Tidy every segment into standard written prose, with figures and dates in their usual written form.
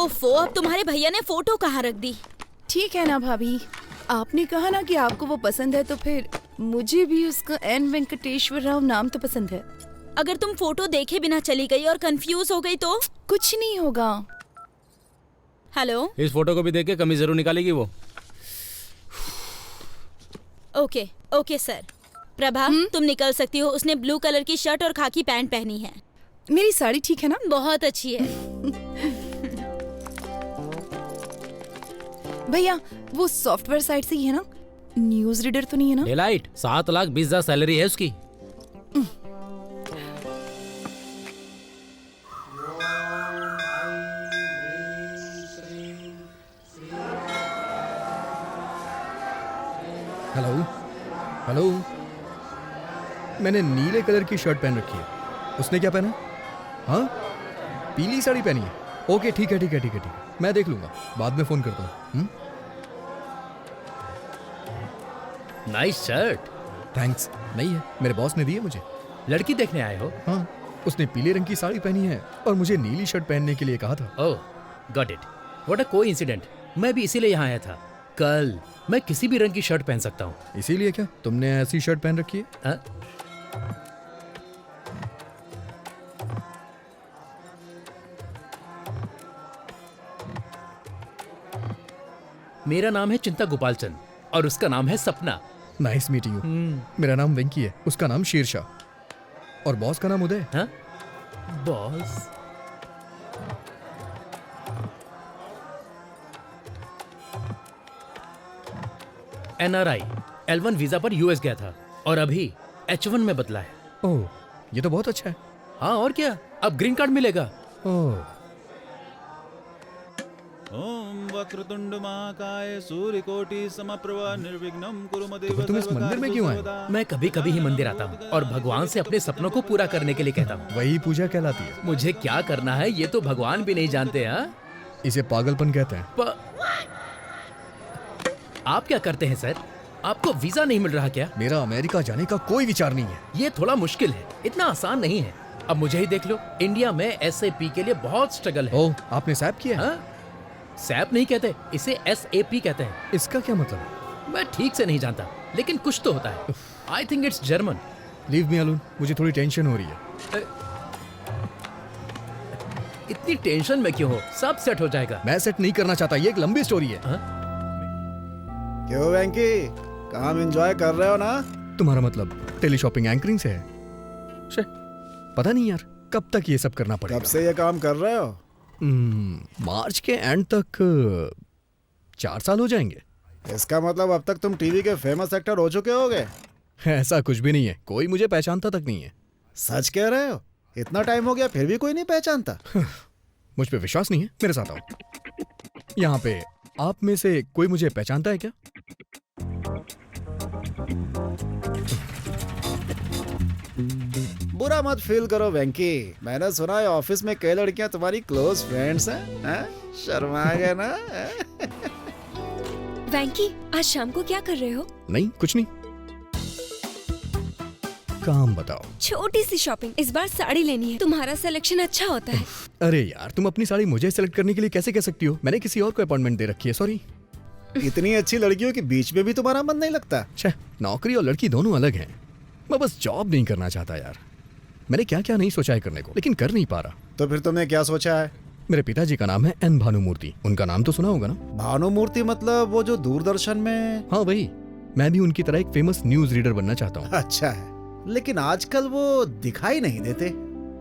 ओफो, अब तुम्हारे भैया ने फोटो कहाँ रख दी? ठीक है ना भाभी, आपने कहा ना कि आपको वो पसंद है, तो फिर मुझे भी उसका एन वेंकटेश्वर राव नाम तो पसंद है। अगर तुम फोटो देखे बिना चली गई और कंफ्यूज हो गई तो? कुछ नहीं होगा। हेलो, इस फोटो को भी देख के कमी जरूर निकालेगी वो। Okay okay sir. प्रभा, तुम निकल सकती हो। उसने ब्लू कलर की शर्ट और खाकी पैंट पहनी है। मेरी साड़ी ठीक है ना? बहुत अच्छी है। भैया, वो सॉफ्टवेयर साइट से ही है ना? न्यूज रीडर तो नहीं है ना? डेलाइट 7,20,000 सैलरी है उसकी। हेलो हेलो, मैंने नीले कलर की शर्ट पहन रखी है। उसने क्या पहना? हाँ, पीली साड़ी पहनी है। ओके, ठीक है ठीक है ठीक है ठीक है, मैं देख लूंगा, बाद में फोन करता हूँ। Nice shirt. थैंक्स। नहीं है, मेरे बॉस ने दी है मुझे। लड़की देखने आए हो? हाँ, उसने पीले रंग की साड़ी पहनी है और मुझे नीली शर्ट पहनने के लिए कहा था। Oh, got it. What a coincident. मैं भी इसीलिए यहाँ आया था। कल मैं किसी भी रंग की शर्ट पहन सकता हूँ। इसीलिए क्या तुमने ऐसी शर्ट पहन रखी है? हाँ? मेरा नाम है चिंता गोपालचंद और उसका नाम है सपना। Nice meeting you. मेरा नाम वेंकी है, उसका नाम शेरशाह, और बॉस का नाम उदय। हाँ? बॉस? NRI L1 वीजा पर US गया था और अभी H1 में बदला है। ओह, ये तो बहुत अच्छा है। हाँ और क्या, अब ग्रीन कार्ड मिलेगा। ओह, ओम वक्रतुंड महाकाय सूर्यकोटि समप्रभा निर्विघ्नं कुरु मदेव तो तुम इस मंदिर में क्यों आए? मैं कभी कभी ही मंदिर आता हूँ और भगवान से अपने सपनों को पूरा करने के लिए कहता हूँ। वही पूजा कहलाती है। मुझे क्या करना है ये तो भगवान भी नहीं जानते। हाँ, इसे पागलपन कहते हैं। आप क्या करते हैं सर? आपको वीजा नहीं मिल रहा क्या? मेरा अमेरिका जाने का कोई विचार नहीं है। ये थोड़ा मुश्किल है, इतना आसान नहीं है। अब मुझे ही देख लो, इंडिया में SAP के लिए बहुत स्ट्रगल है। ओह, आपने सैप किया है? हाँ? सैप नहीं कहते, इसे SAP कहते हैं। इसका क्या मतलब है? मैं ठीक से नहीं जानता, लेकिन कुछ तो होता है। I think it's German. Leave me alone, मुझे थोड़ी टेंशन हो रही है। इतनी टेंशन में क्यों हो? सब सेट हो जाएगा। मैं सेट नहीं करना चाहता, ये एक लंबी स्टोरी है। क्यों वेंकी, काम एंजॉय कर रहे हो ना? तुम्हारा मतलब टेली शॉपिंग एंकरिंग से है? शे, पता नहीं यार, कब तक ये सब करना पड़ेगा। कब से ये काम कर रहे हो? मार्च के एंड तक 4 साल हो जाएंगे। इसका मतलब अब तक तुम टीवी के फेमस एक्टर हो चुके होगे। ऐसा कुछ भी नहीं है, कोई मुझे पहचानता तक नहीं है। सच कह रहे हो? इतना टाइम हो गया फिर भी कोई नहीं पहचानता? मुझ पे विश्वास नहीं है? मेरे साथ आओ। यहाँ पे आप में से कोई मुझे पहचानता है क्या? बुरा मत फील करो वेंकी, मैंने सुना है ऑफिस में कई लड़कियां तुम्हारी क्लोज फ्रेंड्स हैं। शर्मा गए ना? वेंकी, आज शाम को क्या कर रहे हो? नहीं, कुछ नहीं। काम बताओ। छोटी सी शॉपिंग, इस बार साड़ी लेनी है। तुम्हारा सिलेक्शन अच्छा होता है। अरे यार, तुम अपनी साड़ी मुझे सेलेक्ट करने के लिए कैसे कह सकती हो? मैंने किसी और को अपॉइंटमेंट दे रखी है। सॉरी। इतनी अच्छी लड़कियों के बीच में भी तुम्हारा मन नहीं लगता? छह, नौकरी और लड़की दोनों अलग हैं। मैं बस जॉब नहीं करना चाहता यार। मैंने क्या क्या नहीं सोचा है करने को, लेकिन कर नहीं पा रहा। तो फिर तुमने क्या सोचा है? मेरे पिताजी का नाम है N भानुमूर्ति। उनका नाम तो सुना होगा ना? भानुमूर्ति मतलब वो जो दूरदर्शन में? हाँ वही। मैं भी उनकी तरह एक फेमस न्यूज रीडर बनना चाहता हूँ। अच्छा है, लेकिन आजकल वो दिखाई नहीं देते।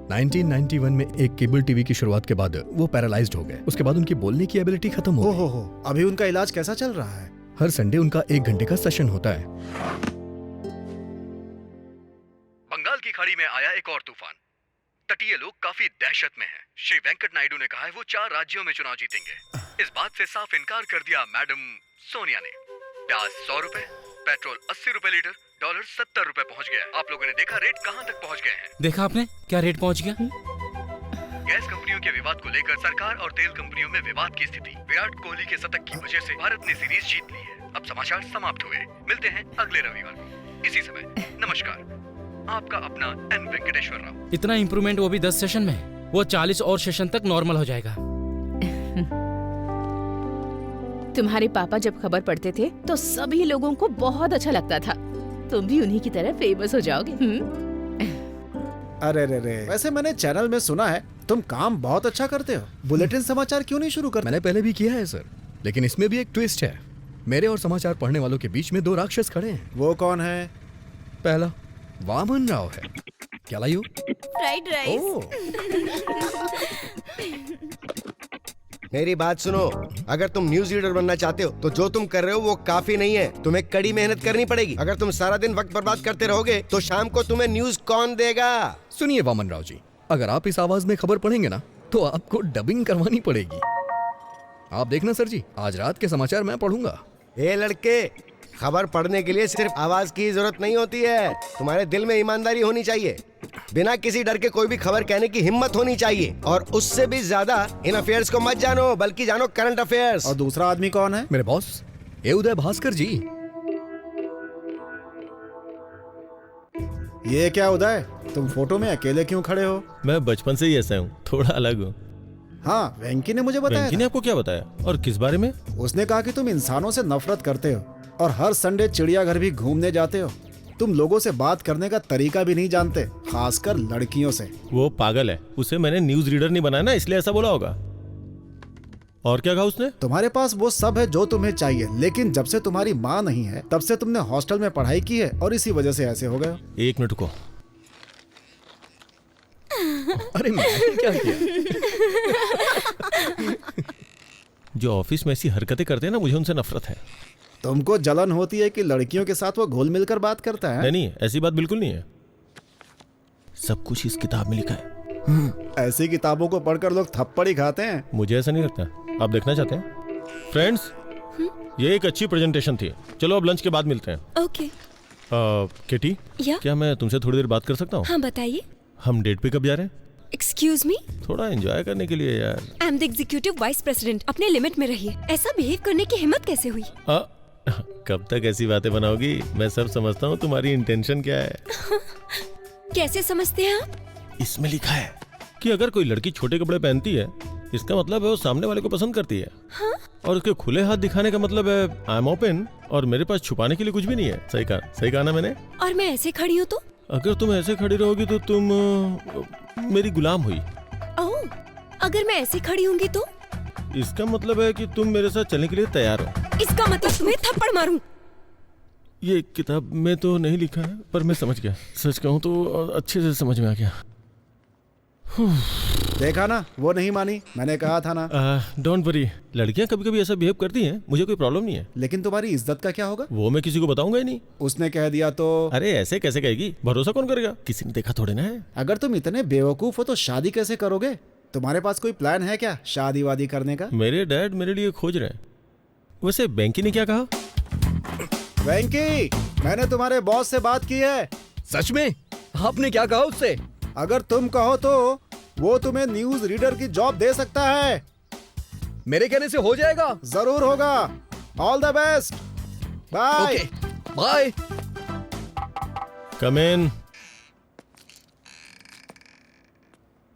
1991 में एक केबल टीवी की शुरुआत के बाद वो पैरालाइज्ड हो गए। उसके बाद उनकी बोलने की एबिलिटी खत्म हो गई। हो, अभी उनका इलाज कैसा चल रहा है? हर संडे उनका 1 घंटे का सेशन होता है। बंगाल की खाड़ी में आया एक और तूफान। तटीय लोग काफी दहशत में हैं। श्री वेंकट नायडू ने कहा है वो 4 राज्यों में चुनाव जीतेंगे। इस बात से साफ इनकार कर दिया मैडम सोनिया ने। प्याज 100 रुपए, पेट्रोल 80 रुपए लीटर, डॉलर 70 रुपए पहुंच गया। आप लोगों ने देखा रेट कहां तक पहुंच गए हैं? देखा आपने क्या रेट पहुंच गया? गैस कंपनियों के विवाद को लेकर सरकार और तेल कंपनियों में विवाद की स्थिति। विराट कोहली के शतक की वजह से भारत ने सीरीज जीत ली है। अब समाचार समाप्त हुए। मिलते हैं अगले रविवार को इसी समय। नमस्कार, आपका अपना एन वेंकटेश्वर राव। इतना इम्प्रूवमेंट, वो भी 10 सेशन में। वो 40 और सेशन तक नॉर्मल हो जाएगा। तुम्हारे पापा जब खबर पढ़ते थे तो सभी लोगों को बहुत अच्छा लगता था। तुम भी उन्हीं की तरह फेमस हो जाओगे। अरे रे रे, वैसे मैंने चैनल में सुना है तुम काम बहुत अच्छा करते हो। बुलेटिन समाचार क्यों नहीं शुरू करते? मैंने पहले भी किया है सर, लेकिन इसमें भी एक ट्विस्ट है। मेरे और समाचार पढ़ने वालों के बीच में 2 राक्षस खड़े हैं। वो कौन है? पहला वामन राव है। क्या लायू? Fried rice. मेरी बात सुनो, अगर तुम न्यूज रीडर बनना चाहते हो तो जो तुम कर रहे हो वो काफी नहीं है। तुम्हें कड़ी मेहनत करनी पड़ेगी। अगर तुम सारा दिन वक्त बर्बाद करते रहोगे तो शाम को तुम्हें न्यूज कौन देगा? सुनिए वामन राव जी, अगर आप इस आवाज में खबर पढ़ेंगे ना तो आपको डबिंग करवानी पड़ेगी। आप देखना सर जी, आज रात के समाचार मैं पढ़ूंगा। ए लड़के, खबर पढ़ने के लिए सिर्फ आवाज की जरूरत नहीं होती है, तुम्हारे दिल में ईमानदारी होनी चाहिए। बिना किसी डर के कोई भी खबर कहने की हिम्मत होनी चाहिए। और उससे भी ज्यादा इन अफेयर्स को मत जानो, बल्कि जानो करंट अफेयर्स। और दूसरा आदमी कौन है? मेरे बॉस ये उदय भास्कर जी। ये क्या उदय, तुम फोटो में अकेले क्यों खड़े हो? मैं बचपन से ही ऐसा हूँ, थोड़ा अलग हूँ। हाँ, वेंकी ने मुझे बताया वेंकी ने आपको क्या बताया और किस बारे में? उसने कहा कि तुम इंसानों से नफरत करते हो और हर संडे चिड़ियाघर भी घूमने जाते हो। तुम लोगों से बात करने का तरीका भी नहीं जानते, खासकर लड़कियों से। वो पागल है, उसे मैंने न्यूज रीडर नहीं बनाया ना, इसलिए ऐसा बोला होगा। और क्या कहा उसने? तुम्हारे पास वो सब है जो तुम्हें चाहिए, लेकिन जब से तुम्हारी माँ नहीं है तब से तुमने हॉस्टल में पढ़ाई की है और इसी वजह से ऐसे हो गए हो। 1 मिनट को। अरे मैंने क्या किया? जो ऑफिस में ऐसी हरकतें करते हैं ना, मुझे उनसे नफरत है। तुमको जलन होती है कि लड़कियों के साथ वो घुल मिलकर बात करता है? नहीं, ऐसी बात बिल्कुल नहीं है। सब कुछ इस किताब में लिखा है। ऐसी किताबों को पढ़कर लोग थप्पड़ ही खाते हैं। मुझे ऐसा नहीं लगता। आप देखना चाहते हैं? फ्रेंड्स, ये एक अच्छी प्रेजेंटेशन थी। चलो अब लंच के बाद मिलते हैं। ओके। किटी, या? क्या मैं तुमसे थोड़ी देर बात कर सकता हूँ? हाँ बताइए। हम डेट पे कब जा रहे हैं? एक्सक्यूज मी, थोड़ा एंजॉय करने के लिए यार। I am the executive vice president, अपने लिमिट में रहिए। ऐसा बिहेव करने की हिम्मत कैसे हुई? कब तक ऐसी बातें बनाओगी? मैं सब समझता हूँ तुम्हारी इंटेंशन क्या है। कैसे समझते हैं आप? इसमें लिखा है कि अगर कोई लड़की छोटे कपड़े पहनती है, इसका मतलब है वो सामने वाले को पसंद करती है। हाँ? और उसके खुले हाथ दिखाने का मतलब है आई एम ओपन, और मेरे पास छुपाने के लिए कुछ भी नहीं है। सही कहा ना मैंने? और मैं ऐसे खड़ी हूँ तो? अगर तुम ऐसे खड़ी रहोगी तो तुम मेरी गुलाम हुई। ओह, अगर मैं ऐसे खड़ी होंगी तो? इसका मतलब है कि तुम मेरे साथ चलने के लिए तैयार हो। इसका मतलब तुम्हें थप्पड़ मारूं? ये किताब में तो नहीं लिखा है, पर मैं समझ गया। सच कहूँ तो अच्छे से समझ में आ गया। देखा ना, वो नहीं मानी, मैंने कहा था ना। डोंट वरी, लड़कियां कभी कभी ऐसा बिहेव करती हैं, मुझे कोई प्रॉब्लम नहीं है। लेकिन तुम्हारी इज्जत का क्या होगा? वो मैं किसी को बताऊंगा ही नहीं। उसने कह दिया तो? अरे ऐसे कैसे कहेगी? भरोसा कौन करेगा? किसी ने देखा थोड़े ना है। अगर तुम इतने बेवकूफ हो तो शादी कैसे करोगे? तुम्हारे पास कोई प्लान है क्या शादी वादी करने का? मेरे डैड मेरे लिए खोज रहे हैं। वैसे बैंकी ने क्या कहा? वेंकी, मैंने तुम्हारे बॉस से बात की है। सच में? आपने क्या कहा उससे? अगर तुम कहो तो वो तुम्हें न्यूज रीडर की जॉब दे सकता है। मेरे कहने से हो जाएगा? जरूर होगा। All the best, bye. Bye. Come in.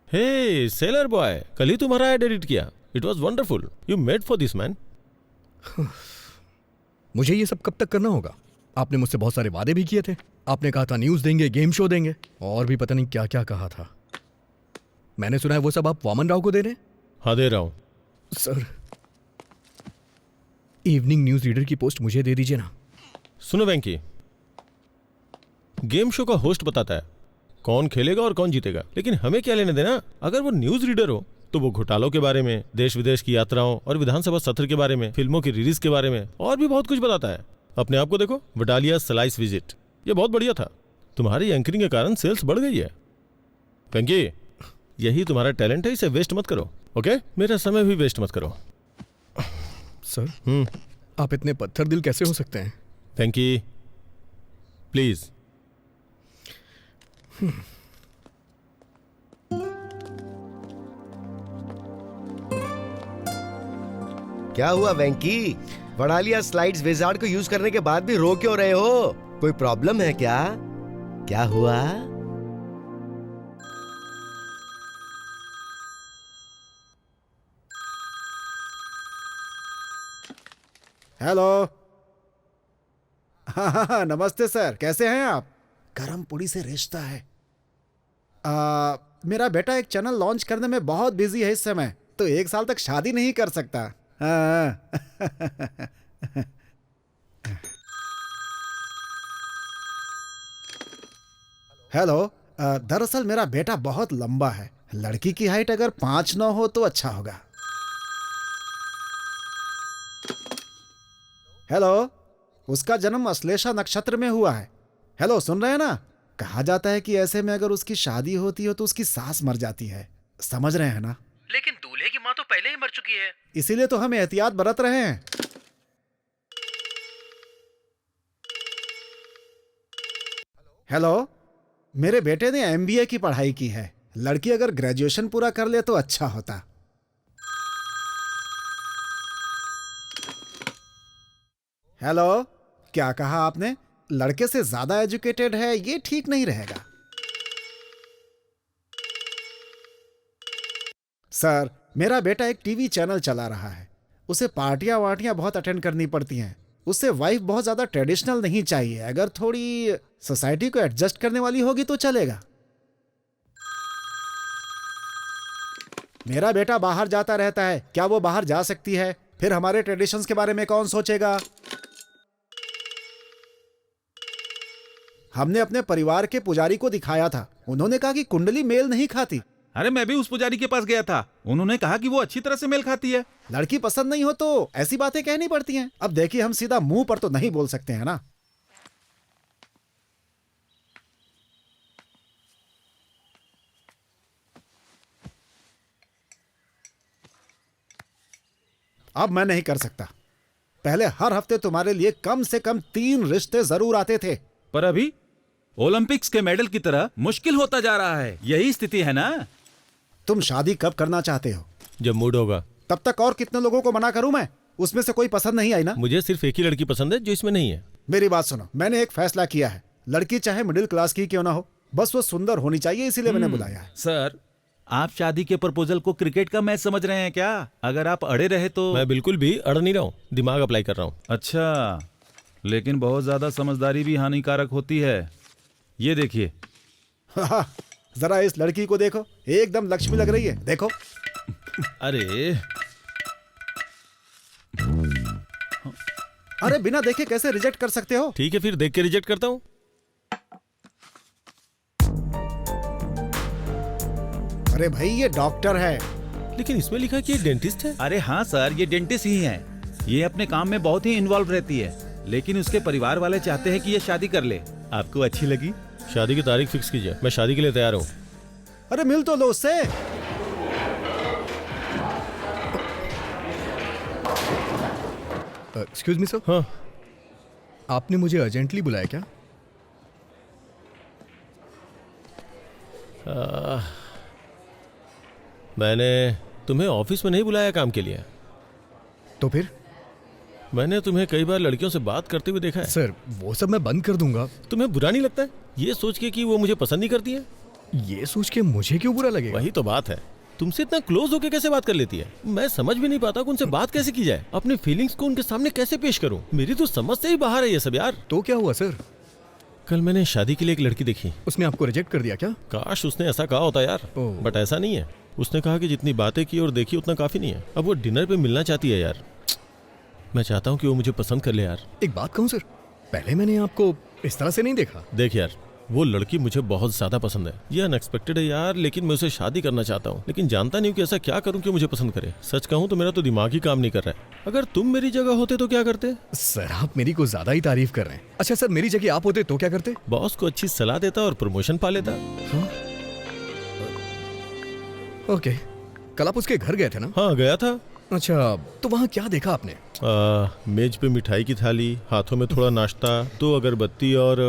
Hey sailor boy, कल ही तुम्हारा एड एडिट किया। It was wonderful. You made for this man. मुझे ये सब कब तक करना होगा? आपने मुझसे बहुत सारे वादे भी किए थे। आपने कहा था न्यूज देंगे, गेम शो देंगे, और भी पता नहीं क्या क्या कहा था। मैंने सुना है वो सब आप वामन राव को दे रहे हैं? हाँ, दे रहा हूं। सर, इवनिंग न्यूज रीडर की पोस्ट मुझे दे दीजिए ना। सुनो वेंकी, गेम शो का होस्ट बताता है कौन खेलेगा और कौन जीतेगा, लेकिन हमें क्या लेने देना? अगर वो न्यूज रीडर हो तो वो घोटालों के बारे में, देश विदेश की यात्राओं और विधानसभा सत्र के बारे में, फिल्मों की रिलीज के बारे में और भी बहुत कुछ बताता है। अपने आप को देखो, वडालिया स्लाइस विजिट, ये बहुत बढ़िया था। तुम्हारी एंकरिंग के कारण सेल्स बढ़ गई है। वेंकी, यही तुम्हारा टैलेंट है, इसे वेस्ट मत करो। ओके? मेरा समय भी वेस्ट मत करो। सर, आप इतने पत्थर दिल कैसे हो सकते हैं? वेंकी, प्लीज। क्या हुआ वेंकी? वडालिया स्लाइड्स विजार्ड को यूज करने के बाद भी रो क्यों रहे हो? कोई प्रॉब्लम है क्या? क्या हुआ? हेलो। हाँ, नमस्ते सर, कैसे हैं आप? गरम पूड़ी से रिश्ता है। मेरा बेटा एक चैनल लॉन्च करने में बहुत बिजी है इस समय, तो 1 साल तक शादी नहीं कर सकता। हाँ। हेलो। दरअसल मेरा बेटा बहुत लंबा है, लड़की की हाइट अगर 5'9" हो तो अच्छा होगा। हेलो। उसका जन्म अश्लेषा नक्षत्र में हुआ है। हेलो, सुन रहे हैं ना? कहा जाता है कि ऐसे में अगर उसकी शादी होती हो तो उसकी सास मर जाती है। समझ रहे हैं ना? लेकिन दूल्हे की माँ तो पहले ही मर चुकी है। इसीलिए तो हम एहतियात बरत रहे हैं। हेलो। मेरे बेटे ने MBA की पढ़ाई की है। लड़की अगर ग्रेजुएशन पूरा कर ले तो अच्छा होता। हेलो। क्या कहा आपने? लड़के से ज्यादा एजुकेटेड है, ये ठीक नहीं रहेगा। सर, मेरा बेटा एक टीवी चैनल चला रहा है। उसे पार्टियां वार्टियां बहुत अटेंड करनी पड़ती हैं। उससे वाइफ बहुत ज्यादा ट्रेडिशनल नहीं चाहिए, अगर थोड़ी सोसाइटी को एडजस्ट करने वाली होगी तो चलेगा। मेरा बेटा बाहर जाता रहता है, क्या वो बाहर जा सकती है? फिर हमारे ट्रेडिशंस के बारे में कौन सोचेगा? हमने अपने परिवार के पुजारी को दिखाया था, उन्होंने कहा कि कुंडली मेल नहीं खाती। अरे मैं भी उस पुजारी के पास गया था, उन्होंने कहा कि वो अच्छी तरह से मेल खाती है। लड़की पसंद नहीं हो तो ऐसी बातें कहनी पड़ती हैं। अब देखिए, हम सीधा मुंह पर तो नहीं बोल सकते हैं ना। अब मैं नहीं कर सकता। पहले हर हफ्ते तुम्हारे लिए कम से कम 3 रिश्ते जरूर आते थे। पर अभी ओलंपिक्स के मेडल की तरह मुश्किल होता जा रहा है, यही स्थिति है ना। तुम शादी कब करना चाहते हो? जब मूड होगा। तब तक और कितने लोगों को मना करूं मैं? उसमें से कोई पसंद नहीं आई ना? मुझे सिर्फ एक ही लड़की पसंद है जो इसमें नहीं है। मेरी बात सुनो, मैंने एक फैसला किया है। लड़की चाहे मिडिल क्लास की क्यों ना हो, बस वो सुंदर होनी चाहिए, इसीलिए मैंने बुलाया है। सर, आप शादी के प्रपोजल को क्रिकेट का मैच समझ रहे हैं क्या? अगर आप अड़े रहे तो। मैं बिल्कुल भी अड़ नहीं रहा हूँ, दिमाग अप्लाई कर रहा हूँ। अच्छा, लेकिन बहुत ज्यादा समझदारी भी हानिकारक होती है। ये देखिए। जरा इस लड़की को देखो, एकदम लक्ष्मी लग रही है। देखो। अरे बिना देखे कैसे रिजेक्ट कर सकते हो? ठीक है, फिर देख के रिजेक्ट करता हूँ। अरे भाई, ये डॉक्टर है। लेकिन इसमें लिखा है कि ये डेंटिस्ट है। अरे हाँ सर, ये डेंटिस्ट ही है। ये अपने काम में बहुत ही इन्वॉल्व रहती है, लेकिन उसके परिवार वाले चाहते हैं कि ये शादी कर ले। आपको अच्छी लगी? शादी की तारीख फिक्स कीजिए, मैं शादी के लिए तैयार हूँ। अरे मिल तो लो उससे। Excuse me sir. हाँ, आपने मुझे अर्जेंटली बुलाया क्या? मैंने तुम्हें ऑफिस में नहीं बुलाया काम के लिए। तो फिर? मैंने तुम्हें कई बार लड़कियों से बात करते हुए देखा है। सर, वो सब मैं बंद कर दूंगा। तुम्हें बुरा नहीं लगता है ये सोच के कि वो मुझे पसंद नहीं करती है? ये सोच के मुझे क्यों बुरा लगेगा? वही तो बात है, तुमसे इतना क्लोज होके कैसे बात कर लेती है? मैं समझ भी नहीं पाता कि उनसे बात कैसे की जाए, अपनी फीलिंग्स को उनके सामने कैसे पेश करूं। मेरी तो समझ से ही बाहर है ये सब यार। तो क्या हुआ सर? कल मैंने शादी के लिए एक लड़की देखी। उसने आपको रिजेक्ट कर दिया क्या? काश उसने ऐसा कहा होता यार, बट ऐसा नहीं है। उसने कहा कि जितनी बातें की और देखी उतना काफी नहीं है। अब वो डिनर पे मिलना चाहती है यार। मैं चाहता हूँ कि वो मुझे पसंद कर ले यार। एक बात कहूँ सर, पहले मैंने आपको इस तरह से नहीं देखा। देख यार, वो लड़की मुझे बहुत ज्यादा पसंद है। ये अनएक्सपेक्टेड है यार, लेकिन मैं उसे शादी करना चाहता हूँ, लेकिन जानता नहीं हूँ कि ऐसा क्या करूँ कि मुझे पसंद करे। सच कहूँ तो मेरा तो दिमाग ही काम नहीं कर रहा है। अगर तुम मेरी जगह होते तो क्या करते? सर, आप मेरी को ज्यादा ही तारीफ कर रहे हैं। अच्छा सर, मेरी जगह आप होते तो क्या करते? बॉस को अच्छी सलाह देता और प्रमोशन पा लेता। ओके, कल आप उसके घर गए थे ना? हाँ, गया था। अच्छा, तो वहाँ क्या देखा आपने? मेज पे मिठाई की थाली, हाथों में थोड़ा नाश्ता, 2 अगरबत्ती और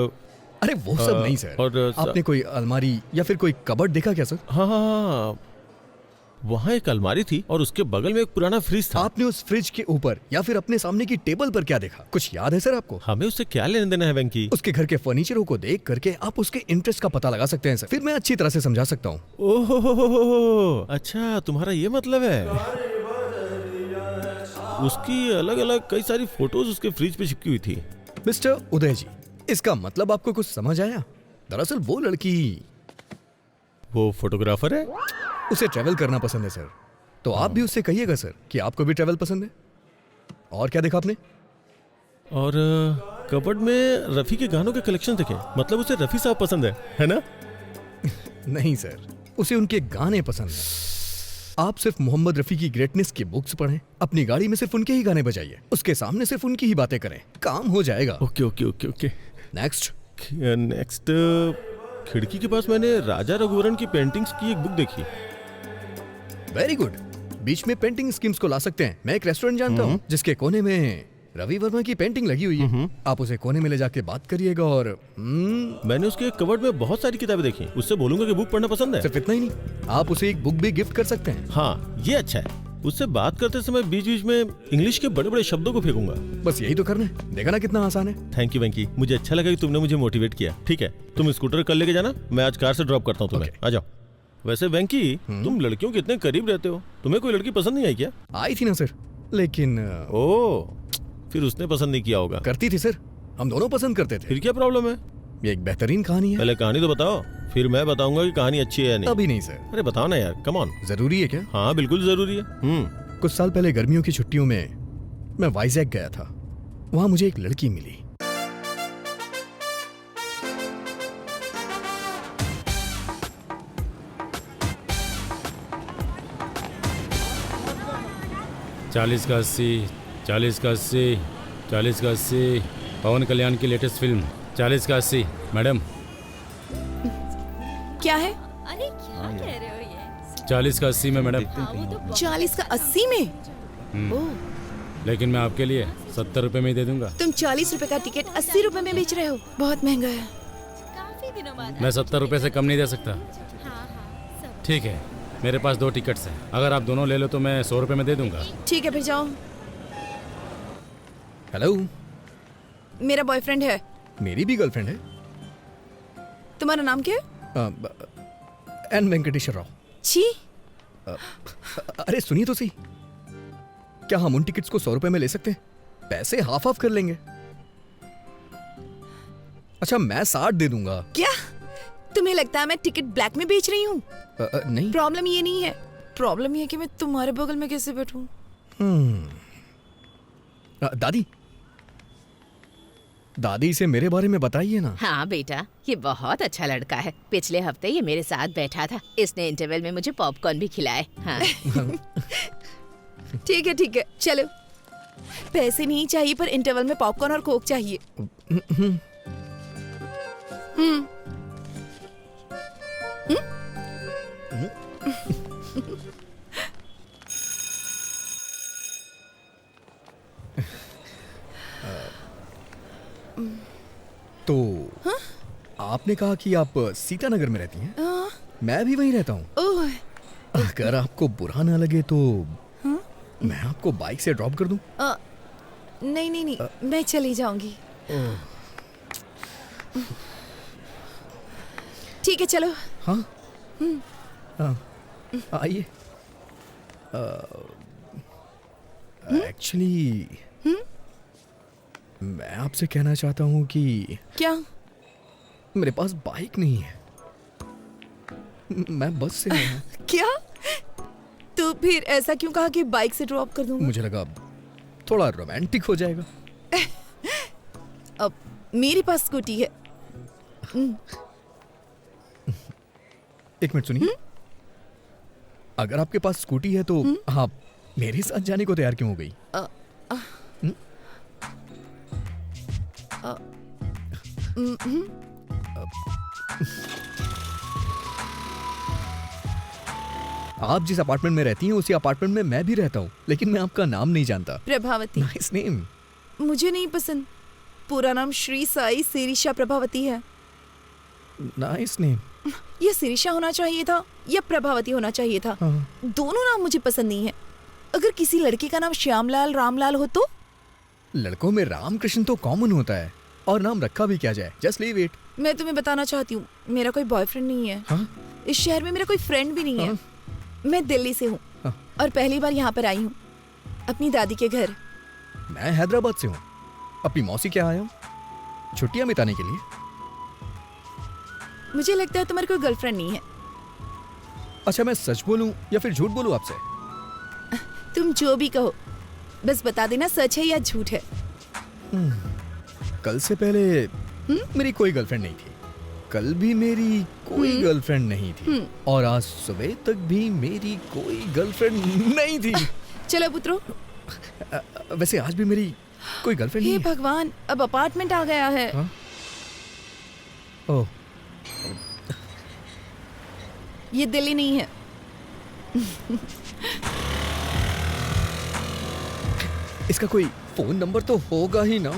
अरे वो सब नहीं सर। और आपने कोई अलमारी या फिर कोई कबर्ड देखा क्या सर? हाँ, वहाँ एक अलमारी थी और उसके बगल में एक पुराना फ्रिज था। आपने उस फ्रिज के ऊपर या फिर अपने सामने की टेबल पर क्या देखा? कुछ याद है सर आपको? हमें उससे क्या लेने देना है वेंकी? उसके घर के फर्नीचरों को देख करके आप उसके इंटरेस्ट का पता लगा सकते हैं सर। फिर मैं अच्छी तरह से समझा सकता हूँ। ओह, अच्छा तुम्हारा ये मतलब है। उसकी अलग अलग कई सारी फोटोज उसके फ्रिज पे चिपकी हुई थी। मिस्टर उदय जी, इसका मतलब आपको कुछ समझ आया? दरअसल वो लड़की, वो फोटोग्राफर है। उसे ट्रैवल करना पसंद है सर, तो आप भी उससे कहिएगा सर कि आपको भी ट्रैवल पसंद है। और क्या देखा आपने? और कबर्ड में रफी के गानों के कलेक्शन देखे, मतलब उसे रफी साहब पसंद है ना? नहीं सर, उसे उनके गाने पसंद हैं। आप सिर्फ मोहम्मद रफी की ग्रेटनेस की बुक्स पढ़ें, अपनी गाड़ी में सिर्फ उनके ही गाने बजाइए, उसके सामने सिर्फ उनकी ही बातें करें, काम हो जाएगा। Okay okay okay okay. Next next, खिड़की के पास मैंने राजा रघुवरन की पेंटिंग्स की एक बुक देखी। Very good. बीच में पेंटिंग स्कीम्स को ला सकते हैं। मैं एक रेस्टोरेंट जानता हूँ जिसके कोने में रवि वर्मा की पेंटिंग लगी हुई है। आप उसे कोने में ले जाके बात करिएगा और मैंने उसके कबर्ड में बहुत सारी किताबें देखी, उससे बोलूंगा कि बुक पढ़ना पसंद है। सिर्फ इतना ही नहीं, आप उसे एक बुक भी गिफ्ट कर सकते हैं। हाँ ये अच्छा है। उससे बात करते समय बीच बीच में इंग्लिश के बड़े बड़े शब्दों को फेंकूंगा। बस यही तो करना है, देखा ना कितना आसान है। थैंक यू वेंकी, मुझे अच्छा लगा कि तुमने मुझे मोटिवेट किया। ठीक है, तुम स्कूटर कल लेके जाना, मैं आज कार से ड्रॉप करता हूँ तुम्हें। आ जाओ। वैसे वेंकी, तुम लड़कियों के इतने करीब रहते हो, तुम्हें कोई लड़की पसंद नहीं आई क्या? आई थी ना सर, लेकिन फिर उसने पसंद नहीं किया होगा। करती थी सर, हम दोनों पसंद करते थे। फिर क्या प्रॉब्लम है? ये एक बेहतरीन कहानी है। पहले कहानी तो बताओ, फिर मैं बताऊंगा कि कहानी अच्छी है या नहीं। अभी नहीं सर। अरे बताओ ना यार, कम ऑन। जरूरी है क्या? हाँ बिल्कुल जरूरी है। कुछ साल पहले गर्मियों की छुट्टियों में मैं वाइजैक गया था। वहां मुझे एक लड़की मिली। चालीस का 80, 40 का 80, 40 का 80। पवन कल्याण की लेटेस्ट फिल्म 40 का 80। मैडम क्या है? अरे क्या कह रहे हो ये? 40 का 80 में मैडम। 40 का 80 में? ओह, लेकिन मैं आपके लिए 70 रुपए में ही दे दूंगा। तुम 40 रुपए का टिकट 80 रुपए में बेच रहे हो, बहुत महंगा है। काफी दिनों बाद। मैं 70 रुपए से कम नहीं दे सकता। ठीक है, मेरे पास 2 टिकट्स हैं, अगर आप दोनों ले लो तो मैं 100 रुपए में दे दूंगा। ठीक है फिर जाओ। हेलो, मेरा बॉयफ्रेंड है। मेरी भी गर्लफ्रेंड है। तुम्हारा नाम क्या है? एन वेंकटेश्वर राव। छी। अरे सुनिए तो सही, क्या हम उन टिकट्स को 100 रुपए में ले सकते हैं? पैसे हाफ हाफ कर लेंगे। अच्छा मैं 60 दे दूंगा। क्या तुम्हें लगता है मैं टिकट ब्लैक में बेच रही हूँ? नहीं, प्रॉब्लम ये नहीं है, प्रॉब्लम ये है कि मैं तुम्हारे बगल में कैसे बैठूं। दादी, दादी से मेरे बारे में बताइए ना। हाँ बेटा, ये बहुत अच्छा लड़का है। पिछले हफ्ते ये मेरे साथ बैठा था, इसने इंटरवल में मुझे पॉपकॉर्न भी खिलाए। हाँ। ठीक है, चलो। पैसे नहीं चाहिए पर इंटरवल में पॉपकॉर्न और कोक चाहिए। तो आपने कहा कि आप सीतानगर में रहती हैं? मैं भी वहीं रहता हूँ। अगर आपको बुरा ना लगे तो मैं आपको बाइक से ड्रॉप कर दूं? नहीं, मैं चली जाऊंगी। ठीक है चलो। हाँ, आइए। एक्चुअली मैं आपसे कहना चाहता हूँ कि क्या? मेरे पास बाइक नहीं है, मैं बस से आया। क्या? तो फिर ऐसा क्यों कहा कि बाइक से ड्रॉप कर दूंगा? मुझे लगा थोड़ा रोमांटिक हो जाएगा। अब मेरे पास स्कूटी है। एक मिनट सुनिए, अगर आपके पास स्कूटी है तो आप मेरे साथ जाने को तैयार क्यों हो गई? आप जिस अपार्टमेंट में रहती हैं उसी अपार्टमेंट में मैं भी रहता हूँ, लेकिन मैं आपका नाम नहीं जानता। प्रभावती। Nice name. मुझे नहीं पसंद, पूरा नाम श्री साई सिरिशा प्रभावती है। Nice name. यह सिरिशा होना चाहिए था या प्रभावती होना चाहिए था। दोनों नाम मुझे पसंद नहीं है। अगर किसी लड़के का नाम श्यामलाल रामलाल हो तो? लड़कों में रामकृष्ण तो कॉमन होता है, और नाम रखा भी क्या जाए, जस्ट लीव इट। मैं तुम्हें बताना चाहती हूँ, मेरा कोई बॉयफ्रेंड नहीं है। इस शहर में मेरा कोई फ्रेंड भी नहीं है। मैं दिल्ली से हूँ और पहली बार यहाँ पर आई हूँ। अपनी दादी के घर। मैं हैदराबाद से हूँ, अपनी मौसी के यहाँ आया हूँ छुट्टियां बिताने के लिए। मुझे लगता है तुम्हारी कोई गर्लफ्रेंड नहीं है। अच्छा, मैं सच बोलूं या फिर झूठ बोलूं आपसे? तुम जो भी कहो, बस बता देना सच है या झूठ है। कल से पहले मेरी कोई गर्लफ्रेंड नहीं थी, कल भी मेरी कोई गर्लफ्रेंड नहीं थी, और आज सुबह तक भी मेरी कोई गर्लफ्रेंड नहीं थी। चलो पुत्रो। वैसे आज भी मेरी कोई गर्लफ्रेंड नहीं हे है। भगवान, अब अपार्टमेंट आ गया है। हाँ? ओह, ये दिल्ली नहीं है। इसका कोई फोन नंबर तो होगा ही ना।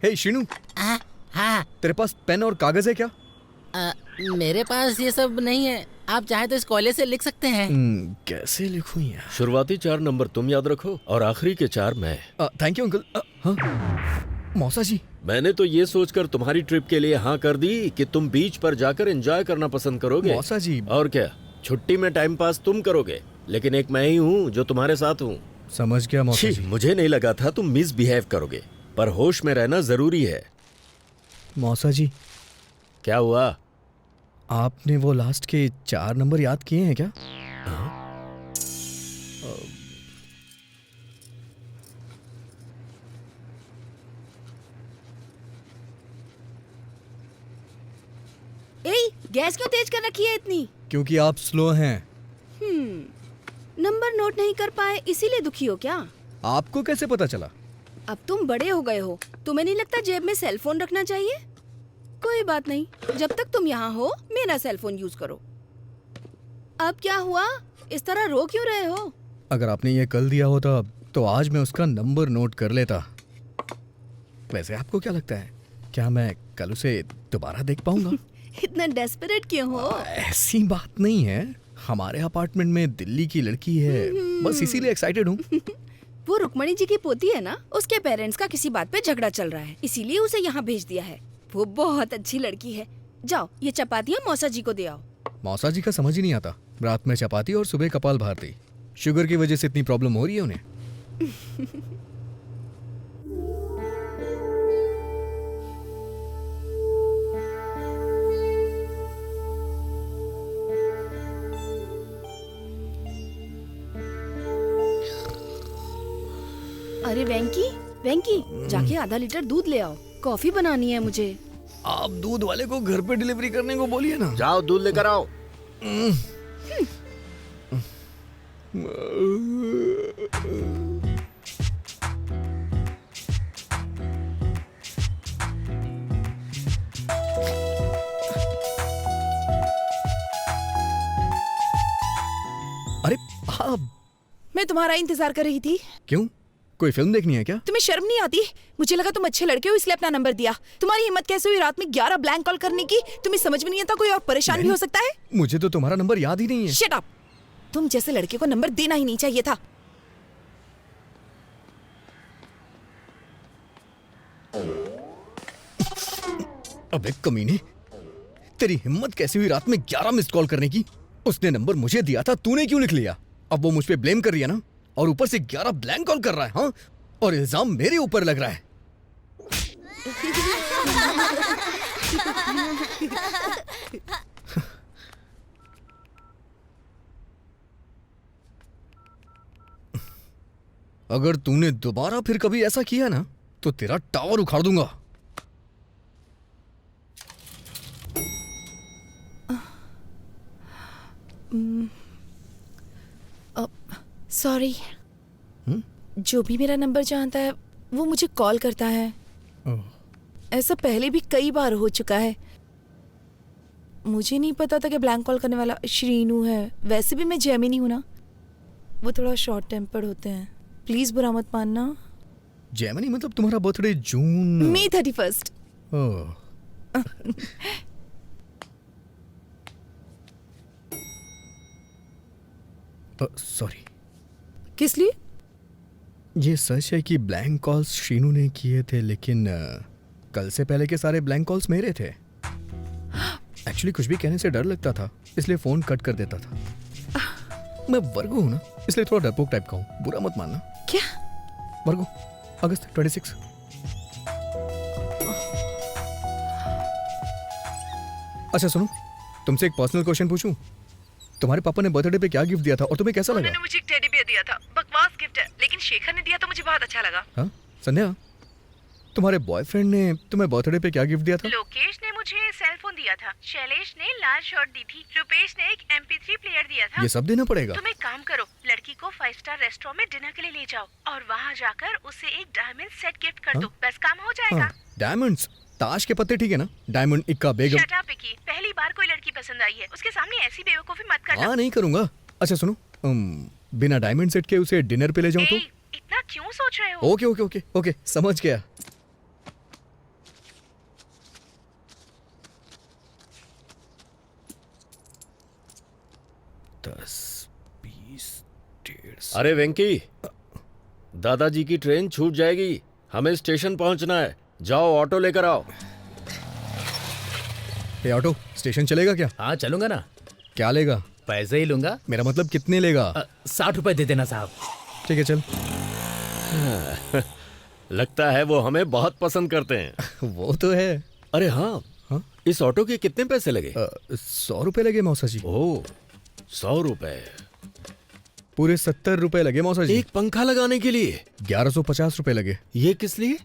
हे शिनू, हाँ। तेरे पास पेन और कागज है क्या? मेरे पास ये सब नहीं है, आप चाहे तो इस कॉलेज से लिख सकते हैं। कैसे लिखूं यार? शुरुआती 4 नंबर तुम याद रखो और आखिरी के 4 मैं। Thank you uncle. हाँ? मौसा जी, मैंने तो ये सोचकर तुम्हारी ट्रिप के लिए हाँ कर दी कि तुम बीच पर जाकर एंजॉय करना पसंद करोगे। मौसा जी। और क्या, छुट्टी में टाइम पास तुम करोगे, लेकिन एक मैं ही हूँ जो तुम्हारे साथ हूँ। समझ गया मौसा जी। मुझे नहीं लगा था तुम मिसबिहेव करोगे, पर होश में रहना जरूरी है। मौसा जी, क्या हुआ? आपने वो लास्ट के 4 नंबर याद किए हैं क्या? गैस क्यों तेज कर रखी है इतनी? क्योंकि आप स्लो हैं। नंबर नोट नहीं कर पाए इसीलिए दुखी हो क्या? आपको कैसे पता चला? अब तुम बड़े हो गए हो, तुम्हें नहीं लगता जेब में सेल फोन रखना चाहिए? कोई बात नहीं, जब तक तुम यहाँ हो मेरा सेल फोन यूज करो। अब क्या हुआ, इस तरह रो क्यों रहे हो? अगर आपने ये कल दिया होता तो आज मैं उसका नंबर नोट कर लेता। वैसे आपको क्या लगता है, क्या मैं कल उसे दोबारा देख पाऊंगा? इतना डेस्परेट क्यों हो? ऐसी बात नहीं है, हमारे अपार्टमेंट में दिल्ली की लड़की है, बस इसीलिए एक्साइटेड हूँ। वो रुक्मणी जी की पोती है ना, उसके पेरेंट्स का किसी बात पे झगड़ा चल रहा है, इसीलिए उसे यहाँ भेज दिया है। वो बहुत अच्छी लड़की है। जाओ ये चपातियाँ मौसा जी को दे आओ। मौसा जी का समझ ही नहीं आता, रात में चपाती और सुबह कपाल भारती। शुगर की वजह से इतनी प्रॉब्लम हो रही है उन्हें। अरे वेंकी, वेंकी, जाके आधा लीटर दूध ले आओ, कॉफी बनानी है मुझे। आप दूध वाले को घर पे डिलीवरी करने को बोलिए ना। जाओ दूध लेकर आओ। अरे आप, मैं तुम्हारा इंतजार कर रही थी। क्यों, कोई फिल्म देखनी है क्या? तुम्हें शर्म नहीं आती? मुझे लगा तुम अच्छे लड़के हो इसलिए अपना नंबर दिया। तुम्हारी हिम्मत कैसे हुई रात में 11 ब्लैंक कॉल करने की? तुम्हें समझ में नहीं आता कोई और परेशान भी हो सकता है? मुझे तो तुम्हारा नंबर याद ही नहीं है। Shut up! तुम जैसे लड़के को नंबर देना ही नहीं चाहिए था। अबे कमीने, तेरी हिम्मत कैसे हुई रात में 11 मिस्ड कॉल करने की? उसने नंबर मुझे दिया था, तूने क्यों लिख लिया? अब वो मुझ पे ब्लेम कर रही है ना, और ऊपर से 11 ब्लैंक कॉल कर रहा है। हाँ, और इल्जाम मेरे ऊपर लग रहा है। अगर तूने दोबारा फिर कभी ऐसा किया ना तो तेरा टावर उखाड़ दूंगा। सॉरी, जो भी मेरा नंबर जानता है वो मुझे कॉल करता है। ऐसा पहले भी कई बार हो चुका है। मुझे नहीं पता था कि ब्लैंक कॉल करने वाला श्रीनू है। वैसे भी मैं जेमिनी हूं ना, वो थोड़ा शॉर्ट टेम्पर्ड होते हैं। प्लीज बुरा मत मानना। जेमिनी मतलब तुम्हारा बर्थडे जून मई 31। सॉरी। किस लिए? ये सच है कि ब्लैंक कॉल्स शीनू ने किए थे, लेकिन कल से पहले के सारे ब्लैंक कॉल्स मेरे थे। एक्चुअली कुछ भी कहने से डर लगता था, इसलिए फोन कट कर देता था। मैं वर्गो हूं ना, इसलिए थोड़ा डरपोक टाइप का हूं, बुरा मत मानना। क्या? वर्गो, अगस्त 26। अच्छा सुनो, तुमसे एक पर्सनल क्वेश्चन पूछूं? तुम्हारे पापा ने बर्थडे पे क्या गिफ्ट दिया था और तुम्हें कैसा लगा? उन्होंने मुझे एक टेडी बियर दिया था। बकवास गिफ्ट है, लेकिन शेखर ने दिया तो मुझे बहुत अच्छा लगा। हाँ संध्या, तुम्हारे बॉयफ्रेंड ने तुम्हें बर्थडे पे क्या गिफ्ट दिया था? लोकेश ने मुझे सेल फोन दिया था, शैलेश ने लाल शर्ट दी थी, रुपेश ने एक MP3 प्लेयर दिया था। ये सब देना पड़ेगा? तुम एक काम करो, लड़की को 5 स्टार रेस्टोरेंट में डिनर के लिए ले जाओ और वहाँ जाकर उसे एक डायमंड सेट गिफ्ट कर दो। बस काम हो जाएगा। डायमंड्स? ताश के पत्ते ठीक है ना? डायमंड, इक्का, बेगम। शट अप विकी, पहली बार कोई लड़की पसंद आई है, उसके सामने ऐसी बेवकूफी मत करना। हाँ नहीं करूंगा। अच्छा सुनो, बिना डायमंड सेट के उसे डिनर पे ले जाऊं तो? इतना क्यों सोच रहे हो? ओके ओके ओके ओके, समझ गया। अरे वेंकी, दादाजी की ट्रेन छूट जाएगी, हमें स्टेशन पहुंचना है। जाओ ऑटो लेकर आओ। ये ऑटो स्टेशन चलेगा क्या? हाँ चलूंगा ना। क्या लेगा? पैसे ही लूंगा। मेरा मतलब कितने लेगा? 60 रुपए दे देना साहब। ठीक है चल। लगता है वो हमें बहुत पसंद करते हैं। वो तो है। अरे हाँ, इस ऑटो के कितने पैसे लगे? 100 रुपए लगे मौसा जी। ओह, 100 रुपए? पूरे 70 रुपए लगे मौसा जी। एक पंखा लगाने के लिए 1150 रुपए लगे। ये किस लिए?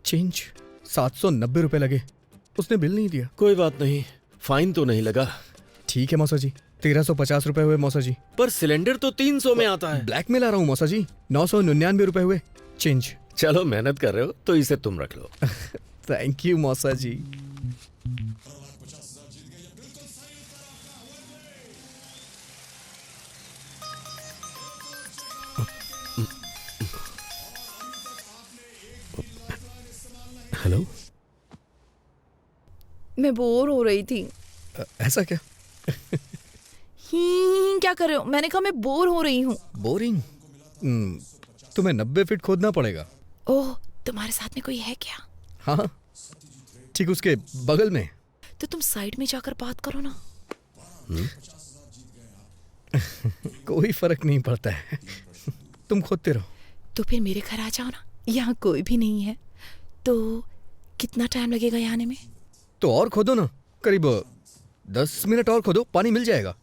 चेंज 790 रुपए लगे। उसने बिल नहीं दिया। कोई बात नहीं, फाइन तो नहीं लगा। ठीक है मौसा जी, 1350 रुपए हुए मौसा जी। पर सिलेंडर तो 300 में आता है। ब्लैक में ला रहा हूँ मौसा जी। 999 रुपए हुए चेंज। चलो मेहनत कर रहे हो तो इसे तुम रख लो। थैंक यू मौसा जी। हेलो, मैं बोर हो रही थी। ऐसा क्या? क्या कर रहे हो? मैंने कहा मैं बोर हो रही हूँ। बोरिंग? तुम्हें 90 फीट खोदना पड़ेगा। ओह, तुम्हारे साथ में कोई है क्या? हाँ, ठीक उसके बगल में। तो तुम साइड में जाकर बात करो ना। कोई फर्क नहीं पड़ता है, तुम खोदते रहो। तो फिर मेरे घर आ जाओ ना, यहाँ कोई भी नहीं है। तो कितना टाइम लगेगा यहाँ आने में? तो और खोदो ना, करीब 10 मिनट और खोदो, पानी मिल जाएगा।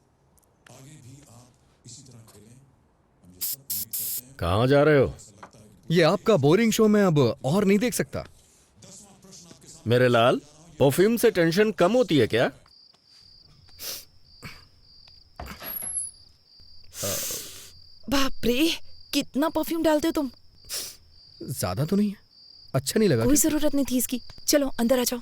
कहाँ जा रहे हो? ये आपका बोरिंग शो मैं अब और नहीं देख सकता। मेरे लाल, परफ्यूम से टेंशन कम होती है क्या? बाप रे, कितना परफ्यूम डालते हो तुम? ज्यादा तो नहीं है, अच्छा नहीं लगा? कोई जरूरत नहीं थी इसकी। चलो अंदर आ जाओ।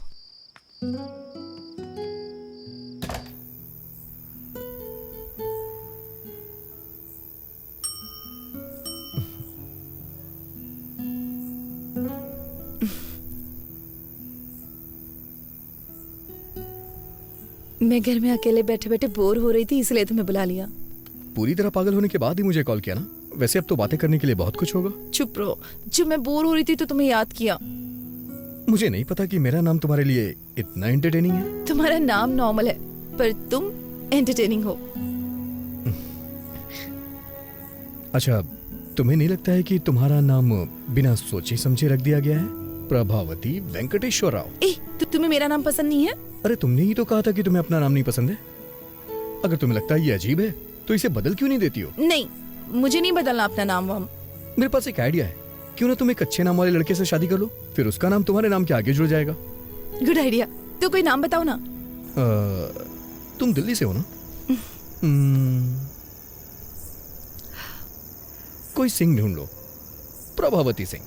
मैं घर में अकेले बैठे बैठे बोर हो रही थी, इसलिए तुम्हें बुला लिया। पूरी तरह पागल होने के बाद ही मुझे कॉल किया ना? वैसे अब तो बातें करने के लिए बहुत कुछ होगा। चुप रहो। जब मैं बोर हो रही थी तो तुम्हें याद किया। मुझे नहीं पता कि मेरा नाम तुम्हारे लिए इतना एंटरटेनिंग है। तुम्हारा नाम नॉर्मल है, पर तुम एंटरटेनिंग हो। अच्छा, तुम्हें नहीं लगता है कि तुम्हारा नाम बिना सोचे समझे रख दिया गया है? प्रभावती वेंकटेश्वर राव। तो तुम्हें मेरा नाम पसंद नहीं है? अरे तुमने ही तो कहा था कि तुम्हें अपना नाम नहीं पसंद है। अगर तुम्हें लगता है ये अजीब है तो इसे बदल क्यों नहीं देती हो? नहीं, मुझे नहीं बदलना अपना नाम वाम। मेरे पास एक आइडिया है, क्यों ना तुम एक अच्छे नाम वाले लड़के से शादी कर लो, फिर उसका नाम तुम्हारे नाम के आगे जुड़ जाएगा। Good idea. तो कोई नाम बताओ ना। तुम दिल्ली से हो ना? कोई सिंह ढूंढ लो, प्रभावती सिंह।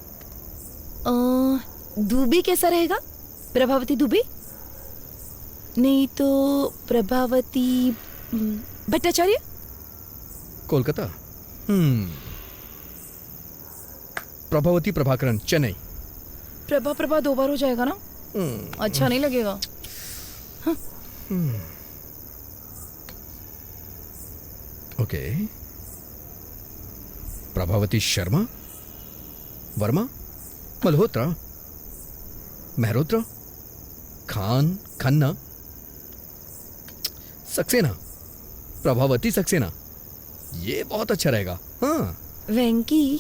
दुबे कैसा रहेगा? प्रभावती दुबे? नहीं तो प्रभावती भट्टाचार्य? कोलकाता। प्रभावती प्रभाकरन, चेन्नई। प्रभा 2 बार हो जाएगा ना? अच्छा नहीं लगेगा। हाँ। ओके। प्रभावती शर्मा, वर्मा, मल्होत्रा, मेहरोत्रा, खान, खन्ना, सक्सेना, प्रभावती सक्सेना, ये बहुत अच्छा रहेगा। हाँ। वेंकी,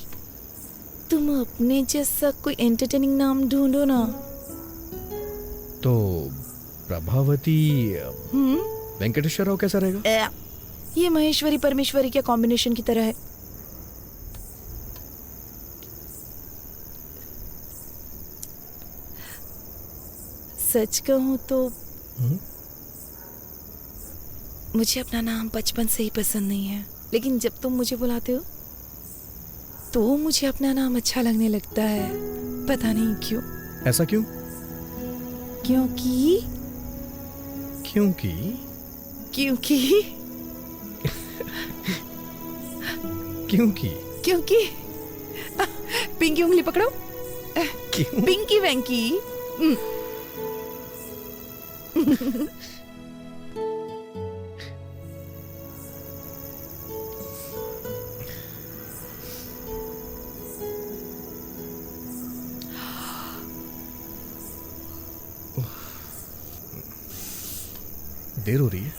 तुम अपने जैसा कोई एंटरटेनिंग नाम ढूंढो ना। तो प्रभावती वेंकटेश्वर राव कैसा रहेगा? ये महेश्वरी परमेश्वरी के कॉम्बिनेशन की तरह है। सच कहूं तो मुझे अपना नाम बचपन से ही पसंद नहीं है, लेकिन जब तुम मुझे बुलाते हो तो मुझे अपना नाम अच्छा लगने लगता है। पता नहीं क्यों। ऐसा क्यों? क्योंकि क्योंकि क्योंकि क्योंकि पिंकी उंगली पकड़ो। क्यों? पिंकी वेंकी। देर हो रही है,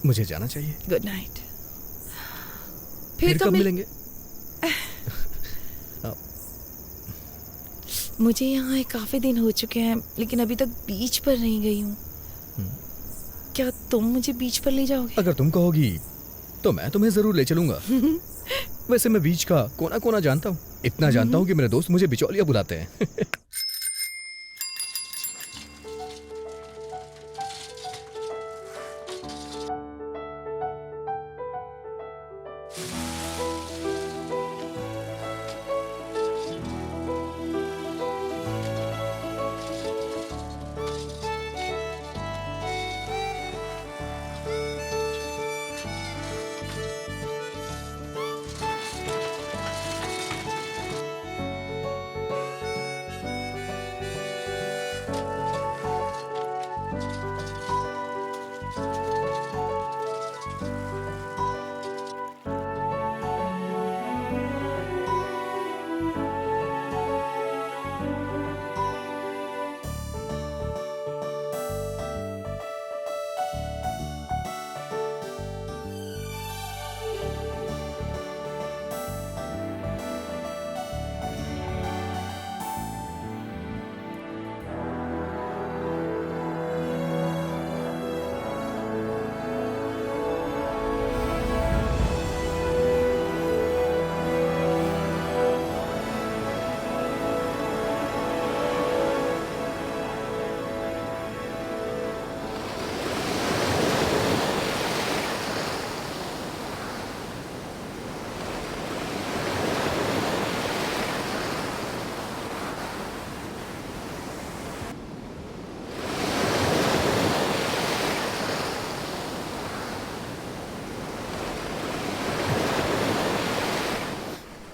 मुझे जाना चाहिए। Good night. फिर कब मिलेंगे? मुझे यहाँ काफी दिन हो चुके हैं, लेकिन अभी तक बीच पर नहीं गई हूँ। क्या तुम मुझे बीच पर ले जाओगे? अगर तुम कहोगी तो मैं तुम्हें जरूर ले चलूंगा। वैसे मैं बीच का कोना कोना जानता हूँ। इतना जानता हूँ कि मेरे दोस्त मुझे बिचौलिया बुलाते हैं।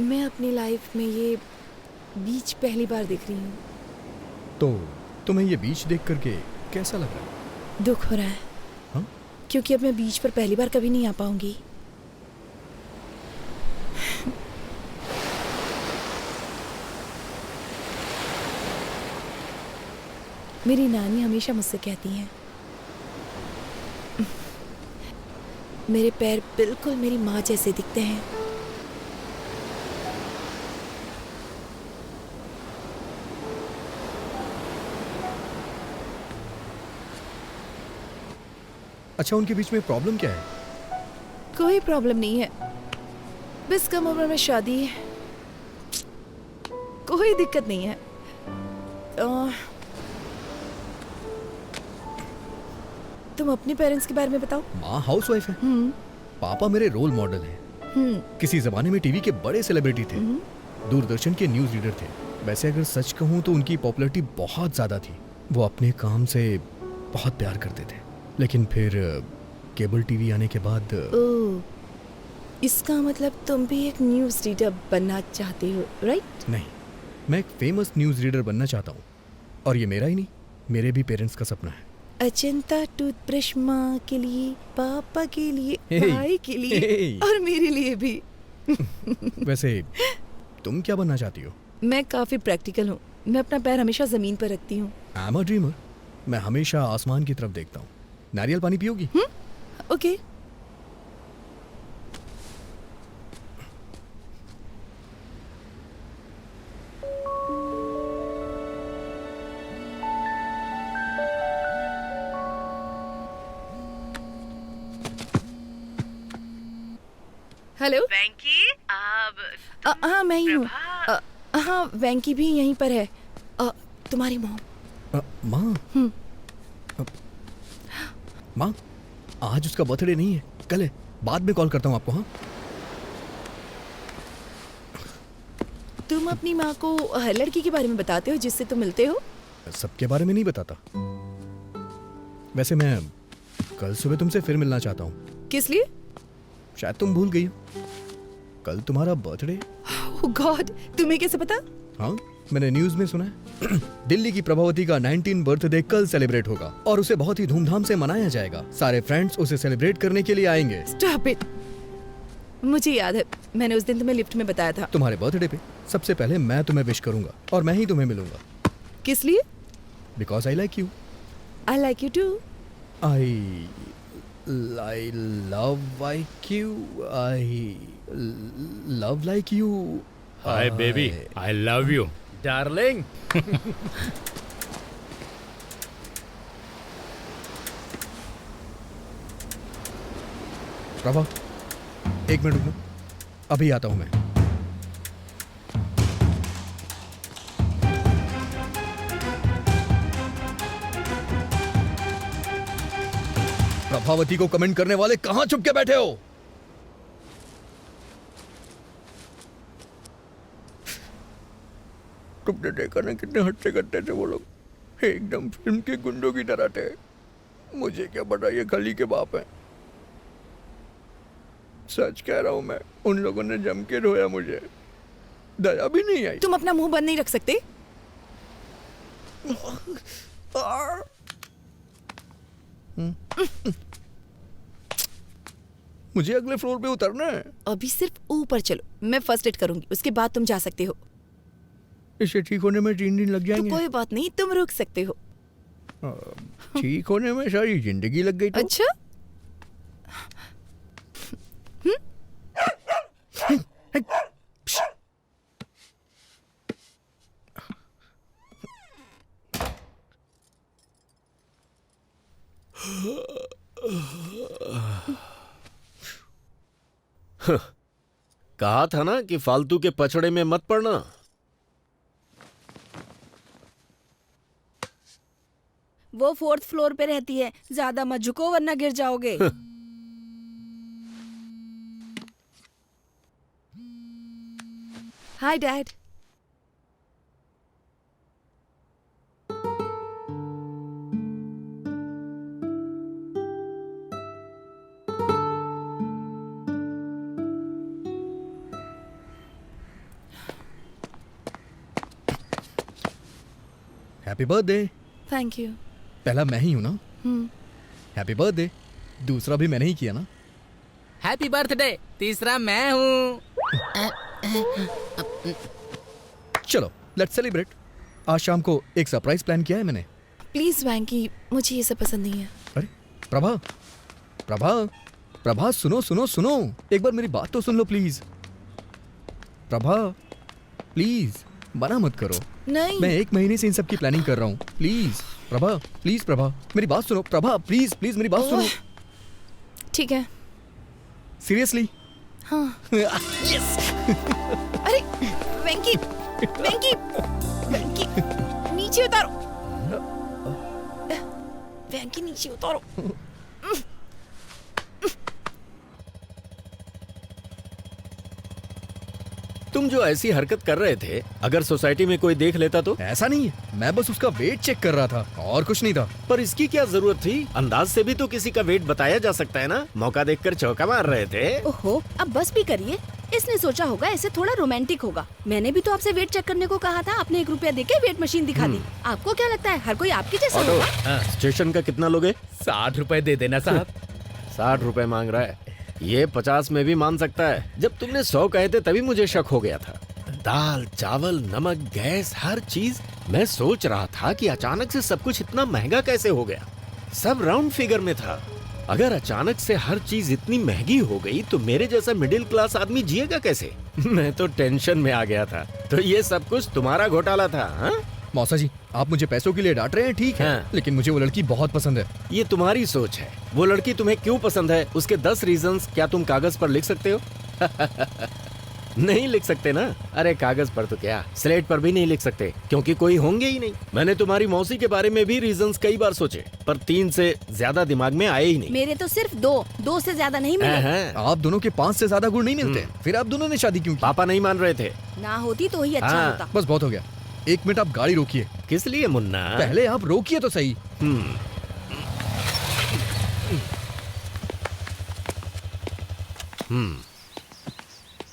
मैं अपनी लाइफ में ये बीच पहली बार देख रही हूँ। तो तुम्हें ये बीच देख करके कैसा लग रहा है? दुख हो रहा है। हाँ? क्योंकि अब मैं बीच पर पहली बार कभी नहीं आ पाऊंगी। मेरी नानी हमेशा मुझसे कहती हैं, मेरे पैर बिल्कुल मेरी माँ जैसे दिखते हैं। अच्छा, उनके बीच में प्रॉब्लम क्या है? कोई प्रॉब्लम नहीं है, बस कम उम्र में शादी कोई दिक्कत नहीं है। तुम अपने पेरेंट्स के बारे में बताओ। माँ हाउसवाइफ है, पापा मेरे रोल मॉडल हैं। किसी जमाने में टीवी के बड़े सेलिब्रिटी थे, दूरदर्शन के न्यूज रीडर थे। वैसे अगर सच कहूँ तो उनकी पॉपुलैरिटी बहुत ज्यादा थी। वो अपने काम से बहुत प्यार करते थे, लेकिन फिर केबल टीवी आने के बाद इसका मतलब तुम भी एक न्यूज रीडर बनना चाहते हो, राइट? नहीं, मैं एक फेमस न्यूज रीडर बनना चाहता हूँ, और ये मेरा ही नहीं, मेरे भी पेरेंट्स का सपना है। अजंता टूथब्रश माँ के लिए, पापा के लिए, Hey, भाई के लिए hey. और मेरे लिए भी। वैसे तुम क्या बनना चाहती हो? मैं काफी प्रैक्टिकल हूँ। मैं अपना पैर हमेशा जमीन पर रखती हूँ। I am a dreamer. मैं हमेशा आसमान की तरफ देखता हूँ। नारियल पानी पियोगी? ओके। हेलो वेंकी, अब हाँ मैं ही हूँ। हाँ वेंकी भी यहीं पर है। तुम्हारी मॉम। माँ, माँ आज उसका बर्थडे नहीं है, कल है। बाद में कॉल करता हूँ आपको। हाँ, तुम अपनी माँ को हर लड़की के बारे में बताते हो जिससे तुम मिलते हो? सबके बारे में नहीं बताता। वैसे मैं कल सुबह तुमसे फिर मिलना चाहता हूँ। किस लिए? शायद तुम भूल गई हो, कल तुम्हारा बर्थडे। ओह गॉड, तुम्हें कैसे पता? हाँ, मैंने न्यूज में सुना है। दिल्ली की प्रभावती का 19 बर्थडे कल सेलिब्रेट होगा और उसे बहुत ही धूमधाम से मनाया जाएगा। सारे फ्रेंड्स उसे सेलिब्रेट करने के लिए आएंगे। Stop it. मुझे याद है, मैंने उस दिन तुम्हें लिफ्ट में बताया था। तुम्हारे बर्थडे पे सबसे पहले मैं तुम्हें विश करूंगा और मैं ही तुम्हें मिलूंगा। किस लिए? Because I like you. I like you too. I love like you. I love like you. Hi baby, I love you. Darling. Prabha, एक मिनट रुकना, अभी आता हूं मैं। प्रभावती को कमेंट करने वाले कहां छुप के बैठे हो? तुमने देखा ना कितने हट्टे कट्टे थे वो लोग, एकदम फिल्म के गुंडों की तरह थे। मुझे क्या पता ये खली के बाप हैं। सच कह रहा हूं मैं, उन लोगों ने जम के रोया मुझे, दया भी नहीं आई। तुम अपना मुंह बंद नहीं रख सकते? मुझे अगले फ्लोर पे उतरना है। अभी सिर्फ ऊपर चलो, मैं फर्स्ट एड करूंगी, उसके बाद तुम जा सकते हो। इसे ठीक होने में 3 दिन लग जाएंगे। तो कोई बात नहीं, तुम रुक सकते हो। ठीक होने में सारी जिंदगी लग गई तो? अच्छा? कहा था ना कि फालतू के पचड़े में मत पड़ना। वो 4th फ्लोर पे रहती है, ज्यादा मत झुको वरना गिर जाओगे। Hi dad. Happy birthday. Thank you. पहला मैं ही हूं ना? Happy birthday. दूसरा भी मैंने ही किया ना? Happy birthday. तीसरा मैं हूँ। चलो लेट्स सेलिब्रेट। आज शाम को एक सरप्राइज प्लान किया है मैंने। प्लीज वैंकी, मुझे ये सब पसंद नहीं है। अरे प्रभा, प्रभा, प्रभा सुनो सुनो सुनो, एक बार मेरी बात तो सुन लो प्लीज। प्रभा प्लीज, मना मत करो। नहीं, मैं 1 महीने से इन सब की प्लानिंग कर रहा हूँ। प्लीज प्रभा, प्लीज प्रभा, मेरी बात सुनो। प्रभा प्लीज प्लीज मेरी बात सुनो। ठीक है। सीरियसली? हाँ। यस। अरे वेंकी, वेंकी, वेंकी, नीचे उतारो। वेंकी नीचे उतारो। तुम जो ऐसी हरकत कर रहे थे, अगर सोसाइटी में कोई देख लेता तो? ऐसा नहीं है, मैं बस उसका वेट चेक कर रहा था और कुछ नहीं था। पर इसकी क्या जरूरत थी? अंदाज से भी तो किसी का वेट बताया जा सकता है ना। मौका देखकर चौका मार रहे थे। ओहो, अब बस भी करिए। इसने सोचा होगा ऐसे थोड़ा रोमांटिक होगा। मैंने भी तो आपसे वेट चेक करने को कहा था, आपने 1 रुपया देके वेट मशीन दिखा दी। आपको क्या लगता है हर कोई आपके जैसा ऑटो, होगा? स्टेशन का कितना लोगे? 60 रुपए दे देना साहब। 60 रुपए मांग रहा है। ये 50 में भी मान सकता है। जब तुमने 100 कहे थे तभी मुझे शक हो गया था। दाल, चावल, नमक, गैस, हर चीज। मैं सोच रहा था कि अचानक से सब कुछ इतना महंगा कैसे हो गया। सब राउंड फिगर में था। अगर अचानक से हर चीज इतनी महंगी हो गई तो मेरे जैसा मिडिल क्लास आदमी जिएगा कैसे? मैं तो टेंशन में आ गया था। तो ये सब कुछ तुम्हारा घोटाला था? हाँ? मौसा जी, आप मुझे पैसों के लिए डांट रहे हैं, ठीक है, लेकिन मुझे वो लड़की बहुत पसंद है। ये तुम्हारी सोच है। वो लड़की तुम्हें क्यों पसंद है, उसके 10 रीजंस क्या तुम कागज पर लिख सकते हो? नहीं लिख सकते ना। अरे कागज पर तो क्या, स्लेट पर भी नहीं लिख सकते, क्योंकि कोई होंगे ही नहीं। मैंने तुम्हारी मौसी के बारे में भी रीजंस कई बार सोचे, पर 3 से ज्यादा दिमाग में आए ही नहीं। मेरे तो सिर्फ 2 से ज्यादा नहीं मिले। आप दोनों के 5 से ज्यादा गुण नहीं मिलते। फिर आप दोनों ने शादी क्यों की? पापा नहीं मान रहे थे। ना होती तो ही अच्छा होता। बस बहुत हो गया। 1 मिनट आप गाड़ी रोकिए। किस लिए मुन्ना? पहले आप रोकिए तो सही।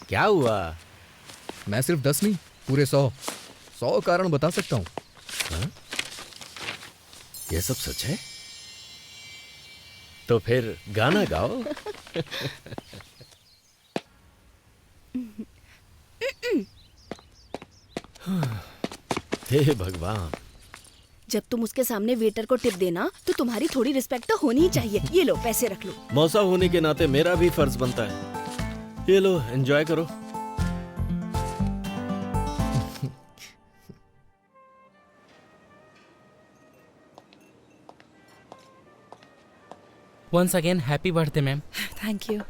क्या हुआ? मैं सिर्फ 10 नहीं, पूरे 100 कारण बता सकता हूँ। ये सब सच है? तो फिर गाना गाओ। हे भगवान। जब तुम उसके सामने वेटर को टिप देना तो तुम्हारी थोड़ी रिस्पेक्ट तो होनी ही चाहिए। ये लो पैसे रख लो। मौसा होने के नाते मेरा भी फर्ज बनता है। ये लो, एंजॉय करो। Once again, happy birthday, ma'am. Thank you.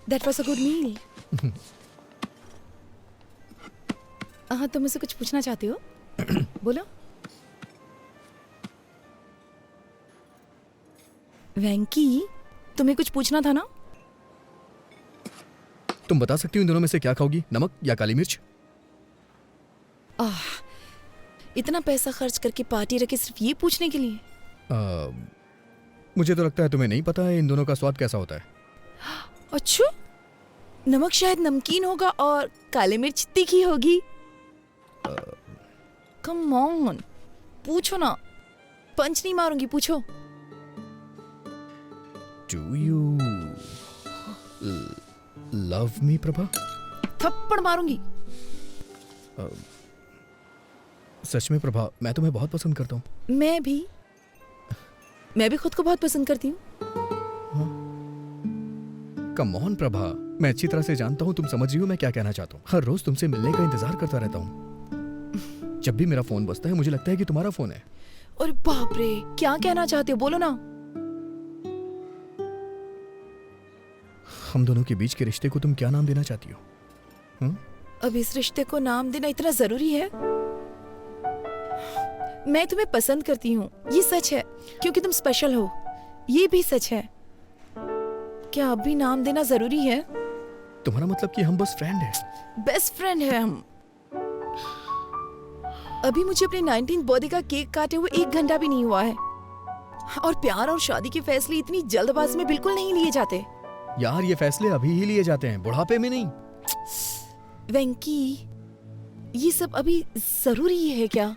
That was a good meal. हाँ, तुम मुझसे कुछ पूछना चाहती हो? बोलो। वेंकी, तुम्हें कुछ पूछना था ना? तुम बता सकती हो इन दोनों में से क्या खाओगी, नमक या काली मिर्च? इतना पैसा खर्च करके पार्टी रखी सिर्फ ये पूछने के लिए? मुझे तो लगता है तुम्हें नहीं पता है इन दोनों का स्वाद कैसा होता है। अच्छा, नमक शायद नमकीन होगा और काली मिर्च तीखी होगी। कम ऑन, पूछो ना। पंच नहीं मारूंगी, पूछो। Do you love me, Prabha? थप्पड़ मारूंगी। सच में प्रभा, मैं तुम्हें बहुत पसंद करता हूँ। मैं भी खुद को बहुत पसंद करती हूँ। कम ऑन प्रभा, मैं अच्छी तरह से जानता हूँ तुम समझ रही हो मैं क्या कहना चाहता हूँ। हर रोज तुमसे मिलने का इंतजार करता रहता हूँ। जब भी मेरा फोन बजता है मुझे लगता है कि तुम्हारा फोन है। और बाप रे, क्या कहना चाहते हो, बोलो ना। हम दोनों के बीच के रिश्ते को तुम क्या नाम देना चाहती हो? अब इस रिश्ते को नाम देना इतना जरूरी है? मैं तुम्हें पसंद करती हूँ, ये सच है, क्योंकि तुम स्पेशल हो, ये भी सच है। क्या अब भी नाम देना जरूरी है? तुम्हारा मतलब कि हम बस फ्रेंड हैं? बेस्ट फ्रेंड है हम। अभी मुझे अपने 19th बर्थडे का केक काटे हुए 1 घंटा भी नहीं हुआ है। और प्यार और शादी के फैसले इतनी जल्दबाजी में बिल्कुल नहीं लिए जाते। यार, ये फैसले अभी ही लिए जाते हैं, बुढ़ापे में नहीं। वेंकी, ये सब अभी जरूरी है क्या?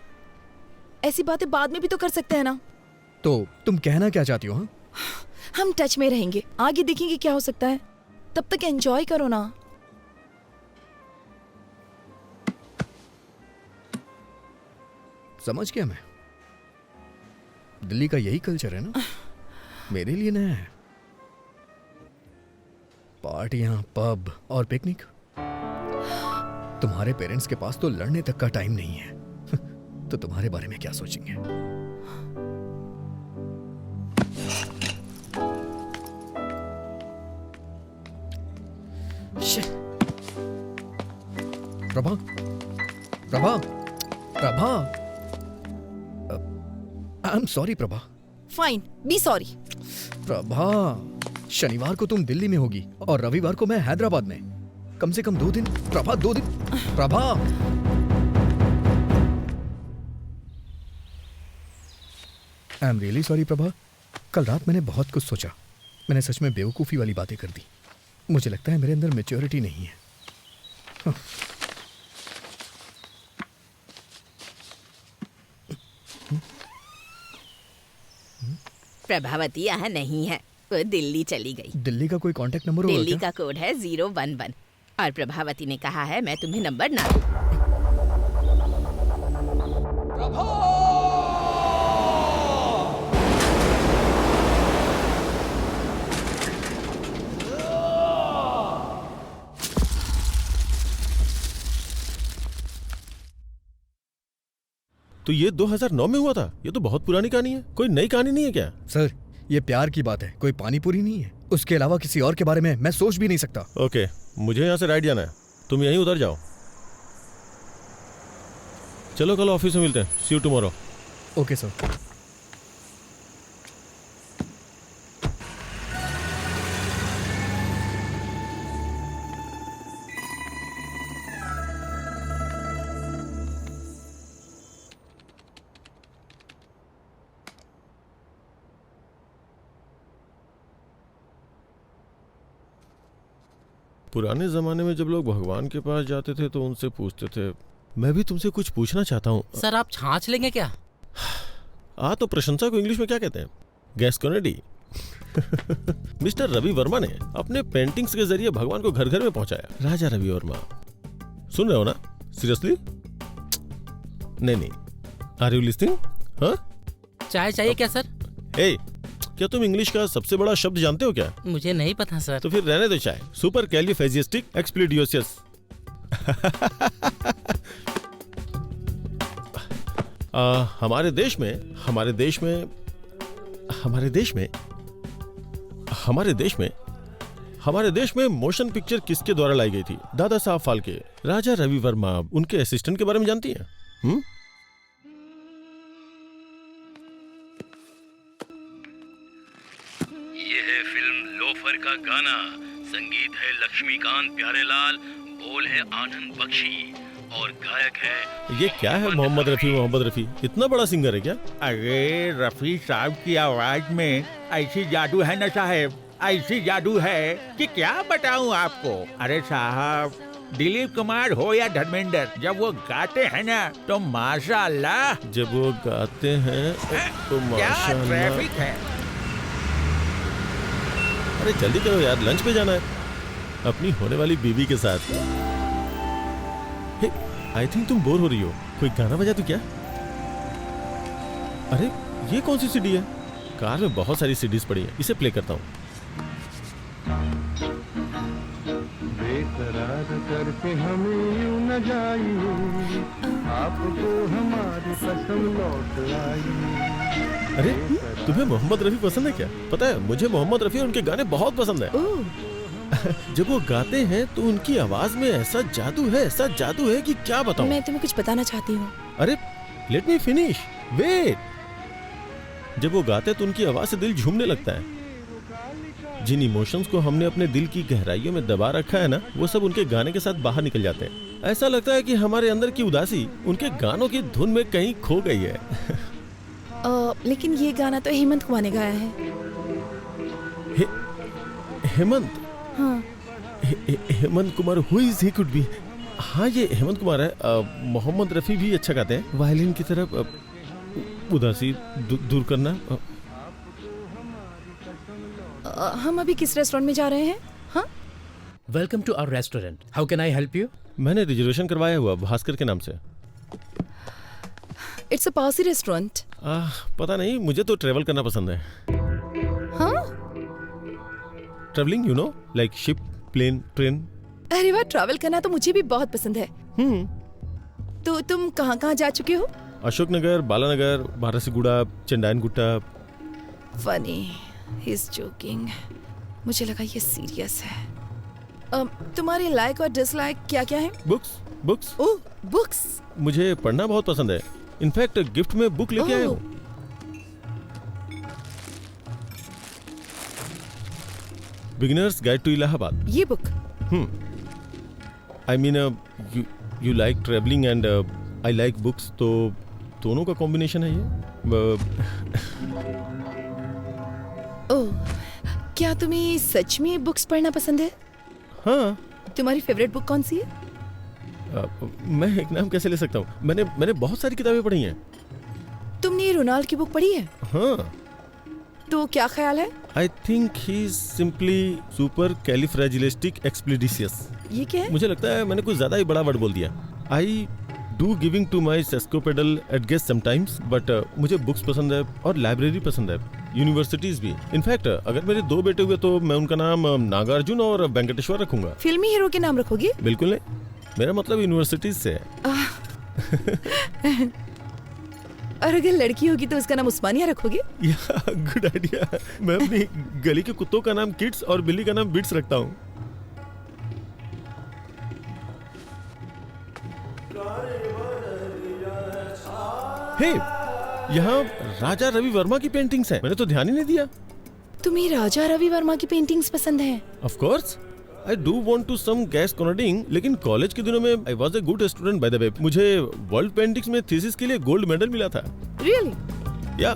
ऐसी बातें बाद में भी तो कर सकते हैं ना। तो तुम कहना क्या चाहती हो? हाँ, हम टच में रहेंगे, आगे देखेंगे क्या हो सकता है। तब तक एंजॉय करो ना। समझ गया मैं। दिल्ली का यही कल्चर है ना, मेरे लिए नया है। पार्टियां, पब और पिकनिक। तुम्हारे पेरेंट्स के पास तो लड़ने तक का टाइम नहीं है। तो तुम्हारे बारे में क्या सोचेंगे? Prabha Prabha Prabha I am sorry Prabha. Fine, be sorry. Prabha, शनिवार को तुम दिल्ली में होगी और रविवार को मैं हैदराबाद में। कम से कम 2 दिन प्रभा, 2 दिन Prabha. I am really sorry Prabha. कल रात मैंने बहुत कुछ सोचा। मैंने सच में बेवकूफ़ी वाली बातें कर दी। मुझे लगता है मेरे अंदर मैच्योरिटी नहीं है। प्रभावती यहाँ नहीं है, वो दिल्ली चली गई। दिल्ली का कोई कांटेक्ट नंबर होगा दिल्ली क्या? का कोड है 011 और प्रभावती ने कहा है मैं तुम्हें नंबर ना दूं। तो ये 2009 में हुआ था? ये तो बहुत पुरानी कहानी है। कोई नई कहानी नहीं है क्या? सर, ये प्यार की बात है, कोई पानी पूरी नहीं है। उसके अलावा किसी और के बारे में मैं सोच भी नहीं सकता। ओके, मुझे यहाँ से राइट जाना है, तुम यहीं उतर जाओ। चलो कल ऑफिस में मिलते हैं। सी यू टुमारो। Okay sir. पुराने जमाने में जब लोग भगवान के पास जाते थे तो उनसे पूछते थे। मैं भी तुमसे कुछ पूछना चाहता हूँ। सर आप छाछ लेंगे क्या? तो प्रशंसा को इंग्लिश में क्या कहते हैं? गैस्कोनेडी। मिस्टर रवि वर्मा ने अपने पेंटिंग्स के जरिए भगवान को घर घर में पहुंचाया। राजा रवि वर्मा, सुन रहे हो ना? सीरियसली? नहीं, आर यू लिसनिंग? हाँ, चाय चाहिए क्या सर? क्या तुम इंग्लिश का सबसे बड़ा शब्द जानते हो क्या? मुझे नहीं पता सर। तो फिर रहने दो चाय। सुपर कैलिफेजिस्टिक एक्सप्लिडियोसियस। हमारे देश में मोशन पिक्चर किसके द्वारा लाई गई थी? दादा साहब फाल्के। राजा रवि वर्मा, उनके असिस्टेंट के बारे में जानती हैं? ये है फिल्म लोफर का गाना। संगीत है लक्ष्मीकांत प्यारेलाल, बोल है आनंद बख्शी और गायक है ये क्या है? मोहम्मद रफी इतना बड़ा सिंगर है क्या? अरे रफी साहब की आवाज में ऐसी जादू है ना साहब, ऐसी जादू है कि क्या बताऊं आपको। अरे साहब, दिलीप कुमार हो या धर्मेंद्र, जब वो गाते हैं ना तो माशाअल्लाह। जब वो गाते हैं तो माशाअल्लाह। क्या ट्रैफिक है। अरे जल्दी करो यार, लंच पे जाना है अपनी होने वाली बीवी के साथ। आई थिंक तुम बोर हो रही हो, कोई गाना बजा तू क्या? अरे ये कौन सी सीडी है? कार में बहुत सारी सीडीज पड़ी है, इसे प्ले करता हूँ। बेकरार करके हमें यूं न जाइए, आपको हमारी कसम लौट आई। अरे तुम्हें मोहम्मद रफी पसंद है क्या? पता है मुझे मोहम्मद रफी और उनके गाने बहुत पसंद है। जब वो गाते हैं तो उनकी आवाज में ऐसा जादू है कि क्या बताऊं। मैं तुम्हें कुछ बताना चाहती हूँ। अरे लेट मी फिनिश, वेट। जब वो गाते तो उनकी आवाज से दिल झूमने लगता है। जिन इमोशंस को हमने अपने दिल की गहराइयों में दबा रखा है ना, वो सब उनके गाने के साथ बाहर निकल जाते हैं। ऐसा लगता है कि हमारे अंदर की उदासी उनके गानों की धुन में कहीं खो गई है। लेकिन ये गाना तो हेमंत कुमार ने गाया है। हेमंत? हाँ। Hemant Kumar, who is he could be? हाँ ये हेमंत कुमार है। मोहम्मद रफी भी अच्छा गाते हैं। वायलिन की तरफ उदासी दूर करना। हम अभी किस रेस्टोरेंट में जा रहे हैं? हाँ? Welcome to our restaurant, how can I help you? मैंने रिजर्वेशन करवाया हुआ भास्कर के नाम से। It's a Parsi restaurant. पता नहीं, मुझे तो ट्रेवल करना पसंद है। हाँ? Travelling, you know, like ship, plane, train. अरे वाह, ट्रैवल करना तो मुझे भी बहुत पसंद है। तो तुम कहाँ जा चुके हो? Ashoknagar, Balanagar, Barasiguda, Chandrayangutta. Funny, he is joking. मुझे लगा ये सीरियस है। तुम्हारे लाइक और डिसलाइक क्या क्या है? Books books. Oh books. मुझे पढ़ना बहुत पसंद है। इनफैक्ट गिफ्ट में बुक लेके आया हूँ। Beginners guide to Allahabad. ये book. I mean you like travelling and I like books, तो दोनों का कॉम्बिनेशन है ये। ओह, क्या तुम्हें सच में बुक्स पढ़ना पसंद है? हाँ। तुम्हारी फेवरेट बुक कौन सी है? मैं एक नाम कैसे ले सकता हूँ? मैंने बहुत सारी किताबें पढ़ी हैं। तुमने रोनाल्ड की बुक पढ़ी है? हाँ। तो क्या ख्याल है? I think he is simply supercalifragilisticexpialidocious. ये क्या है? मुझे लगता है मैंने कुछ ज्यादा ही बड़ा वर्ड बोल दिया। I do giving to my sesquipedal at guest sometimes, but मुझे बुक्स पसंद है और लाइब्रेरी पसंद है, यूनिवर्सिटीज भी। इनफैक्ट अगर मेरे 2 बेटे हुए तो मैं उनका नाम नागार्जुन और वेंकटेश्वर रखूंगा। फिल्मी हीरो के नाम रखोगे? बिल्कुल नहीं, मेरा मतलब यूनिवर्सिटीज से है। और अगर लड़की होगी तो उसका नाम उस्मानिया रखोगे? Good idea. मैं अपनी गली के कुत्तों का नाम किड्स और बिल्ली का नाम बिट्स रखता हूँ। हे, यहाँ राजा रवि वर्मा की पेंटिंग्स हैं। मैंने तो ध्यान ही नहीं दिया। तुम्हें राजा रवि वर्मा की पेंटिंग्स पसंद हैं? Of course, I do want to some gas cornering, लेकिन कॉलेज के दिनों में I was a good student by the way। मुझे वर्ल्ड पेंटिंग्स में थीसिस के लिए गोल्ड मेडल मिला था। Really? या।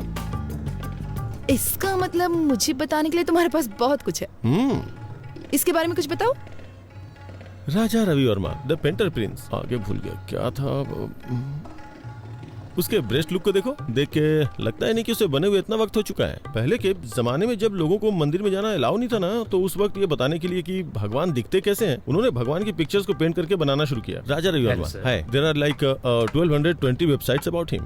इसका मतलब मुझे बताने के लिए तुम्हारे पास बहुत कुछ है। इसके बारे में कुछ बताओ। Raja Ravi Varma, the painter prince. आगे भूल गया क्या था। उसके ब्रेस्ट लुक को देखो, देख के लगता है नहीं कि उसे बने हुए इतना वक्त हो चुका है। पहले के जमाने में जब लोगों को मंदिर में जाना अलाउ नहीं था ना, तो उस वक्त ये बताने के लिए कि भगवान दिखते कैसे हैं, उन्होंने भगवान की पिक्चर्स को पेंट करके बनाना शुरू किया। राजा रवि वर्मा है। There are like 1220 websites about him.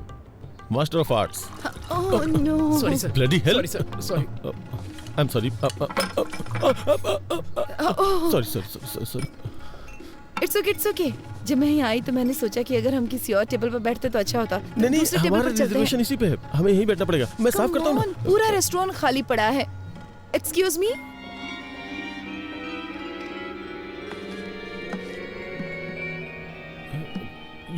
Master of arts. Oh no. Sorry sir. Bloody hell. Sorry sir. Sorry. I am sorry. Sorry. It's okay, it's okay. जब मैं यहाँ आई तो मैंने सोचा कि अगर हम किसी और टेबल पर बैठते तो अच्छा होता। नहीं, हमारा रिजर्वेशन इसी पे है, हमें यहीं बैठना पड़ेगा। मैं साफ करता हूँ। पूरा रेस्टोरेंट खाली पड़ा है। Excuse me.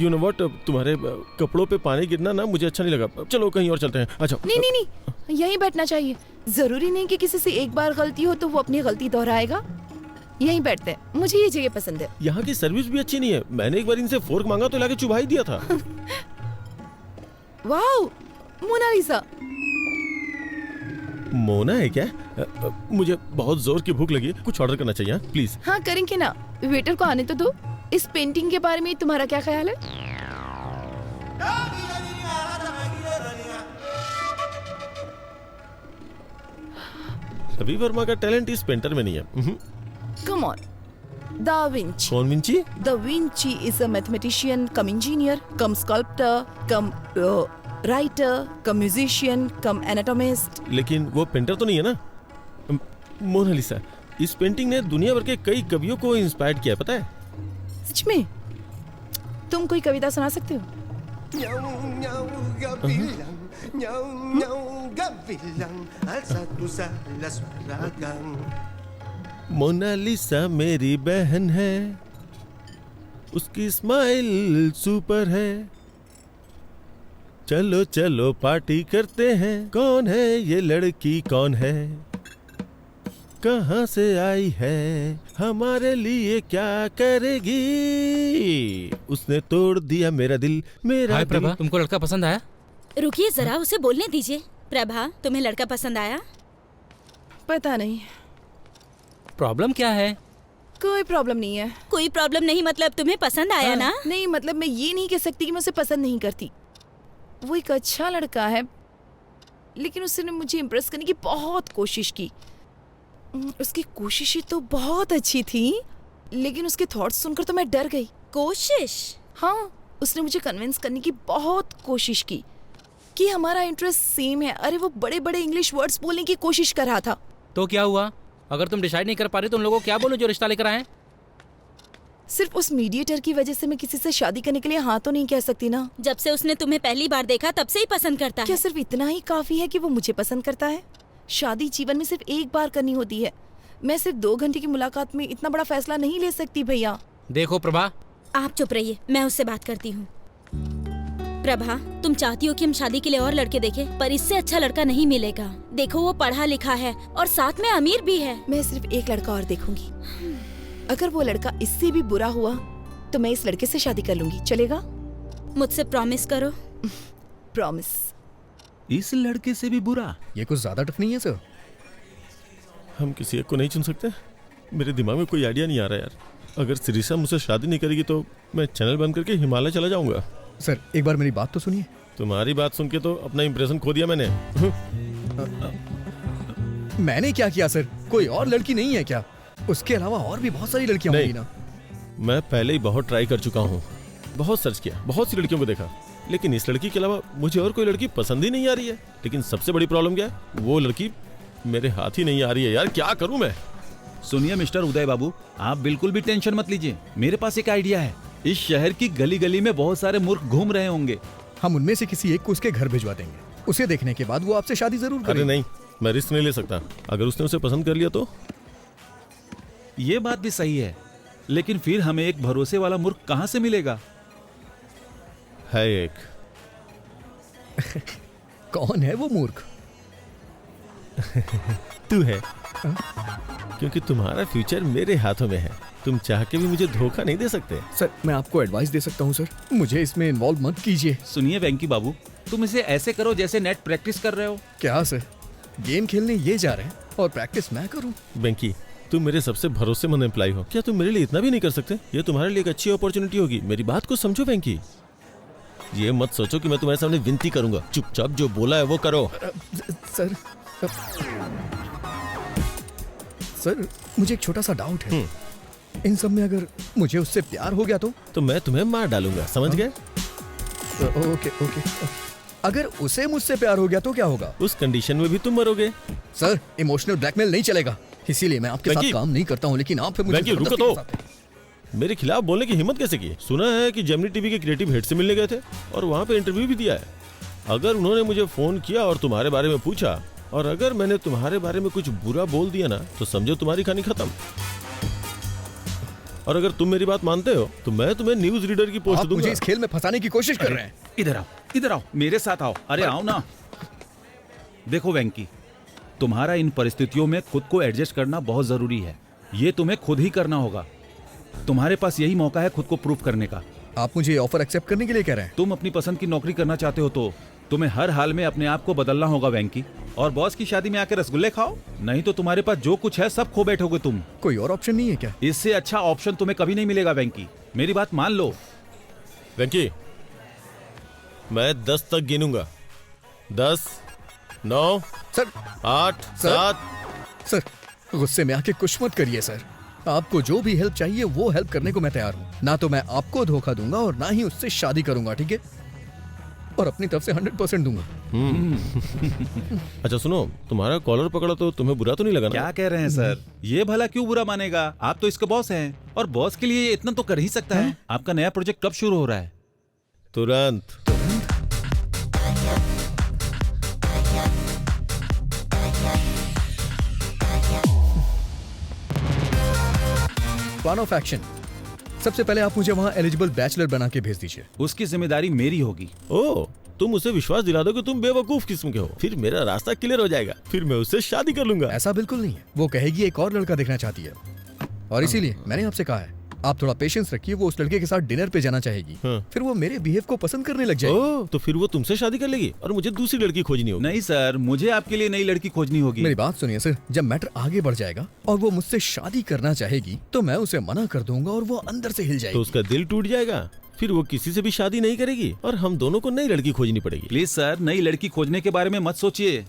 You know what, तुम्हारे कपड़ों पे पानी गिरना ना मुझे अच्छा नहीं लगा। चलो कहीं और चलते हैं। अच्छा। नहीं, यहीं बैठना चाहिए। जरूरी नहीं कि किसी से एक बार गलती हो तो वो अपनी गलती दोहराएगा। यहीं बैठते हैं, मुझे ये जगह पसंद है। यहाँ की सर्विस भी अच्छी नहीं है। मैंने एक बार इनसे फोर्क मांगा तो लाके चुभा ही दिया था। Wow, Mona Lisa. मोना है क्या? मुझे बहुत जोर की भूख लगी, कुछ ऑर्डर करना चाहिए प्लीज। हाँ करेंगे ना, वेटर को आने तो दो। इस पेंटिंग के बारे में तुम्हारा क्या ख्याल है? रवि वर्मा का टैलेंट इस पेंटर में नहीं है। Come on, Da Vinci. कौन Vinci? Da Vinci is a mathematician, come engineer, come sculptor, come writer, come musician, come anatomist. लेकिन वो पेंटर तो नहीं है ना। मोनालिसा, इस पेंटिंग ने दुनिया भर के कई कवियों को इंस्पायर किया है, पता है? सच में? तुम कोई कविता सुना सकते हो? मोनालिसा मेरी बहन है, उसकी स्माइल सुपर है। चलो चलो पार्टी करते हैं। कौन है ये लड़की, कौन है, कहाँ से आई है, हमारे लिए क्या करेगी। उसने तोड़ दिया मेरा दिल, मेरा हाय दिल। प्रभा, तुमको लड़का पसंद आया? रुकिए जरा, उसे बोलने दीजिए। प्रभा, तुम्हें लड़का पसंद आया? पता नहीं। प्रॉब्लम क्या है? कोई प्रॉब्लम नहीं है। कोई प्रॉब्लम नहीं मतलब तुम्हें पसंद आया ना? नहीं, मतलब मैं ये नहीं कह सकती कि मैं उसे पसंद नहीं करती। वो एक अच्छा लड़का है, लेकिन उसने मुझे इम्प्रेस करने की बहुत कोशिश की। उसकी कोशिशें तो बहुत अच्छी थी, लेकिन उसके थॉट्स सुनकर तो मैं डर गई। कोशिश? हाँ, उसने मुझे कन्विंस करने की बहुत कोशिश की कि हमारा इंटरेस्ट सेम है। अरे वो बड़े बड़े इंग्लिश वर्ड्स बोलने की कोशिश कर रहा था। तो क्या हुआ? अगर तुम डिसाइड नहीं कर पा रहे तो उन लोगों को क्या बोलो जो रिश्ता लेकर आए? सिर्फ उस मीडिएटर की वजह से मैं किसी से शादी करने के लिए हाँ तो नहीं कह सकती ना। जब से उसने तुम्हें पहली बार देखा तब से ही पसंद करता है। क्या सिर्फ इतना ही काफी है कि वो मुझे पसंद करता है? शादी जीवन में सिर्फ एक बार करनी होती है। मैं सिर्फ 2 घंटे की मुलाकात में इतना बड़ा फैसला नहीं ले सकती भैया। देखो प्रभा, आप चुप रहिए, मैं उससे बात करती हूँ। प्रभा, तुम चाहती हो कि हम शादी के लिए और लड़के देखें, पर इससे अच्छा लड़का नहीं मिलेगा। देखो वो पढ़ा लिखा है और साथ में अमीर भी है। मैं सिर्फ एक लड़का और देखूंगी। अगर वो लड़का इससे भी बुरा हुआ तो मैं इस लड़के से शादी कर लूंगी। चलेगा? मुझसे प्रॉमिस करो। प्रॉमिस। इस लड़के से भी बुरा? ये कुछ ज्यादा टफ नहीं है सर? हम किसी एक को नहीं चुन सकते? मेरे दिमाग में कोई आइडिया नहीं आ रहा यार। अगर शिरीषा मुझसे शादी नहीं करेगी तो मैं चैनल बंद करके हिमालय चला जाऊंगा। सर एक बार मेरी बात तो सुनिए। तुम्हारी बात सुन के तो अपना इंप्रेशन खो दिया मैंने। मैंने क्या किया सर? कोई और लड़की नहीं है क्या? उसके अलावा और भी बहुत सारी लड़कियां होंगी ना। मैं पहले ही बहुत ट्राई कर चुका हूँ, बहुत सर्च किया, बहुत सी लड़कियों को देखा, लेकिन इस लड़की के अलावा मुझे और कोई लड़की पसंद ही नहीं आ रही है। लेकिन सबसे बड़ी प्रॉब्लम क्या है, वो लड़की मेरे हाथ ही नहीं आ रही है यार। क्या करूं मैं? सुनिए मिस्टर उदय बाबू, आप बिल्कुल भी टेंशन मत लीजिए। मेरे पास एक आइडिया है। इस शहर की गली गली में बहुत सारे मूर्ख घूम रहे होंगे। हम उनमें से किसी एक को उसके घर भिजवा देंगे। उसे देखने के बाद वो आपसे शादी जरूर करेगा। अरे नहीं, मैं रिस्क नहीं ले सकता। अगर उसने उसे पसंद कर लिया तो? ये बात भी सही है, लेकिन फिर हमें एक भरोसे वाला मूर्ख कहाँ से मिलेगा? है एक। कौन है वो मूर्ख? तू है। क्योंकि तुम्हारा फ्यूचर मेरे हाथों में है। तुम चाह के भी मुझे धोखा नहीं दे सकते। सर मैं आपको एडवाइस दे सकता हूँ सर, मुझे इसमें इन्वॉल्व मत कीजिए। सुनिए वेंकी बाबू, तुम इसे ऐसे करो जैसे नेट प्रैक्टिस कर रहे हो। क्या सर, गेम खेलने ये जा रहे हैं और प्रैक्टिस मैं करूँ? बेंकी, तुम मेरे सबसे भरोसेमंद एम्प्लॉय हो, क्या तुम मेरे लिए इतना भी नहीं कर सकते? ये तुम्हारे लिए एक अच्छी अपॉर्चुनिटी होगी। मेरी बात को समझो बेंकी। ये मत सोचो कि मैं तुम्हारे सामने विनती करूंगा। चुपचाप जो बोला है वो करो। सर मुझे एक छोटा सा डाउट है। इन सब में अगर मुझे उससे प्यार हो गया तो मैं तुम्हें मार डालूंगा, समझ गए? Okay okay. अगर उसे मुझसे प्यार हो गया तो क्या होगा? उस कंडीशन में भी तुम मरोगे। सर इमोशनल ब्लैकमेल नहीं चलेगा, इसीलिए मैं आपके साथ काम नहीं करता हूँ। लेकिन आप फिर मुझे रुको तो। मेरे खिलाफ बोलने की हिम्मत कैसे की? सुना है कि जेमिनी टीवी के क्रिएटिव हेड से मिलने गए थे और वहाँ पे इंटरव्यू भी दिया है। अगर उन्होंने मुझे फोन किया और तुम्हारे बारे में पूछा, और अगर मैंने तुम्हारे बारे में कुछ बुरा बोल दिया ना, तो समझो तुम्हारी कहानी खत्म। और अगर तुम मेरी बात मानते हो तो मैं तुम्हें न्यूज रीडर की पोस्ट दूंगा। मुझे इस खेल में फंसाने की कोशिश कर रहे हैं। इधर आओ, मेरे साथ आओ। अरे आओ ना। देखो वेंकी, तुम्हारा इन परिस्थितियों में खुद को एडजस्ट करना बहुत जरूरी है। ये तुम्हें खुद ही करना होगा। तुम्हारे पास यही मौका है खुद को प्रूव करने का। आप मुझे ऑफर एक्सेप्ट करने के लिए कह रहे हैं? तुम अपनी पसंद की नौकरी करना चाहते हो तो तुम्हें हर हाल में अपने आप को बदलना होगा वेंकी। और बॉस की शादी में आके रसगुल्ले खाओ, नहीं तो तुम्हारे पास जो कुछ है सब खो बैठोगे तुम। कोई और ऑप्शन नहीं है क्या? इससे अच्छा ऑप्शन तुम्हें कभी नहीं मिलेगा वेंकी, मेरी बात मान लो। वेंकी, मैं 10 तक गिनूंगा। 10, 9, सर 8, 7। सर गुस्से में आके कुछ मत करिए सर। आपको जो भी हेल्प चाहिए वो हेल्प करने को मैं तैयार हूँ। ना तो मैं आपको धोखा दूंगा और ना ही उससे शादी करूंगा, ठीक है? और अपनी तरफ से 100% दूंगा। अच्छा सुनो, तुम्हारा कॉलर पकड़ा तो तुम्हें बुरा तो नहीं लगा ना? क्या कह रहे हैं सर? ये भला क्यों बुरा मानेगा? आप तो इसके बॉस हैं और बॉस के लिए इतना तो कर ही सकता है। आपका नया प्रोजेक्ट कब शुरू हो रहा है? तुरंत। Plan of action. सबसे पहले आप मुझे वहाँ एलिजिबल बैचलर बना के भेज दीजिए। उसकी जिम्मेदारी मेरी होगी। ओह, तुम उसे विश्वास दिला दो कि तुम बेवकूफ किस्म के हो, फिर मेरा रास्ता क्लियर हो जाएगा, फिर मैं उससे शादी कर लूंगा। ऐसा बिल्कुल नहीं है। वो कहेगी एक और लड़का देखना चाहती है और इसीलिए मैंने आपसे कहा है आप थोड़ा पेशेंस रखिए। वो उस लड़के के साथ डिनर पे जाना चाहेगी। फिर वो मेरे बिहेव को पसंद करने लग जाएगी। ओह, तो फिर वो तुमसे शादी कर लेगी और मुझे दूसरी लड़की खोजनी होगी। नहीं सर, मुझे आपके लिए नई लड़की खोजनी होगी। मेरी बात सुनिए सर, जब मैटर आगे बढ़ जाएगा और वो मुझसे शादी करना चाहेगी तो मैं उसे मना कर दूंगा और वो अंदर से हिल जाएगी। तो उसका दिल टूट जाएगा, फिर वो किसी से भी शादी नहीं करेगी और हम दोनों को नई लड़की खोजनी पड़ेगी। प्लीज सर, नई लड़की खोजने के बारे में मत सोचिए।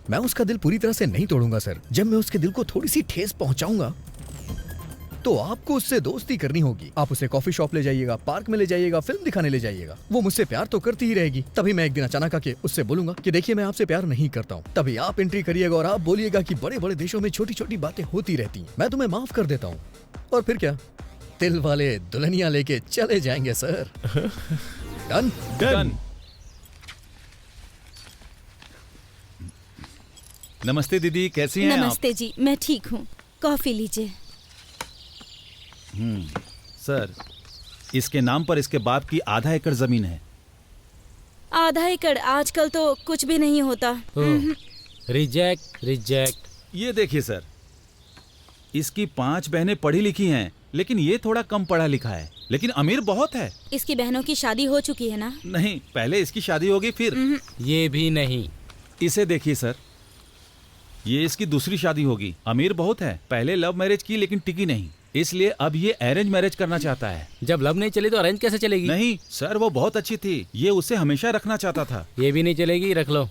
मैं उसका दिल पूरी तरह से नहीं तोड़ूंगा सर। जब मैं उसके दिल को थोड़ी सी ठेस पहुंचाऊंगा तो आपको उससे दोस्ती करनी होगी। आप उसे कॉफी शॉप ले जाइएगा, पार्क में ले जाइएगा, फिल्म दिखाने ले जाइएगा। वो मुझसे प्यार तो करती ही रहेगी। तभी मैं एक दिन अचानक आके उससे बोलूंगा कि देखिए मैं आपसे प्यार नहीं करता हूँ। तभी आप एंट्री करिएगा और आप बोलिएगा कि बड़े बड़े देशों में छोटी छोटी बातें होती रहती हैं, मैं तुम्हें माफ कर देता हूँ। और फिर क्या, दिल वाले दुल्हनिया लेके चले जाएंगे सर। Done done. नमस्ते दीदी, कैसी हैं आप? नमस्ते जी, मैं ठीक हूँ। कॉफी लीजिए। सर, इसके नाम पर इसके बाप की आधा एकड़ जमीन है। आधा एकड़ आजकल तो कुछ भी नहीं होता। Reject reject. ये देखिए सर, इसकी 5 बहनें पढ़ी लिखी हैं, लेकिन ये थोड़ा कम पढ़ा लिखा है, लेकिन अमीर बहुत है। इसकी बहनों की शादी हो चुकी है ना? नहीं, पहले इसकी शादी होगी फिर। ये भी नहीं। इसे देखिए सर, ये इसकी दूसरी शादी होगी। अमीर बहुत है, पहले लव मैरिज की लेकिन टिकी नहीं, इसलिए अब ये अरेंज मैरिज करना चाहता है। जब लव नहीं चली तो अरेंज कैसे चलेगी? नहीं सर, वो बहुत अच्छी थी, ये उसे हमेशा रखना चाहता था। ये भी नहीं चलेगी, रख लो।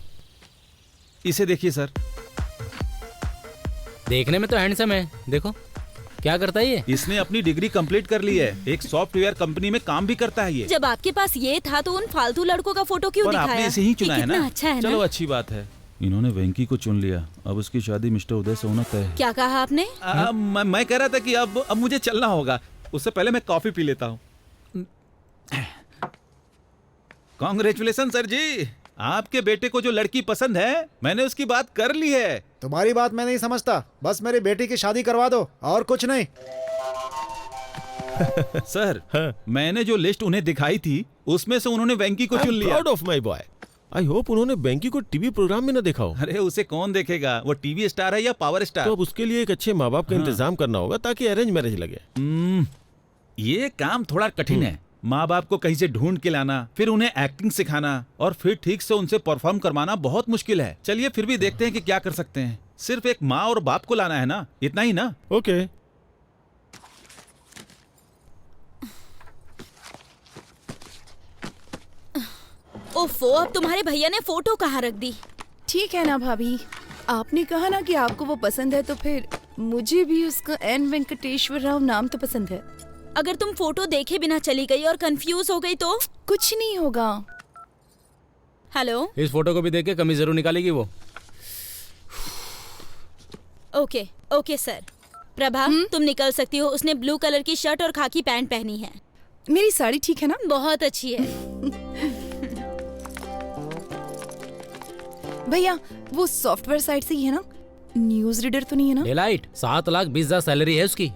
इसे देखिए सर, देखने में तो हैंडसम है, देखो क्या करता है ये। इसने अपनी डिग्री कंप्लीट कर ली है, एक सॉफ्टवेयर कंपनी में काम भी करता है ये। जब आपके पास ये था तो उन फालतू लड़कों का फोटो क्यों पर दिखाया? आपने इसे ही चुना है ना? अच्छा है चलो ना? अच्छी बात है, इन्होंने वेंकी को चुन लिया। अब उसकी शादी मिस्टर उदय से होना तय है। क्या कहा आपने? मैं कह रहा था कि अब मुझे चलना होगा, उससे पहले मैं कॉफी पी लेता हूँ। कांग्रेचुलेशन सर जी, आपके बेटे को जो लड़की पसंद है मैंने उसकी बात कर ली है। तुम्हारी बात मैं नहीं समझता, बस मेरी बेटी की शादी करवा दो और कुछ नहीं। सर, मैंने जो लिस्ट उन्हें दिखाई थी उसमें से उन्होंने वेंकी को चुन लिया। Proud of my boy. I hope उन्होंने वेंकी को टीवी प्रोग्राम में न देखा हो। अरे उसे कौन देखेगा, वो टीवी स्टार है या पावर स्टार। तो अब उसके लिए एक अच्छे माँ बाप का इंतजाम करना होगा ताकि अरेंज मैरिज लगे। ये काम थोड़ा कठिन है। माँ बाप को कहीं से ढूंढ के लाना, फिर उन्हें एक्टिंग सिखाना और फिर ठीक से उनसे परफॉर्म करवाना बहुत मुश्किल है। चलिए फिर भी देखते हैं कि क्या कर सकते हैं। सिर्फ एक माँ और बाप को लाना है ना, इतना ही ना? ओके। ओफो, अब तुम्हारे भैया ने फोटो कहाँ रख दी? ठीक है ना भाभी, आपने कहा ना कि आपको वो पसंद है, तो फिर मुझे भी उसका एन वेंकटेश्वर राव नाम तो पसंद है। अगर तुम फोटो देखे बिना चली गई और कंफ्यूज हो गई तो? कुछ नहीं होगा। हेलो, इस फोटो को भी देख के कमी जरूर निकालेगी वो। Okay okay sir. प्रभा, तुम निकल सकती हो। उसने ब्लू कलर की शर्ट और खाकी पैंट पहनी है। मेरी साड़ी ठीक है ना? बहुत अच्छी है। भैया, वो सॉफ्टवेयर साइट से ही है ना? न्यूज रीडर तो नहीं है ना? डेलाइट 7,20,000 सैलरी है उसकी।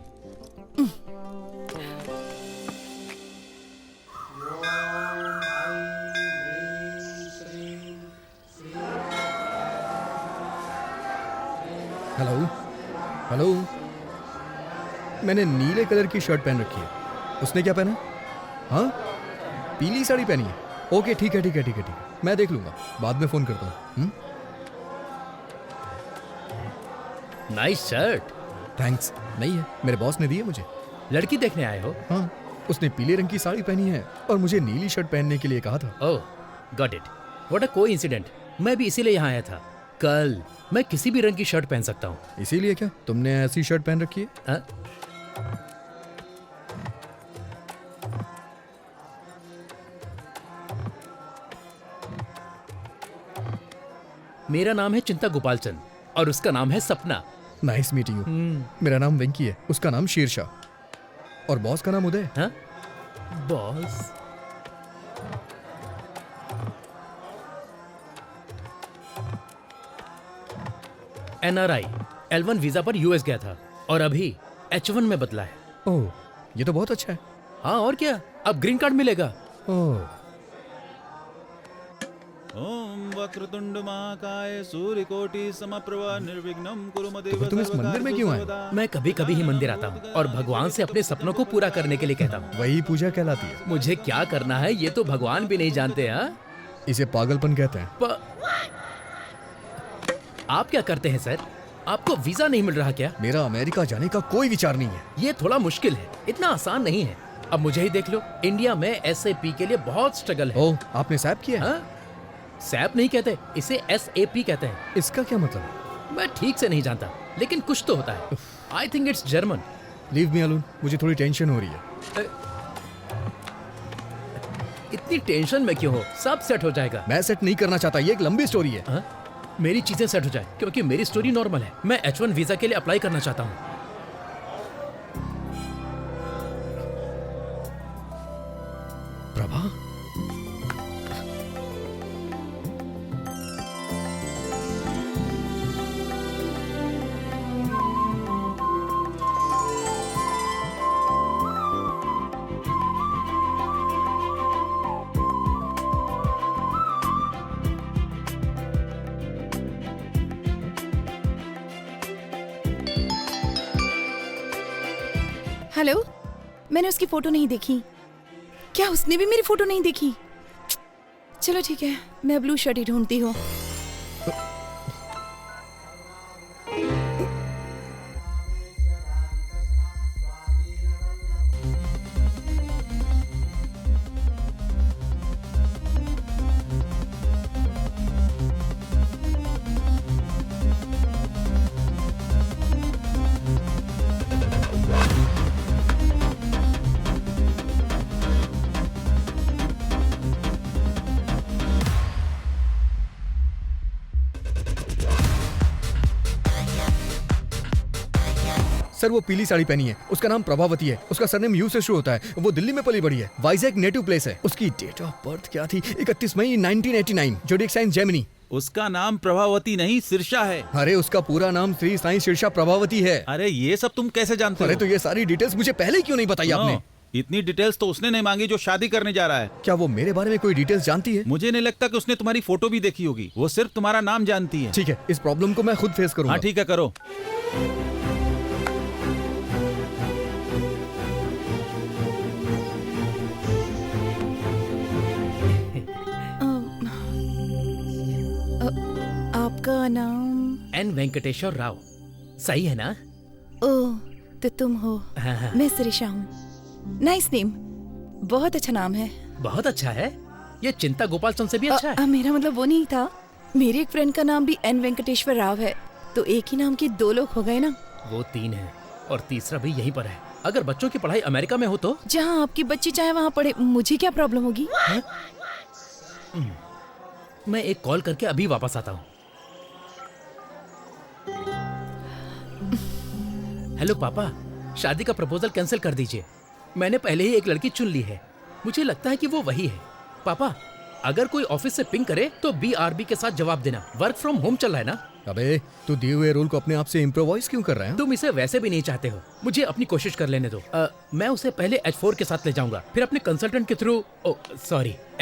हेलो हेलो, मैंने नीले कलर की शर्ट पहन रखी है, उसने क्या पहना? हाँ, पीली साड़ी पहनी है। ओके ठीक है ठीक है ठीक है ठीक है, मैं देख लूंगा, बाद में फोन करता हूँ। Nice shirt. थैंक्स। नहीं है, मेरे बॉस ने दी है मुझे। लड़की देखने आए हो? हाँ, उसने पीले रंग की साड़ी पहनी है और मुझे नीली शर्ट पहनने के लिए कहा था। Oh, got it. What a coincident. मैं भी इसीलिए यहाँ आया था। कल मैं किसी भी रंग की शर्ट पहन सकता हूँ। इसीलिए क्या तुमने ऐसी शर्ट पहन रखी है? मेरा नाम है चिंता गोपाल चंद और उसका नाम है सपना। Nice meeting you. मेरा नाम वेंकी है, उसका नाम शेरशाह और बॉस का नाम उदय। हाँ? बॉस? NRI L1 वीजा पर US गया था और अभी H1 में बदला है। ओह, ये तो बहुत अच्छा है। हाँ और क्या, अब ग्रीन कार्ड मिलेगा। ओह, ओम वक्रतुंड महाकाय सूर्यकोटि समप्रभा निर्विघ्नं कुरु मदेव सर्वकारः। तुम इस मंदिर में क्यों आए? मैं कभी कभी ही मंदिर आता हूँ और भगवान से अपने सपनों को पूरा करने के लिए कहता हूँ। वही पूजा कहलाती है। मुझे क्या करना है ये तो भगवान भी नहीं जानते। हाँ, इसे पागलपन कहते हैं। आप क्या करते हैं सर? आपको वीजा नहीं मिल रहा क्या? मेरा अमेरिका जाने का कोई विचार नहीं है। ये थोड़ा मुश्किल है, इतना आसान नहीं है। अब मुझे ही देख लो, इंडिया में SAP के लिए बहुत स्ट्रगल है। ओह, आपने सैप किया है? सैप नहीं कहते, इसे SAP कहते हैं। इसका क्या मतलब? मैं ठीक से नहीं जानता, लेकिन कुछ तो होता है। I think it's German. Leave me alone, मुझे थोड़ी टेंशन हो रही है। इतनी टेंशन में क्यों हो? सब सेट हो जाएगा। मैं सेट नहीं करना चाहता, ये एक लंबी स्टोरी है। मेरी चीजें सेट हो जाए, क्योंकि मेरी स्टोरी नॉर्मल है। मैं H1 वीजा के लिए अप्लाई करना चाहता हूँ। प्रभा, हेलो, मैंने उसकी फोटो नहीं देखी। क्या उसने भी मेरी फोटो नहीं देखी? चलो ठीक है, मैं ब्लू शर्ट ही ढूंढती हूँ। सर वो पीली साड़ी पहनी है, उसका नाम प्रभावती है, उसका सरनेम यू से शुरू होता है, वो दिल्ली में पली बड़ी है, वाइजैक नेटिव प्लेस है। उसकी डेट ऑफ बर्थ क्या थी? 31 मई 1989, जोडिक साइन जेमिनी। उसका नाम प्रभावती नहीं सिरसा है। अरे उसका पूरा नाम श्री साईं सिरसा प्रभावती है। अरे ये सब तुम कैसे जानते हो? अरे तो ये सारी डिटेल्स मुझे पहले क्यों नहीं बताई आपने? इतनी डिटेल्स तो उसने नहीं मांगी जो शादी करने जा रहा है। क्या वो मेरे बारे में कोई डिटेल्स जानती है? मुझे नहीं लगता कि उसने तुम्हारी फोटो भी देखी होगी, वो सिर्फ तुम्हारा नाम जानती है। ठीक है, इस प्रॉब्लम को मैं खुद फेस करूंगा। हाँ ठीक है, करो। आपका नाम? एन वेंकटेश्वर राव। सही है ना? ओह, तो तुम हो। हाँ। मैं सिरिशा हूँ। नाइस नेम, बहुत अच्छा नाम है। बहुत अच्छा है, ये चिंता गोपाल चंद से भी अच्छा है। मेरा मतलब वो नहीं था, मेरे एक फ्रेंड का नाम भी एन वेंकटेश्वर राव है, तो एक ही नाम के 2 लोग हो गए ना। वो 3 है और तीसरा भी यहीं पर है। अगर बच्चों की पढ़ाई अमेरिका में हो तो? जहाँ आपकी बच्ची चाहे वहाँ पढ़े, मुझे क्या प्रॉब्लम होगी? मैं एक कॉल करके अभी वापस आता हूँ। हेलो पापा, शादी का प्रपोजल कैंसिल कर दीजिए। मैंने पहले ही एक लड़की चुन ली है, मुझे लगता है कि वो वही है। पापा, अगर कोई ऑफिस से पिंग करे तो BRB के साथ जवाब देना। वर्क फ्रॉम होम चल रहा है ना। अबे तू दिए हुए रोल को अपने आप से इम्प्रोवाइज क्यों कर रहा है? तुम इसे वैसे भी नहीं चाहते हो, मुझे अपनी कोशिश कर लेने दो। मैं उसे पहले H4 के साथ ले जाऊंगा, फिर अपने कंसल्टेंट के थ्रू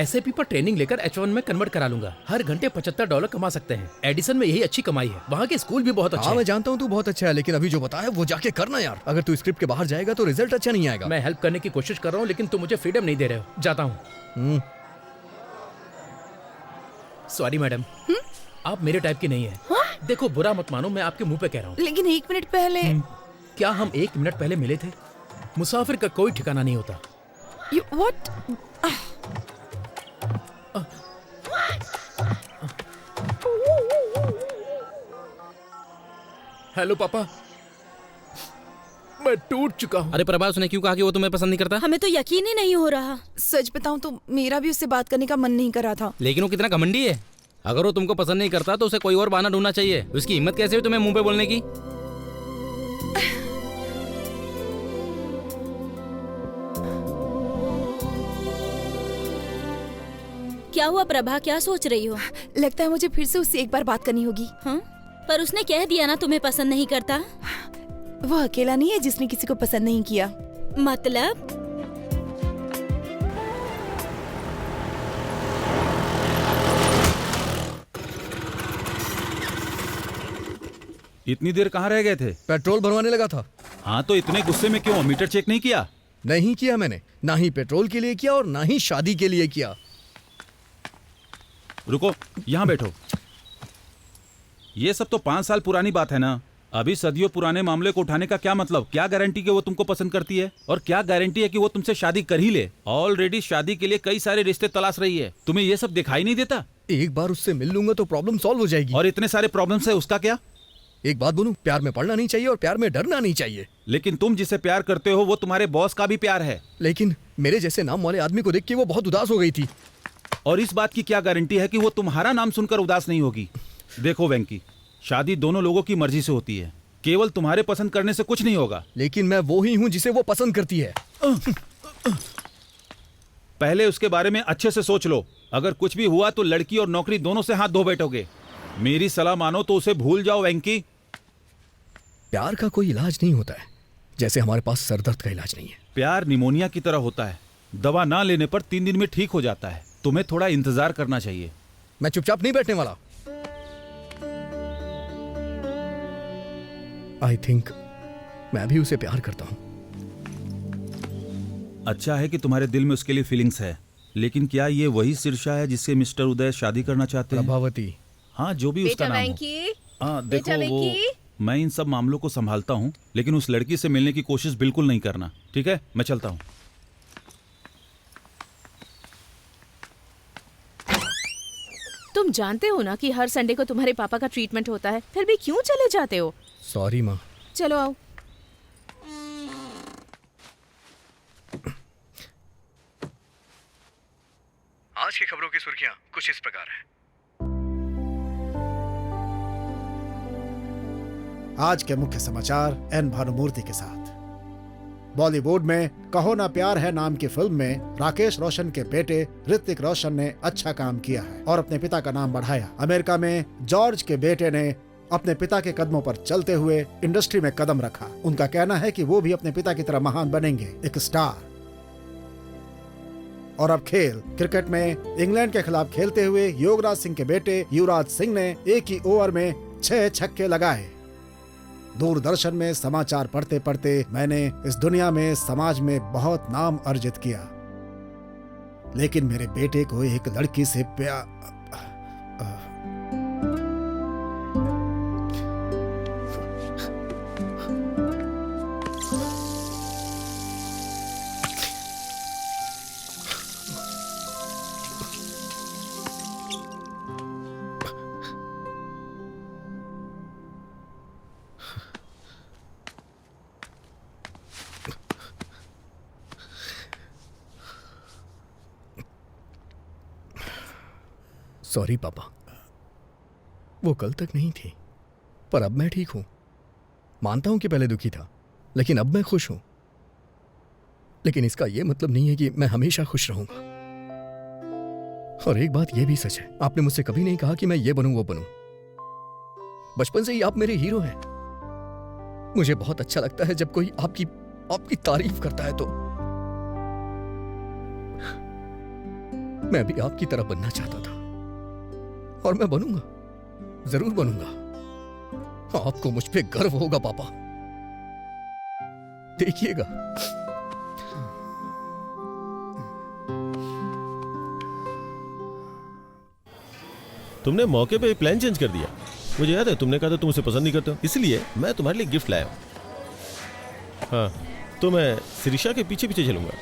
SAP पर ट्रेनिंग लेकर H1 में कन्वर्ट करा लूंगा। हर घंटे $75 कमा सकते हैं। एडिसन में यही अच्छी कमाई है, वहाँ के स्कूल भी बहुत अच्छे हैं। मैं जानता हूँ तू बहुत अच्छा है, लेकिन अभी जो बताया वो जाके करना यार। अगर तू स्क्रिप्ट के बाहर जाएगा तो रिजल्ट अच्छा नहीं आएगा। मैं हेल्प करने की कोशिश कर रहा हूँ, लेकिन तुम मुझे फ्रीडम नहीं दे रहे हो। जाता हूँ। सॉरी मैडम, आप मेरे टाइप की नहीं है। देखो बुरा मत मानो, मैं आपके मुंह पे कह रहा हूँ। लेकिन 1 मिनट पहले। क्या हम 1 मिनट पहले मिले थे? मुसाफिर का कोई ठिकाना नहीं होता। What? हेलो पापा, मैं टूट चुका हूँ। अरे प्रभा, उसने क्यों कहा कि वो तुम्हें पसंद नहीं करता? हमें तो यकीन ही नहीं हो रहा। सच बताऊं तो मेरा भी उससे बात करने का मन नहीं कर रहा था। लेकिन वो कितना घमंडी है। अगर वो तुमको पसंद नहीं करता तो उसे कोई और बहाना ढूंढना चाहिए। उसकी हिम्मत कैसे हुई तुम्हें मुंह पे बोलने की? क्या हुआ प्रभा, क्या सोच रही हो? लगता है मुझे फिर से उससे एक बार बात करनी होगी। हाँ? पर उसने कह दिया ना तुम्हें पसंद नहीं करता। वो अकेला नहीं है जिसने किसी को पसंद नहीं किया। मतलब? इतनी देर कहाँ रह गए थे? पेट्रोल भरवाने लगा था। हाँ तो इतने गुस्से में क्यों? मीटर चेक नहीं किया? नहीं किया मैंने, ना ही पेट्रोल के लिए किया और ना ही शादी के लिए किया। रुको, यहाँ बैठो। ये सब तो 5 साल पुरानी बात है ना। अभी सदियों पुराने मामले को उठाने का क्या मतलब? क्या गारंटी कि वो तुमको पसंद करती है? और क्या गारंटी है कि वो तुमसे शादी कर ही ले? ऑलरेडी शादी के लिए कई सारे रिश्ते तलाश रही है। तुम्हें ये सब दिखाई नहीं देता? एक बार उससे मिल लूंगा तो प्रॉब्लम सॉल्व हो जाएगी। और इतने सारे प्रॉब्लम्स है, उसका क्या? एक बात बोलूं, प्यार में पड़ना नहीं चाहिए और प्यार में डरना नहीं चाहिए। लेकिन तुम जिसे प्यार करते हो वो तुम्हारे बॉस का भी प्यार है। लेकिन मेरे जैसे नाम वाले आदमी को देख के वो बहुत उदास हो गई थी। और इस बात की क्या गारंटी है कि वो तुम्हारा नाम सुनकर उदास नहीं होगी? देखो वेंकी, शादी दोनों लोगों की मर्जी से होती है, केवल तुम्हारे पसंद करने से कुछ नहीं होगा। लेकिन मैं वो ही हूँ जिसे वो पसंद करती है। पहले उसके बारे में अच्छे से सोच लो। अगर कुछ भी हुआ तो लड़की और नौकरी दोनों से हाथ धो बैठोगे। मेरी सलाह मानो तो उसे भूल जाओ वेंकी। प्यार का कोई इलाज नहीं होता है, जैसे हमारे पास सरदर्द का इलाज नहीं है। प्यार निमोनिया की तरह होता है, दवा ना लेने पर 3 दिन में ठीक हो जाता है। तुम्हें थोड़ा इंतजार करना चाहिए। मैं चुपचाप नहीं बैठने वाला। आई थिंक मैं भी उसे प्यार करता हूं। अच्छा है कि तुम्हारे दिल में उसके लिए फीलिंग्स है, लेकिन क्या ये वही शीर्षा है जिससे मिस्टर उदय शादी करना चाहते हैं? प्रभावती। हाँ, जो भी उसका नाम हो। हाँ देखो, वो मैं इन सब मामलों को संभालता हूँ, लेकिन उस लड़की से मिलने की कोशिश बिल्कुल नहीं करना, ठीक है? मैं चलता हूँ। तुम जानते हो ना कि हर संडे को तुम्हारे पापा का ट्रीटमेंट होता है, फिर भी क्यों चले जाते हो? सॉरी माँ। चलो आओ। आज की खबरों की सुर्खियां कुछ इस प्रकार हैं। आज के मुख्य समाचार एन भानुमूर्ति के साथ। बॉलीवुड में कहो ना प्यार है नाम की फिल्म में राकेश रोशन के बेटे ऋतिक रोशन ने अच्छा काम किया है और अपने पिता का नाम बढ़ाया। अमेरिका में जॉर्ज के बेटे ने अपने पिता के कदमों पर चलते हुए इंडस्ट्री में कदम रखा। उनका कहना है कि वो भी अपने पिता की तरह महान बनेंगे, एक स्टार। और अब खेल। क्रिकेट में इंग्लैंड के खिलाफ खेलते हुए युवराज सिंह के बेटे युवराज सिंह ने एक ही ओवर में 6 छक्के लगाए। दूरदर्शन में समाचार पढ़ते पढ़ते मैंने इस दुनिया में, समाज में बहुत नाम अर्जित किया, लेकिन मेरे बेटे को एक लड़की से प्यार। सॉरी पापा, वो कल तक नहीं थी, पर अब मैं ठीक हूं। मानता हूं कि पहले दुखी था, लेकिन अब मैं खुश हूं। लेकिन इसका यह मतलब नहीं है कि मैं हमेशा खुश रहूंगा। और एक बात यह भी सच है, आपने मुझसे कभी नहीं कहा कि मैं ये बनूं वो बनूं। बचपन से ही आप मेरे हीरो हैं। मुझे बहुत अच्छा लगता है जब कोई आपकी तारीफ करता है। तो मैं भी आपकी तरह बनना चाहता था, और मैं बनूंगा, जरूर बनूंगा। आपको मुझ पे गर्व होगा पापा, देखिएगा। तुमने मौके पे प्लान चेंज कर दिया। मुझे याद है तुमने कहा था तुम उसे पसंद नहीं करते हो, इसलिए मैं तुम्हारे लिए गिफ्ट लाया हूं। हाँ, तो मैं शिरीषा के पीछे पीछे चलूंगा।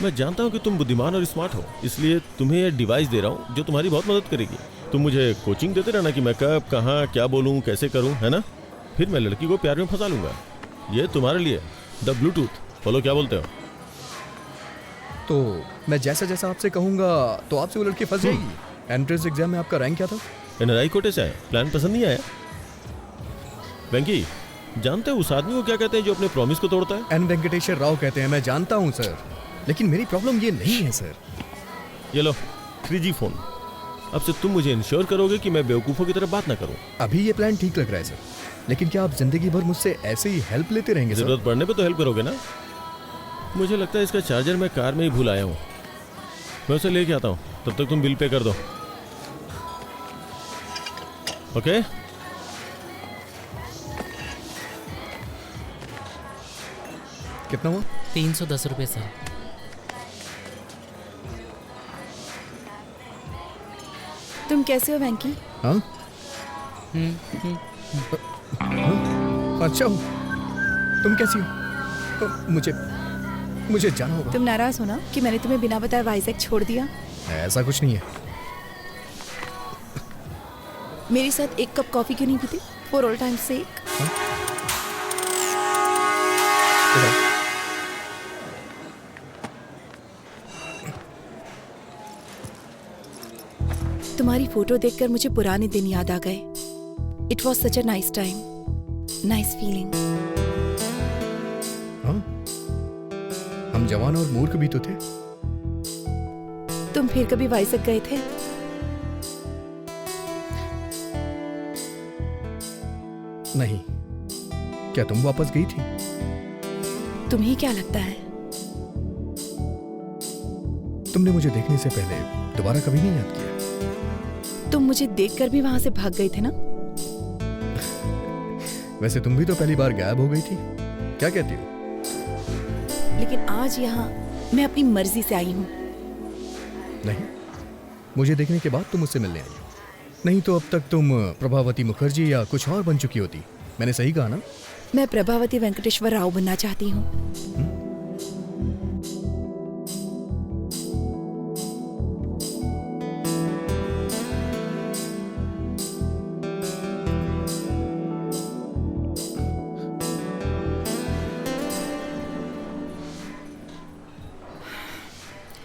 मैं जानता हूं कि तुम बुद्धिमान और स्मार्ट हो, इसलिए तुम्हें यह डिवाइस दे रहा हूं जो तुम्हारी बहुत मदद करेगी। तुम मुझे कोचिंग देते रहना कि मैं कब, कहाँ, क्या बोलूं, कैसे करूं, है ना? फिर मैं लड़की को प्यार में फंसा लूंगा। ये तुम्हारे लिए द ब्लूटूथ। बोलो क्या बोलते हो? तो मैं जैसा जैसा आपसे कहूंगा तो आपसे वो लड़की फंस जाएगी। एंट्रेंस एग्जाम में आपका रैंक क्या था? NRI कोटे से आए। प्लान पसंद नहीं आया? वेंकी, जानते हो उस आदमी को क्या कहते हैं जो अपने प्रॉमिस को तोड़ता है? एन वेंकटेश्वर राव कहते हैं। मैं जानता हूं सर, लेकिन मेरी प्रॉब्लम ये नहीं है सर। ये लो 3G फोन। अब से तुम मुझे इंश्योर करोगे कि मैं बेवकूफों की तरह बात ना करूं। अभी ये प्लान ठीक लग रहा है सर, लेकिन क्या आप जिंदगी भर मुझसे ऐसे ही हेल्प लेते रहेंगे? जरूरत पड़ने पे तो हेल्प करोगे ना? मुझे लगता है इसका चार्जर मैं कार में ही भूल आया हूँ। मैं उसे लेके आता हूँ, तब तक तुम बिल पे कर दो। ओके? कितना हुआ? 310 रुपए सर। तुम कैसे हो वेंकी? हाँ? अच्छा हूँ। तुम कैसी हो? मुझे जाना होगा। तुम नाराज हो ना कि मैंने तुम्हें बिना बताए वाइजैक छोड़ दिया? ऐसा कुछ नहीं है। मेरे साथ एक कप कॉफी क्यों नहीं पीती? फॉर ऑल टाइम सेक। तुम्हारी फोटो देखकर मुझे पुराने दिन याद आ गए। It was such a nice time, nice feeling. हम जवान और मूर्ख भी तो थे। तुम फिर कभी वाइजैक गए थे? नहीं। क्या तुम वापस गई थी? तुम्हें क्या लगता है? तुमने मुझे देखने से पहले दोबारा कभी नहीं याद किया। तुम मुझे देखकर भी वहां से भाग गए थे ना? वैसे तुम भी तो पहली बार गायब हो गई थी। क्या कहती हो? लेकिन आज यहाँ मैं अपनी मर्जी से आई हूँ। नहीं, मुझे देखने के बाद तुम मुझसे मिलने आई हो। नहीं तो अब तक तुम प्रभावती मुखर्जी या कुछ और बन चुकी होती। मैंने सही कहा ना? मैं प्रभावती वेंकटेश्वर राव बनना चाहती हूँ।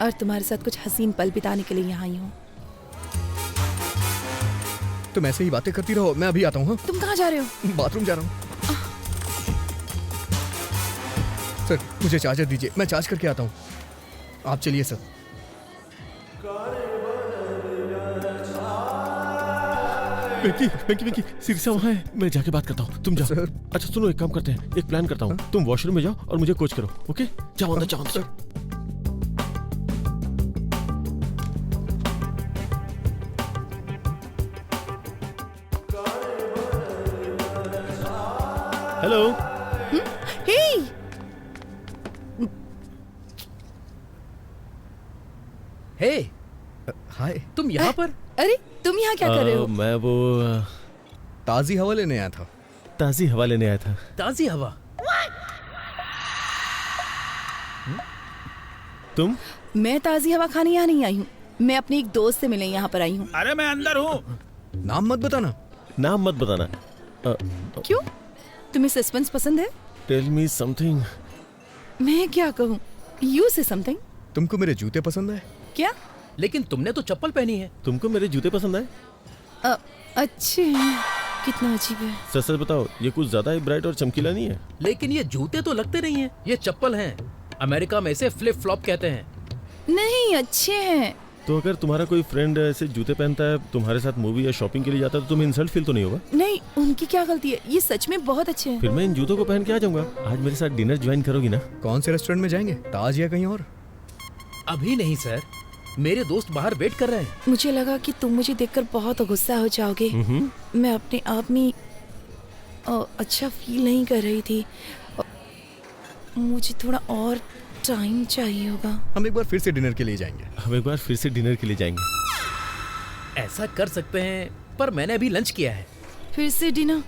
और तुम्हारे साथ कुछ हसीन पल बिताने के लिए यहाँ आई हूँ। तुम ऐसे ही बातें करती रहो, मैं अभी आता हूँ। हाँ? तुम कहाँ जा रहे हो? बाथरूम जा रहा हूँ। सर मुझे चार्जर दीजिए, मैं चार्ज करके आता हूँ। आप चलिए सर। वेंकी सिरसा वहाँ है, मैं जाके बात करता हूँ। तुम जाओ सर। अच्छा सुनो, एक काम करते हैं, एक प्लान करता हूँ। तुम वॉशरूम में जाओ और मुझे कोच करो। ओके, जाओ अंदर, जाओ अंदर। हेलो। हे, हे, हाय। तुम यहाँ पर? अरे तुम यहाँ क्या कर रहे हो? मैं वो ताजी हवा लेने आया था। ताजी हवा लेने आया था। ताजी हवा? तुम? मैं ताजी हवा खाने यहाँ नहीं आई हूँ, मैं अपनी एक दोस्त से मिलने यहाँ पर आई हूँ। अरे मैं अंदर हूँ। नाम मत बताना। नाम मत बताना। क्यों? तुम्हें सस्पेंस पसंद है? Tell me something. मैं क्या कहूँ? यू से समथिंग। तुमको मेरे जूते पसंद है? क्या? लेकिन तुमने तो चप्पल पहनी है। तुमको मेरे जूते पसंद है? अच्छे, कितना अजीब है। सच सच बताओ, ये कुछ ज्यादा ही ब्राइट और चमकीला नहीं है? लेकिन ये जूते तो लगते नहीं है, ये चप्पल हैं। अमेरिका में इसे फ्लिप फ्लॉप कहते हैं। नहीं, अच्छे हैं। तो अगर तुम्हारा कोई फ्रेंड ऐसे जूते पहनता है, तुम्हारे साथ मूवी या शॉपिंग के लिए जाता है, तो तुम्हें इंसल्ट फील तो नहीं होगा? नहीं, उनकी क्या गलती है, ये सच में बहुत अच्छे हैं। फिर मैं इन जूतों को पहन के आ जाऊंगा। आज मेरे साथ डिनर ज्वाइन करोगी ना? कौन से रेस्टोरेंट में जाएंगे, ताज या कहीं और? अभी नहीं सर, मेरे दोस्त बाहर वेट कर रहे हैं। मुझे लगा कि तुम मुझे देखकर बहुत गुस्सा हो जाओगे। मैं अपने आप में अच्छा फील नहीं कर रही थी। मुझे थोड़ा और टाइम चाहिए होगा। हम एक बार फिर से डिनर के लिए जाएंगे। हम एक बार फिर से डिनर के लिए जाएंगे। ऐसा कर सकते हैं, पर मैंने अभी लंच किया है। फिर से डिनर?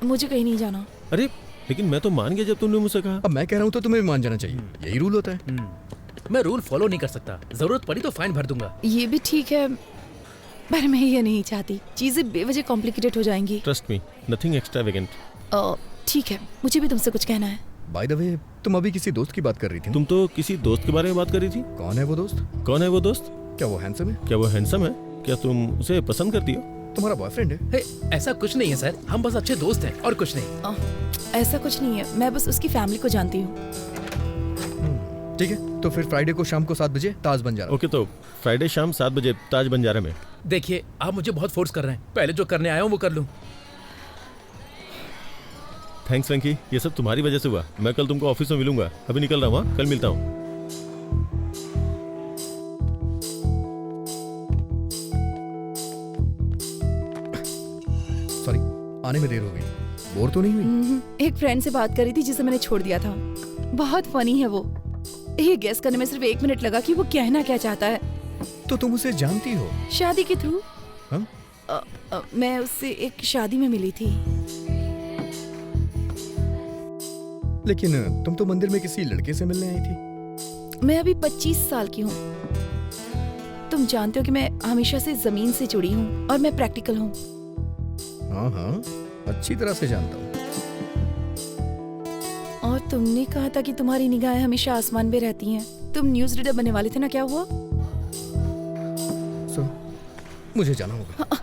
मुझे कहीं नहीं जाना। अरे लेकिन मैं तो मान गया जब तुमने मुझसे कहा। अब मैं कह रहा हूँ तो तुम्हें भी मान जाना चाहिए, यही रूल होता है। मैं रूल फॉलो नहीं कर सकता, जरूरत पड़ी तो फाइन भर दूंगा। ये भी ठीक है, पर मैं ये नहीं चाहती, चीजें बेवजह कॉम्प्लिकेटेड हो जाएंगी। Trust me, nothing extravagant. ठीक है, मुझे भी तुमसे कुछ कहना है। बाय द वे, तुम अभी किसी दोस्त की बात कर रही थी। तुम तो किसी दोस्त के बारे में बात कर रही थी। कौन है वो दोस्त? कौन है वो दोस्त? क्या वो हैंडसम है? क्या वो हैंडसम है? क्या तुम उसे पसंद करती हो? तुम्हारा बॉयफ्रेंड है? ऐसा कुछ नहीं है सर, हम बस अच्छे दोस्त हैं और कुछ नहीं। ऐसा कुछ नहीं है, मैं बस उसकी फैमिली को जानती हूँ। ठीक है, तो फिर फ्राइडे को शाम को 7 बजे ताज बंजारा। ओके, तो फ्राइडे शाम 7 बजे ताज बंजारा में। देखिए, आप मुझे बहुत फोर्स कर रहे हैं, पहले जो करने आया हूँ वो कर लूँ। थैंक्स वेंकी, ये सब तुम्हारी वजह से हुआ। मैं कल तुमको ऑफिस में मिलूंगा, अभी निकल रहा हूँ। कल मिलता हूँ। सॉरी, आने में देर हो गई। बोर तो नहीं हुई? एक फ्रेंड से बात कर रही थी जिसे मैंने छोड़ दिया था। बहुत फनी है वो। ये गेस करने में सिर्फ 1 मिनट लगा कि वो कहना क्या चाहता है। तो तुम उसे जानती हो? शादी के थ्रू। हाँ? मैं उससे एक शादी में मिली थी। लेकिन तुम तो मंदिर में किसी लड़के से मिलने आई थी। मैं अभी 25 साल की हूँ। तुम जानते हो कि मैं हमेशा से जमीन से जुड़ी हूँ और मैं प्रैक्टिकल हूँ। हाँ हाँ, अच्छी तरह से जानता हूँ। और तुमने कहा था कि तुम्हारी निगाहें हमेशा आसमान में रहती हैं। तुम न्यूज़ रीडर बनने वाले थे ना, क्या हुआ? मुझे जाना होगा।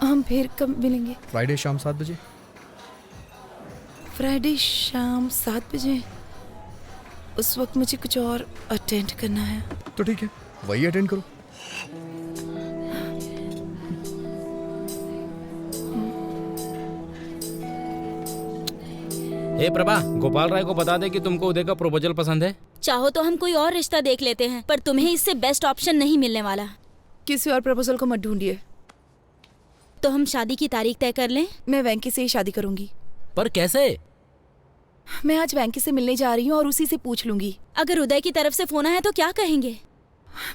हम फिर कब मिलेंगे? फ्राइडे शाम 7 बजे। फ्राइडे शाम 7 बजे? उस वक्त मुझे कुछ और अटेंड करना है। तो ठीक है, वही अटेंड करो। हे प्रभा, गोपाल राय को बता दे कि तुमको उदय का प्रपोजल पसंद है। चाहो तो हम कोई और रिश्ता देख लेते हैं, पर तुम्हें इससे बेस्ट ऑप्शन नहीं मिलने वाला। किसी और प्रपोजल को मत ढूंढिए। तो हम शादी की तारीख तय कर लें? मैं वेंकी से ही शादी करूंगी। पर कैसे? मैं आज वेंकी से मिलने जा रही हूँ और उसी से पूछ लूंगी। अगर उदय की तरफ से फोन आया तो क्या कहेंगे?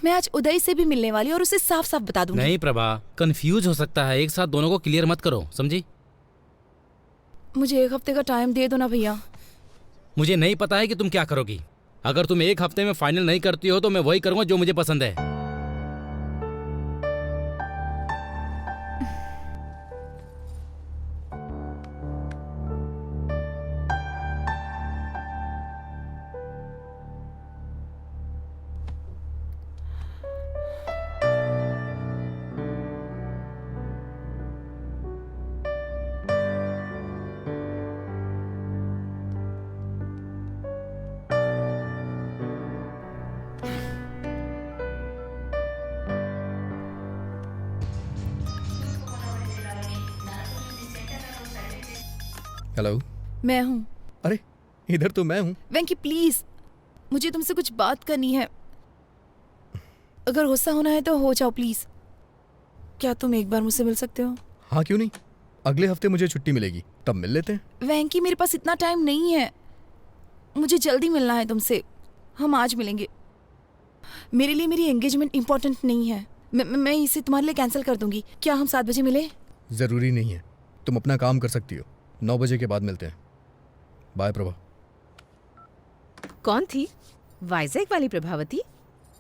मैं आज उदय से भी मिलने वाली और उसे साफ साफ बता दूंगी। नहीं प्रभा, कंफ्यूज हो सकता है, एक साथ दोनों को क्लियर मत करो, समझी? मुझे 1 हफ्ते का टाइम दे दो ना भैया। मुझे नहीं पता है कि तुम क्या करोगी। अगर तुम 1 हफ्ते में फाइनल नहीं करती हो तो मैं वही करूंगा जो मुझे पसंद है। हेलो, मैं हूँ। अरे इधर तो मैं हूँ। वेंकी प्लीज, मुझे तुमसे कुछ बात करनी है। अगर गुस्सा होना है तो हो जाओ प्लीज। क्या तुम एक बार मुझसे मिल सकते हो? हाँ क्यों नहीं, अगले हफ्ते मुझे छुट्टी मिलेगी, तब मिल लेते हैं। वेंकी मेरे पास इतना टाइम नहीं है, मुझे जल्दी मिलना है तुमसे। हम आज मिलेंगे। मेरे लिए मेरी एंगेजमेंट इम्पोर्टेंट नहीं है। मैं इसे तुम्हारे लिए कैंसिल कर दूंगी। क्या हम 7 बजे मिले? जरूरी नहीं है, तुम अपना काम कर सकती हो। 9 बजे के बाद मिलते हैं। बाय प्रभा। कौन थी? वाइजैक वाली प्रभावती?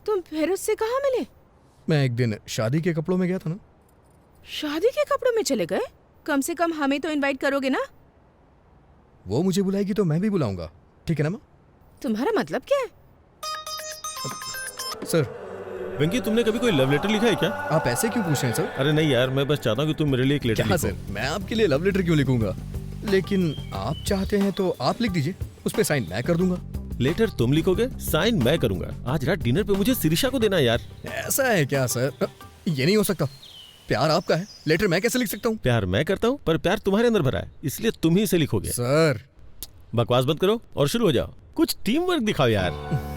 तुम फिर उससे कहाँ मिले? मैं एक दिन शादी के कपड़ों में गया था ना। शादी के कपड़ों में चले गए? कम से कम हमें तो इनवाइट करोगे ना? वो मुझे बुलाएगी तो मैं भी बुलाऊंगा, ठीक है ना माँ? तुम्हारा मतलब क्या है? सर। वेंकी, तुमने कभी कोई लव लेटर लिखा है क्या? आप ऐसे क्यों पूछ रहे हैं सर? अरे नहीं यार, मैं बस चाहता हूँ कि तुम मेरे लिए एक लेटर क्या लिखो। सर, मैं आपके लिए लव लेटर क्यों लिखूंगा? लेकिन आप चाहते हैं तो आप लिख दीजिए, उस पे साइन मैं कर दूंगा। लेटर तुम लिखोगे, साइन मैं करूंगा। आज रात डिनर पे मुझे शिरीषा को देना यार। ऐसा है क्या सर? ये नहीं हो सकता। प्यार आपका है, लेटर मैं कैसे लिख सकता हूँ? प्यार मैं करता हूँ, पर प्यार तुम्हारे अंदर भरा है, इसलिए तुम ही इसे लिखोगे। सर बकवास बंद करो और शुरू हो जाओ। कुछ टीम वर्क दिखाओ यार।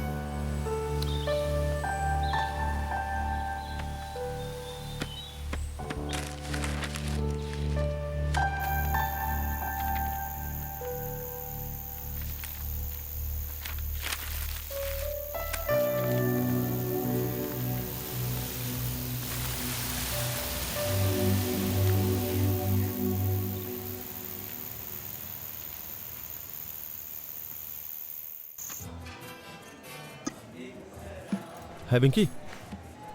है पिंकी,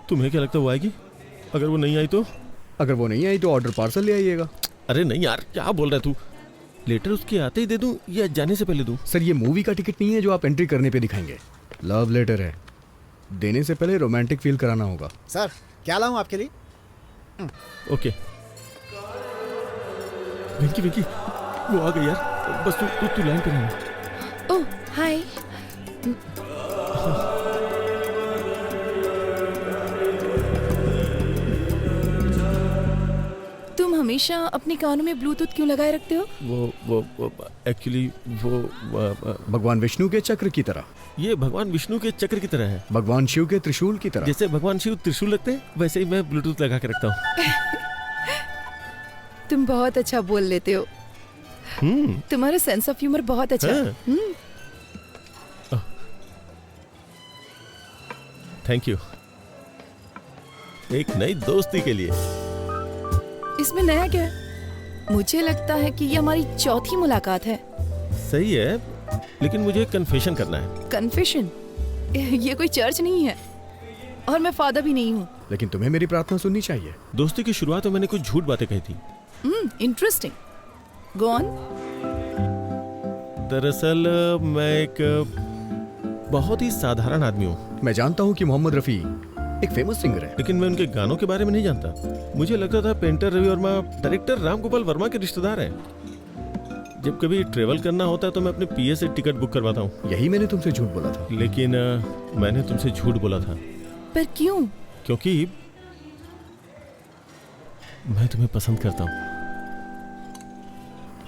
तुम्हें क्या लगता है वो आएगी? अगर वो नहीं आई तो? अगर वो नहीं आई तो ऑर्डर पार्सल ले आइएगा। अरे नहीं यार, क्या बोल रहा है तू? लेटर उसके आते ही दे दूं या जाने से पहले दूं? सर ये मूवी का टिकट नहीं है जो आप एंट्री करने पे दिखाएंगे। लव लेटर है, देने से पहले रोमांटिक फील कराना होगा। सर क्या लाऊं आपके लिए? ओके। पिंकी पिंकी, वो आ गई यार। बस तू लाइन पे रहना। ओह हाय। तुम हमेशा अपने कानों में ब्लूटूथ क्यों लगाए रखते हो? वो एक्चुअली वो भगवान विष्णु के चक्र की तरह। ये भगवान विष्णु के चक्र की तरह है। भगवान शिव के त्रिशूल की तरह। जैसे भगवान शिव त्रिशूल रखते हैं, वैसे ही मैं ब्लूटूथ लगा के रखता हूँ। तुम बहुत अच्छा बोल लेते हो। तुम्हारा सेंस ऑफ ह्यूमर बहुत अच्छा है। Thank you. एक नई दोस्ती के लिए। इसमें नया क्या है? मुझे लगता है कि ये हमारी चौथी मुलाकात है। सही है, लेकिन मुझे कन्फेशन करना है। कन्फेशन? ये कोई चर्च नहीं है और मैं फादर भी नहीं हूँ। लेकिन तुम्हें मेरी प्रार्थना सुननी चाहिए। दोस्ती की शुरुआत में मैंने कुछ झूठ बातें कही थी। इंटरेस्टिंग। Go on. दरअसल मैं एक बहुत ही साधारण आदमी हूँ। मैं जानता हूँ कि मोहम्मद रफी एक फेमस सिंगर है, लेकिन मैं उनके गानों के बारे में नहीं जानता। मुझे लगता था पेंटर रवि वर्मा डायरेक्टर राम गोपाल वर्मा के रिश्तेदार हैं। जब कभी ट्रेवल करना होता है तो मैं अपने पीए से टिकट बुक करवाता हूँ। यही मैंने तुमसे झूठ बोला था। लेकिन मैंने तुमसे झूठ बोला था। पर क्यों? क्योंकि मैं तुम्हें पसंद करता हूँ।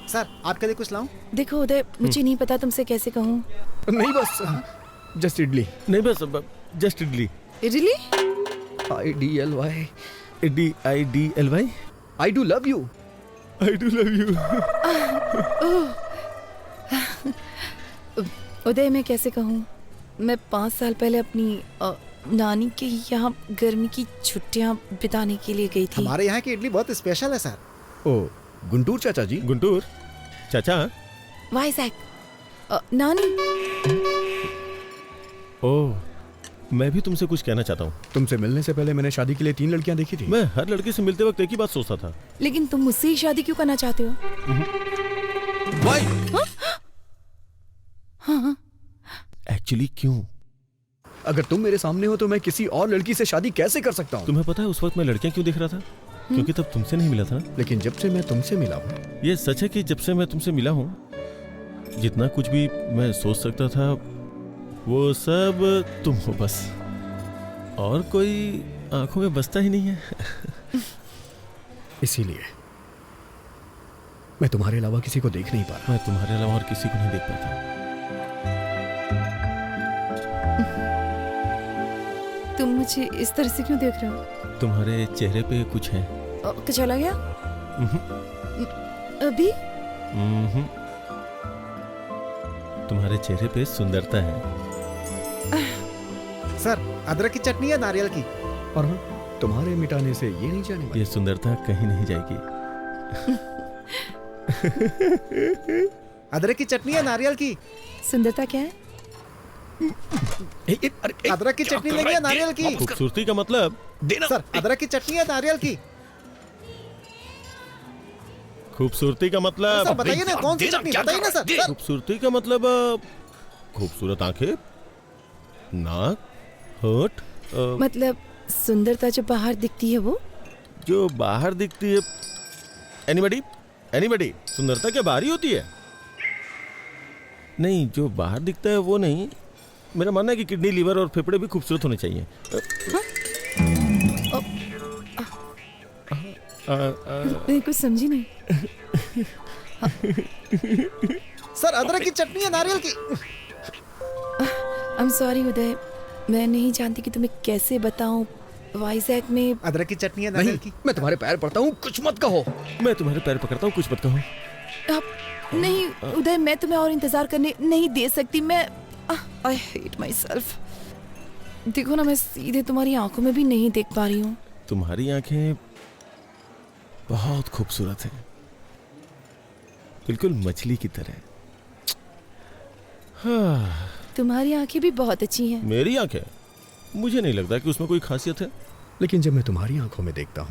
सर आपके लिए कुछ लाऊं? देखो उदय, मुझे नहीं पता तुमसे कैसे कहूँ। नहीं बस जस्ट इडली। नहीं बस just idli. Idli? IDLY। IDLY। I do love you। I do love you। उदय, मैं कैसे कहूँ, मैं 5 साल पहले अपनी नानी के यहाँ गर्मी की छुट्टियाँ बिताने के लिए गई थी। हमारे यहाँ की इडली बहुत स्पेशल है सर। ओ, गुंटूर चाचा जी। गुंटूर चाचा। वाइजैक। नानी। ओह, मैं भी तुमसे कुछ कहना चाहता हूँ। तुमसे मिलने से पहले मैंने शादी के लिए 3 लड़कियां देखी थी। मैं हर लड़के से मिलते वक्त एक ही बात सोचता था। लेकिन तुम मुझसे ही शादी क्यों करना चाहते हो? हाँ। एक्चुअली क्यों? अगर तुम मेरे सामने हो तो मैं किसी और लड़की से शादी कैसे कर सकता हूँ? तुम्हें पता है उस वक्त मैं लड़कियां क्यों देख रहा था? क्योंकि तब तुमसे नहीं मिला था ना। लेकिन जब से मैं तुमसे मिला हूँ। ये सच है कि जब से मैं तुमसे मिला हूँ, जितना कुछ भी मैं सोच सकता था वो सब तुम हो बस, और कोई आंखों में बसता ही नहीं है। इसीलिए मैं तुम्हारे अलावा किसी को देख नहीं पा रहा। मैं तुम्हारे अलावा और किसी को नहीं देख पाता। तुम मुझे इस तरह से क्यों देख रहे हो? तुम्हारे चेहरे पे कुछ है। क्या चला गया? अभी? तुम्हारे चेहरे पे सुंदरता है। सर, अदरक की चटनी है नारियल की? और हाँ, तुम्हारे मिटाने से ये नहीं जाने वाली। ये सुंदरता कहीं नहीं जाएगी। अदरक की चटनी है नारियल की? सुंदरता क्या है? अदरक की चटनी लेंगे नारियल की? खूबसूरती का मतलब? सर, अदरक की चटनी है नारियल की? खूबसूरती का मतलब? सर बताइए ना, कौन सी चटनी बताइए ना सर। खूबसूरती का मतलब खूबसूरत आंखें, नाक, होठ। मतलब सुंदरता जो बाहर दिखती है वो? जो बाहर दिखती है। एनीबडी सुंदरता क्या बाहर ही होती है? नहीं, जो बाहर दिखता है वो नहीं। मेरा मानना है कि किडनी, लीवर और फेफड़े भी खूबसूरत होने चाहिए। मैं कुछ समझी नहीं। सर, अदरक की चटनी है नारियल की? I'm sorry उदय, मैं नहीं जानती कि तुम्हें कैसे बताऊं। वाइजैक में अदरक की चटनी है नारियल की? मैं तुम्हारे पैर पड़ता हूँ, कुछ मत कहो। मैं तुम्हारे पैर पकड़ता हूँ, कुछ मत कहो। नहीं उदय, मैं तुम्हें और इंतजार करने नहीं दे सकती। मैं I hate myself। देखो ना, मैं सीधे तुम्हारी आंखों में भी नहीं देख पा रही हूँ। तुम्हारी आंखें बहुत खूबसूरत हैं, बिल्कुल मछली की तरह। हाँ। तुम्हारी आंखें भी बहुत अच्छी हैं। मेरी आंखें? मुझे नहीं लगता कि उसमें कोई खासियत है। लेकिन जब मैं तुम्हारी आंखों में देखता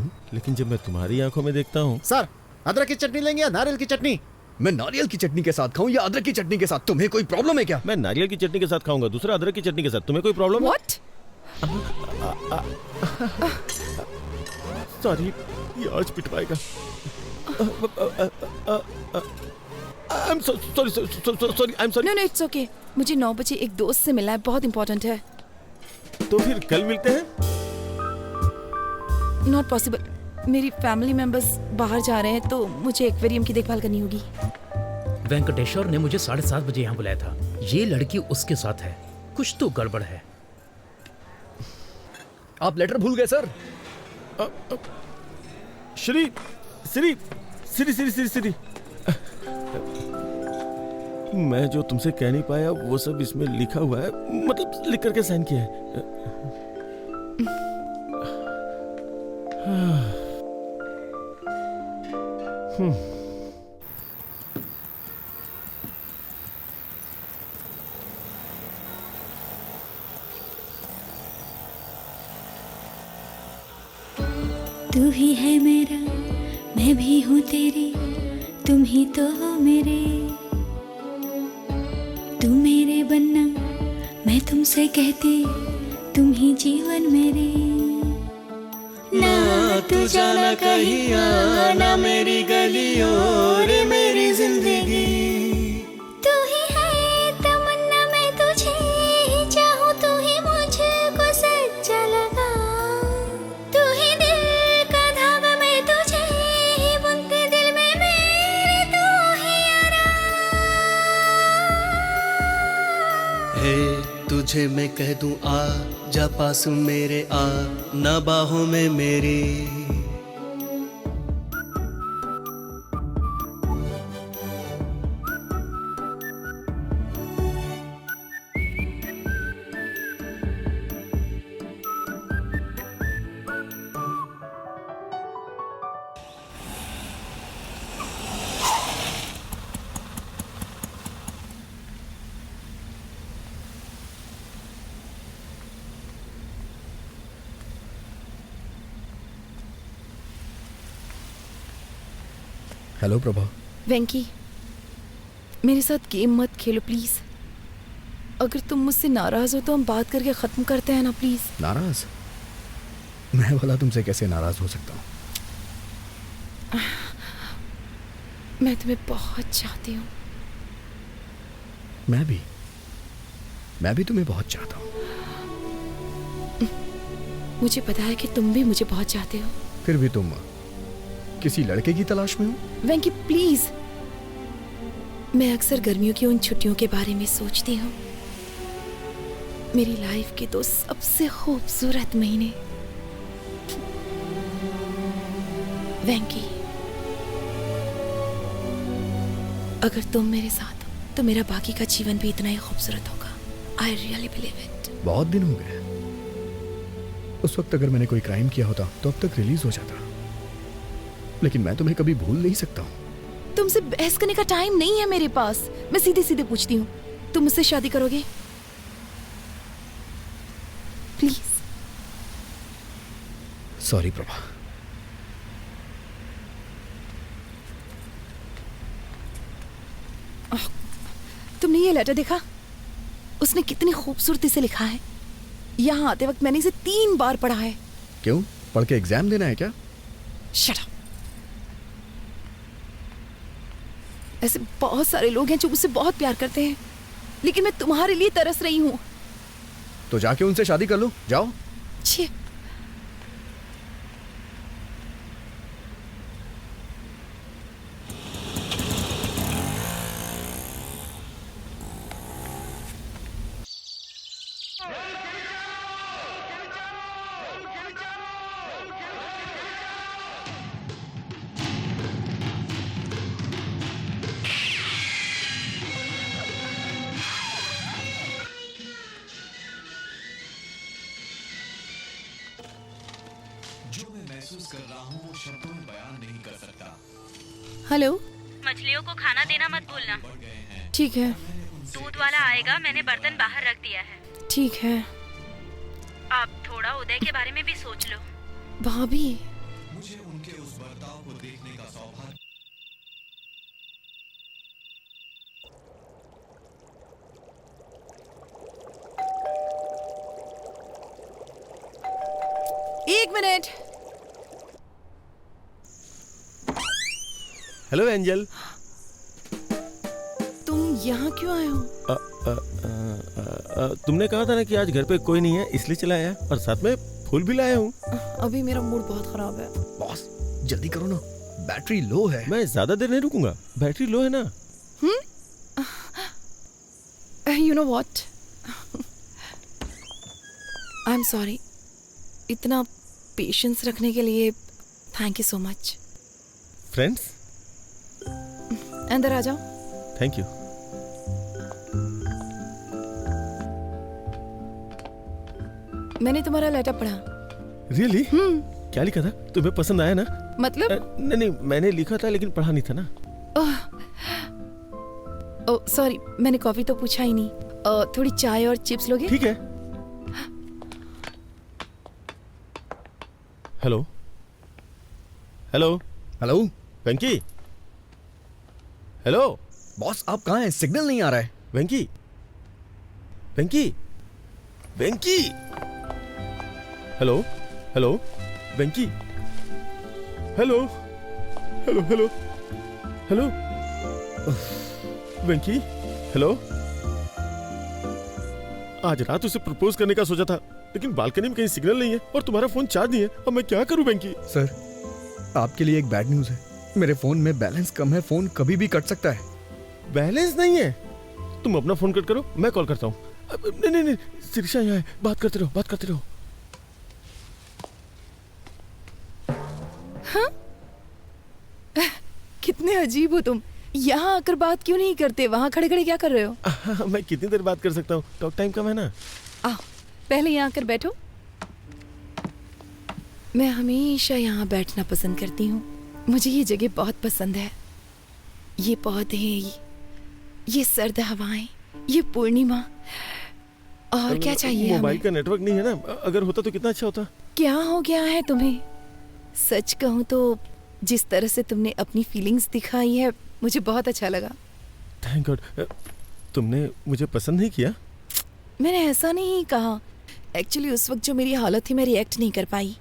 हूँ। सर, अदरक की चटनी लेंगे या नारियल की चटनी? मैं नारियल की चटनी के साथ खाऊं या अदरक की चटनी के साथ? तुम्हें कोई प्रॉब्लम है क्या? मैं नारियल की चटनी के साथ खाऊंगा, दूसरा अदरक की चटनी के साथ। तुम्हें कोई प्रॉब्लम है? सॉरी, ये आज पिटवाएगा। I'm sorry। No, it's okay। मुझे 9 बजे एक दोस्त से मिलना है, बहुत इंपॉर्टेंट है। तो फिर कल मिलते हैं? Not possible। मेरी फैमिली मेंबर्स बाहर जा रहे हैं तो मुझे एक्वेरियम की देखभाल करनी होगी। वेंकटेश्वर ने मुझे 7:30 बजे यहाँ बुलाया था। ये लड़की उसके साथ है, कुछ तो गड़बड़ है। आप लेटर भूल गए सर। श्री मैं जो तुमसे कह नहीं पाया वो सब इसमें लिखा हुआ है, मतलब लिख करके साइन किया है। तू ही है मेरा, मैं भी हूँ तेरी, तुम ही तो हो मेरे। तू मेरे बनना, मैं तुमसे कहती, तुम ही जीवन मेरे। ना तू जाना कहीं आना मेरी गलियों रे मेरी जिंदगी। तू ही है तमन्ना, मैं तुझे ही चाहूँ, तू ही मुझको सच्चा लगा। तू ही दिल का धागा, मैं तुझे ही बुनती दिल में मेरे, तू ही हे तुझे मैं कह दूं आ जा पास मेरे, आ ना बाहों में मेरी। हेलो प्रभा। वेंकी, मेरे साथ गेम मत खेलो प्लीज। अगर तुम मुझसे नाराज हो तो हम बात करके खत्म करते हैं ना प्लीज। नाराज? मैं भला तुमसे कैसे नाराज हो सकता हूँ? मैं तुम्हें बहुत चाहती हूँ। मैं भी तुम्हें बहुत चाहता हूँ। मुझे पता है कि तुम भी मुझे बहुत चाहते हो। फिर भी तुम किसी लड़के की तलाश में हो? वेंकी प्लीज, मैं अक्सर गर्मियों की उन छुट्टियों के बारे में सोचती हूँ। मेरी लाइफ के 2 सबसे खूबसूरत महीने। वेंकी, अगर तुम मेरे साथ हो तो मेरा बाकी का जीवन भी इतना ही खूबसूरत होगा। I really believe it. बहुत दिन हो गए। उस वक्त अगर मैंने कोई क्राइम किया होता तो अब तक रिलीज हो जाता, लेकिन मैं तुम्हें कभी भूल नहीं सकता हूँ। तुमसे बहस करने का टाइम नहीं है मेरे पास। मैं सीधे सीधे पूछती हूँ, तुम मुझसे शादी करोगे? प्लीज। सॉरी प्रभा। तुमने ये लेटर देखा? उसने कितनी खूबसूरती से लिखा है। यहाँ आते वक्त मैंने इसे 3 बार पढ़ा है। क्यों? पढ़ के एग्जाम देना है क्या? Shut up. ऐसे बहुत सारे लोग हैं जो मुझसे बहुत प्यार करते हैं, लेकिन मैं तुम्हारे लिए तरस रही हूँ। तो जाके उनसे शादी कर लो, जाओ। छी। हेलो। मछलियों को खाना देना मत भूलना। ठीक है। दूध वाला आएगा, मैंने बर्तन बाहर रख दिया है। ठीक है। अब थोड़ा उदय के बारे में भी सोच लो। भाभी, मुझे उनके उस बर्ताव को देखने का सौभाग्य। एक मिनट। Hello angel. तुम यहाँ क्यों आए हो? तुमने कहा था ना कि आज घर पे कोई नहीं है, इसलिए चला आया, और साथ में फूल भी लाया हूँ। अभी मेरा मूड बहुत खराब है। बॉस जल्दी करो ना, बैटरी लो है। मैं ज्यादा देर नहीं रुकूंगा, बैटरी लो है ना। You know what, I am sorry. इतना पेशेंस रखने के लिए thank you so much. Friends, अंदर आ जाओ। Thank you. मैंने तुम्हारा लेटर पढ़ा। रियली? क्या लिखा था? तुम्हें पसंद आया ना? मतलब? नहीं, मैंने लिखा था लेकिन पढ़ा नहीं था ना। ओह सॉरी, मैंने कॉफी तो पूछा ही नहीं। थोड़ी चाय और चिप्स लोगे? ठीक है। हेलो हेलो हेलो वेंकी। हेलो बॉस, आप कहाँ हैं? सिग्नल नहीं आ रहा है। वेंकी, वेंकी, वेंकी। हेलो हेलो वेंकी। हेलो हेलो हेलो हेलो वेंकी। हेलो। आज रात उसे प्रपोज करने का सोचा था, लेकिन बालकनी में कहीं सिग्नल नहीं है और तुम्हारा फोन चार्ज नहीं है। अब मैं क्या करूं वेंकी? सर, आपके लिए एक बैड न्यूज है। मेरे फोन में बैलेंस कम है, फोन कभी भी कट सकता है। बैलेंस नहीं है? तुम अपना फोन कट करो, मैं कॉल करता हूँ। नहीं नहीं नहीं, शिरीषा यहाँ है, बात करते रहो, बात करते रहो। हाँ? कितने अजीब हो तुम। यहाँ आकर बात क्यों नहीं करते? वहाँ खड़े खड़े क्या कर रहे हो? मैं कितनी देर बात कर सकता हूँ, टॉक टाइम कम है ना। पहले यहाँ आकर बैठो। मैं हमेशा यहाँ बैठना पसंद करती हूँ। मुझे ये जगह बहुत पसंद है। ये पौधे, ये सर्द हवाएं, ये पूर्णिमा, और क्या चाहिए? मोबाइल का नेटवर्क नहीं है ना, अगर होता तो कितना अच्छा होता। क्या हो गया है तुम्हें? सच कहूँ तो जिस तरह से तुमने अपनी फीलिंग्स दिखाई है मुझे बहुत अच्छा लगा। Thank God. तुमने मुझे पसंद नहीं किया? मैंने ऐसा नहीं कहा। एक्चुअली उस वक्त जो मेरी हालत थी मैं रिएक्ट नहीं कर पाई।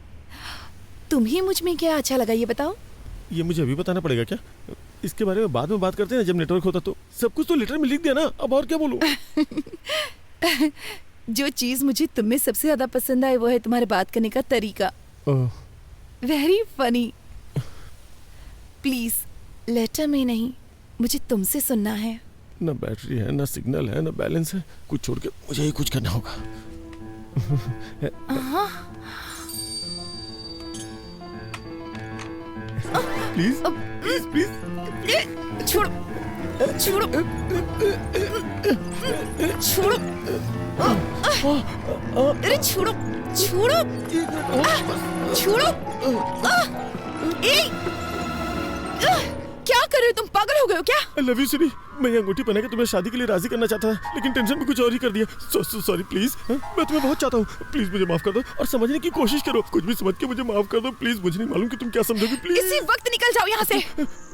तुम्हें मुझ में क्या अच्छा लगा ये बताओ? ये मुझे अभी बताना पड़ेगा क्या? इसके बारे में बाद में बात करते हैं जब नेटवर्क होता तो। सब कुछ तो लेटर में लिख दिया ना, अब और क्या बोलूं? जो चीज मुझे तुम में सबसे ज्यादा पसंद आई वो है तुम्हारे बात करने का तरीका। Very funny. प्लीज लेटर में नहीं, मुझे तुमसे सुनना है। ना बैटरी है, ना सिग्नल है, ना बैलेंस है। कुछ छोड़ के मुझे ही कुछ करना होगा। प्लीज प्लीज प्लीज छोड़ो छोड़ो छोड़ो। अरे छोड़ो छोड़ो छोड़ो। क्या कर रहे हो तुम? पागल हो गए हो क्या? I love you सिरी। मैं ये अंगूठी पहना के तुम्हें शादी के लिए राजी करना चाहता था, लेकिन टेंशन में कुछ और ही कर दिया। Sorry please. मैं तुम्हें बहुत चाहता हूँ, प्लीज मुझे माफ कर दो और समझने की कोशिश करो। कुछ भी समझ के मुझे माफ कर दो प्लीज। मुझे नहीं मालूम कि तुम क्या समझोगे। प्लीज इसी वक्त निकल जाओ यहाँ से।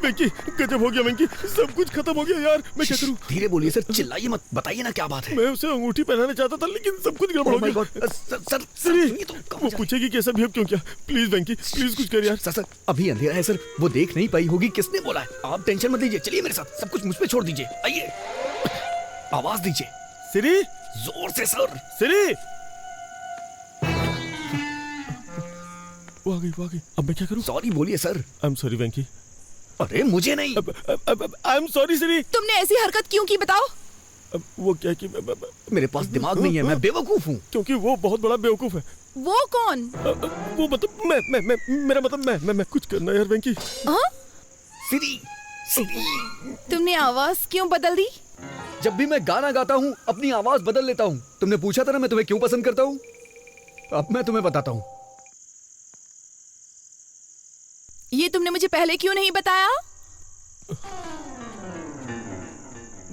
वेंकी, गजब हो गया वेंकी, सब कुछ खत्म हो गया यार। मैं क्या करूँ? धीरे बोलिए सर, चिल्लाइए मत, बताइए ना क्या बात है। मैं उसे अंगूठी पहनाना चाहता था लेकिन सब कुछ गड़बड़ हो गया। सर वो पूछेगी कैसा बिहेव क्यों किया। प्लीज वेंकी प्लीज कुछ कर यार। सर अभी अंधेरा है सर, वो देख नहीं पाई होगी। किसने बोला है? आप टेंशन मत लीजिए, चलिए मेरे साथ। सब कुछ मुझ पे छोड़ दीजिए। आइए, आवाज दीजिए। सिरी, जोर से सर। सिरी, वो आ गई। अब मैं क्या करूं? सॉरी बोलिए सर। आई एम सॉरी वेंकी। अरे मुझे नहीं। आई एम सॉरी सिरी। तुमने ऐसी हरकत क्यों की बताओ? वो क्या कि मेरे पास दिमाग नहीं है, मैं बेवकूफ हूँ। क्योंकि वो बहुत बड़ा बेवकूफ है। वो कौन? वो मतलब मेरा मतलब मैं कुछ करना यार वेंकी। सिरी, तुमने आवाज क्यों बदल दी? जब भी मैं गाना गाता हूँ अपनी आवाज बदल लेता हूँ। तुमने पूछा था ना मैं तुम्हें क्यों पसंद करता हूँ। अब मैं तुम्हें बताता हूँ। ये तुमने मुझे पहले क्यों नहीं बताया?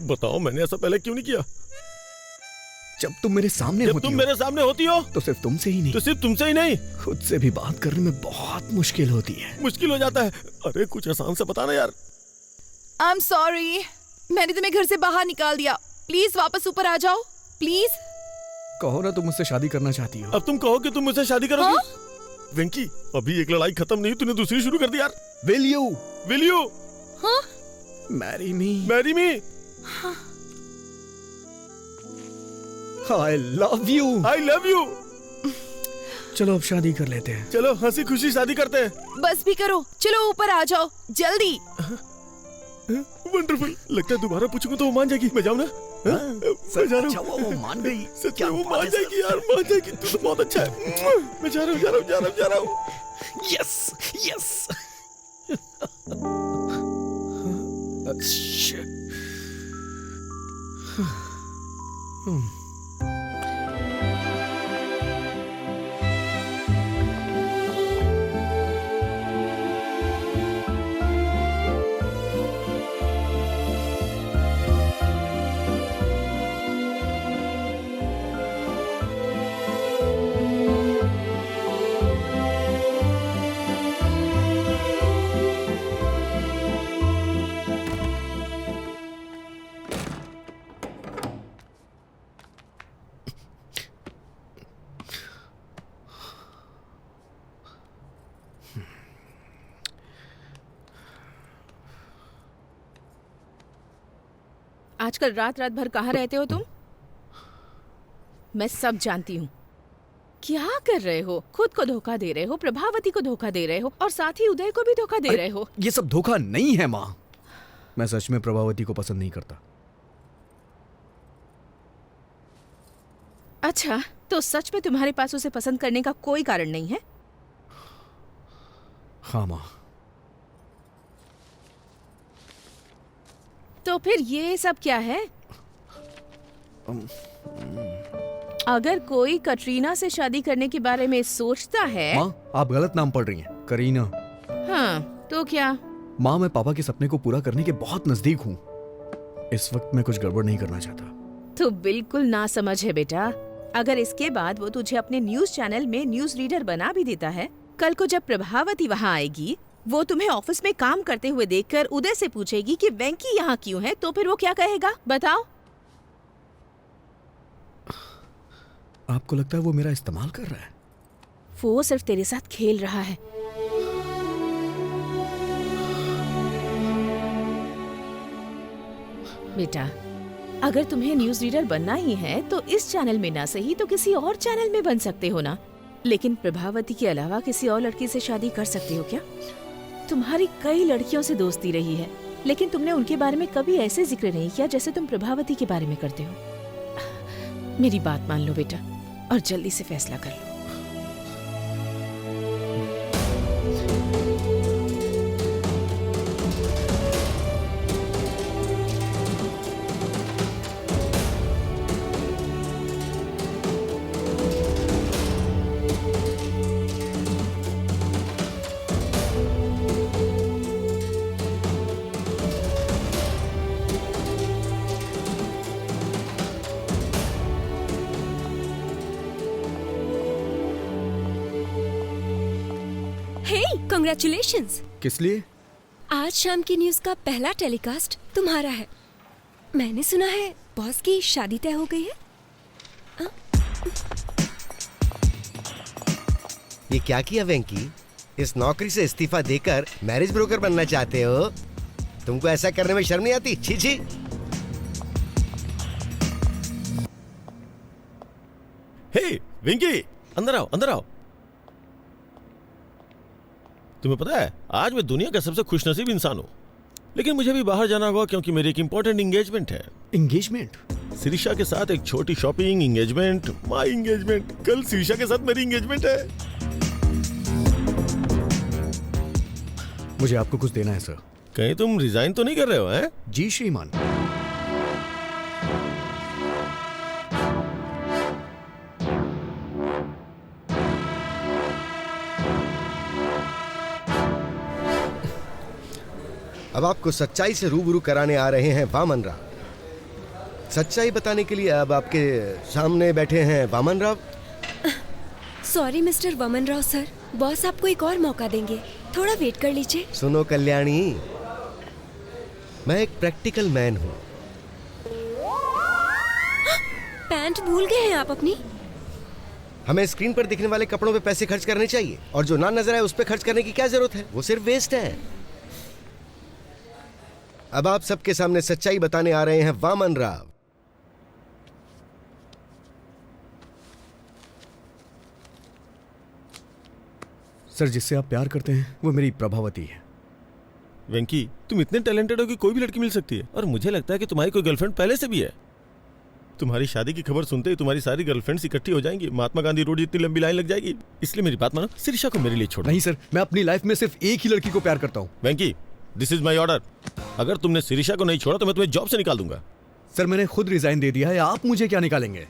बताओ, मैंने ऐसा पहले क्यों नहीं किया? जब तुम मेरे सामने जब तुम मेरे सामने होती हो तो सिर्फ तुमसे ही नहीं, तो सिर्फ तुमसे ही नहीं, खुद से भी बात करने में बहुत मुश्किल होती है। मुश्किल हो जाता है। अरे कुछ आसान से बताना यार। आई एम सॉरी, मैंने तुम्हें घर से बाहर निकाल दिया। प्लीज वापस ऊपर आ जाओ प्लीज। कहो ना तुम मुझसे शादी करना चाहती हो। अब तुम कहो कि तुम मुझसे शादी करोगी? वेंकी, अभी एक लड़ाई खत्म नहीं, तूने दूसरी शुरू कर दी यार। Will you marry me? I love you। चलो अब शादी कर लेते हैं। चलो हंसी खुशी शादी करते हैं। बस भी करो, चलो ऊपर आ जाओ जल्दी। वंडरफुल। लगता है दोबारा पूछूंगा तो वो मान जाएगी। मैं जाऊँ ना? मैं जा रहा हूँ। वो मान गई। सच में वो मान जाएगी यार, मान जाएगी। तू तो बहुत अच्छा है। मैं जा रहा हूँ। यस। आजकल रात भर कहाँ रहते हो तुम? मैं सब जानती हूँ। क्या कर रहे हो? खुद को धोखा दे रहे हो, प्रभावती को धोखा दे रहे हो और साथ ही उदय को भी धोखा दे रहे हो। ये सब धोखा नहीं है माँ। मैं सच में प्रभावती को पसंद नहीं करता। अच्छा, तो सच में तुम्हारे पास उसे पसंद करने का कोई कारण नहीं है? हाँ माँ। तो फिर ये सब क्या है? अगर कोई कटरीना से शादी करने के बारे में सोचता है। माँ, आप गलत नाम पढ़ रही हैं। करीना। हाँ, तो क्या? माँ, मैं पापा के सपने को पूरा करने के बहुत नजदीक हूँ। इस वक्त मैं कुछ गड़बड़ नहीं करना चाहता। तो बिल्कुल ना समझ है बेटा। अगर इसके बाद वो तुझे अपने न्यूज चैनल में न्यूज रीडर बना भी देता है, कल को जब प्रभावती वहाँ आएगी वो तुम्हें ऑफिस में काम करते हुए देखकर उदय से पूछेगी कि वेंकी यहाँ क्यों है, तो फिर वो क्या कहेगा बताओ? आपको लगता है वो मेरा इस्तेमाल कर रहा है? वो सिर्फ तेरे साथ खेल रहा है। बेटा, अगर तुम्हें न्यूज रीडर बनना ही है तो इस चैनल में ना सही तो किसी और चैनल में बन सकते हो ना। लेकिन प्रभावती के अलावा किसी और लड़की से शादी कर सकते हो क्या? तुम्हारी कई लड़कियों से दोस्ती रही है, लेकिन तुमने उनके बारे में कभी ऐसे जिक्र नहीं किया जैसे तुम प्रभावती के बारे में करते हो। मेरी बात मान लो बेटा और जल्दी से फैसला कर लो। कांग्रेचुलेशंस। किस लिए? आज शाम की न्यूज का पहला टेलीकास्ट तुम्हारा है। मैंने सुना है बॉस की शादी तय हो गई है। ये क्या किया वेंकी? इस नौकरी से इस्तीफा देकर मैरिज ब्रोकर बनना चाहते हो? तुमको ऐसा करने में शर्म नहीं आती? छी छी। हे वेंकी, अंदर आओ, अंदर आओ। तुम्हें पता है आज मैं दुनिया का सबसे खुशनसीब इंसान हूँ, लेकिन मुझे भी बाहर जाना होगा क्योंकि मेरी एक इंपॉर्टेंट एंगेजमेंट है। एंगेजमेंट? शिरीषा के साथ एक छोटी शॉपिंग, एंगेजमेंट, माय एंगेजमेंट। कल शिरीषा के साथ मेरी एंगेजमेंट है। मुझे आपको कुछ देना है सर। कहीं तुम रिजाइन तो नहीं कर रहे हो? हैं? जी श्रीमान। अब आपको सच्चाई से रूबरू कराने आ रहे हैं वामन राव। सच्चाई बताने के लिए अब आपके सामने बैठे हैं Vaman Rao. Sorry mister Vaman Rao sir, boss आपको एक और मौका देंगे, थोड़ा वेट कर लीजिए। सुनो कल्याणी, मैं एक प्रैक्टिकल मैन हूँ। पैंट भूल गए हैं आप अपनी? हमें स्क्रीन पर दिखने वाले कपड़ों पे पैसे खर्च करने चाहिए, और जो ना नजर आए उस पे खर्च करने की क्या जरूरत है? वो सिर्फ वेस्ट है। अब आप सबके सामने सच्चाई बताने आ रहे हैं वामन राव। सर, जिससे आप प्यार करते हैं वो मेरी प्रभावती है। वेंकी, तुम इतने टैलेंटेड हो कि कोई भी लड़की मिल सकती है, और मुझे लगता है कि तुम्हारी कोई गर्लफ्रेंड पहले से भी है। तुम्हारी शादी की खबर सुनते ही तुम्हारी सारी गर्लफ्रेंड्स इकट्ठी हो जाएंगी, महात्मा गांधी रोड जितनी लंबी लाइन लग जाएगी। इसलिए मेरी बात मानो, शिरीषा को मेरे लिए छोड़ो। नहीं सर, मैं अपनी लाइफ में सिर्फ एक ही लड़की को प्यार करता हूँ। वेंकी, दिस इज माई ऑर्डर। अगर तुमने शिरीषा को नहीं छोड़ा तो मैं तुम्हें जॉब से निकाल दूंगा। सर, मैंने खुद रिजाइन दे दिया है, आप मुझे क्या निकालेंगे?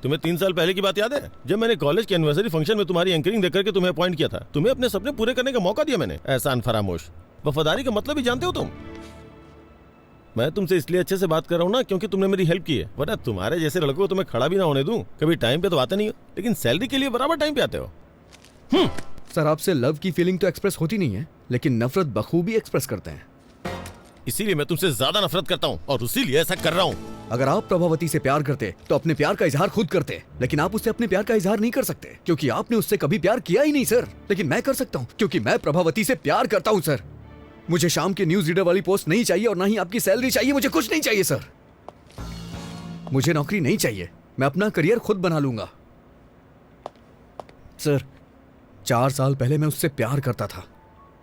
तुम्हें 3 साल पहले की बात याद है, जब मैंने कॉलेज के एनिवर्सरी फंक्शन में तुम्हारी एंकरिंग देख करके तुम्हें अपॉइंट किया था? तुम्हें अपने सपने पूरे करने का मौका दिया मैंने। एहसान फरामोश। वफादारी का मतलब ही जानते हो तुम। मैं तुमसे इसलिए अच्छे से बात कर रहा हूँ ना क्योंकि तुमने मेरी हेल्प की है, वरना तुम्हारे जैसे लड़कों को तुम्हें खड़ा भी ना होने दूं। कभी टाइम पे तो आते नहीं हो, लेकिन सैलरी के लिए बराबर टाइम पे आते हो। सर, आपसे लव की फीलिंग तो एक्सप्रेस होती नहीं है, लेकिन नफरत बखूबी एक्सप्रेस करते हैं। इसीलिए मैं तुमसे ज्यादा नफरत करता हूँ और इसीलिए ऐसा कर रहा हूँ। अगर आप प्रभावती से प्यार करते तो अपने प्यार का इजहार खुद करते, लेकिन आप उससे अपने प्यार का इजहार नहीं कर सकते क्योंकि आपने उससे कभी प्यार किया ही नहीं सर। लेकिन मैं कर सकता हूँ क्योंकि मैं प्रभावती से प्यार करता हूँ सर। मुझे शाम के न्यूज रीडर वाली पोस्ट नहीं चाहिए और ना ही आपकी सैलरी चाहिए। मुझे कुछ नहीं चाहिए सर। मुझे नौकरी नहीं चाहिए, मैं अपना करियर खुद बना लूंगा। सर, 4 साल पहले मैं उससे प्यार करता था।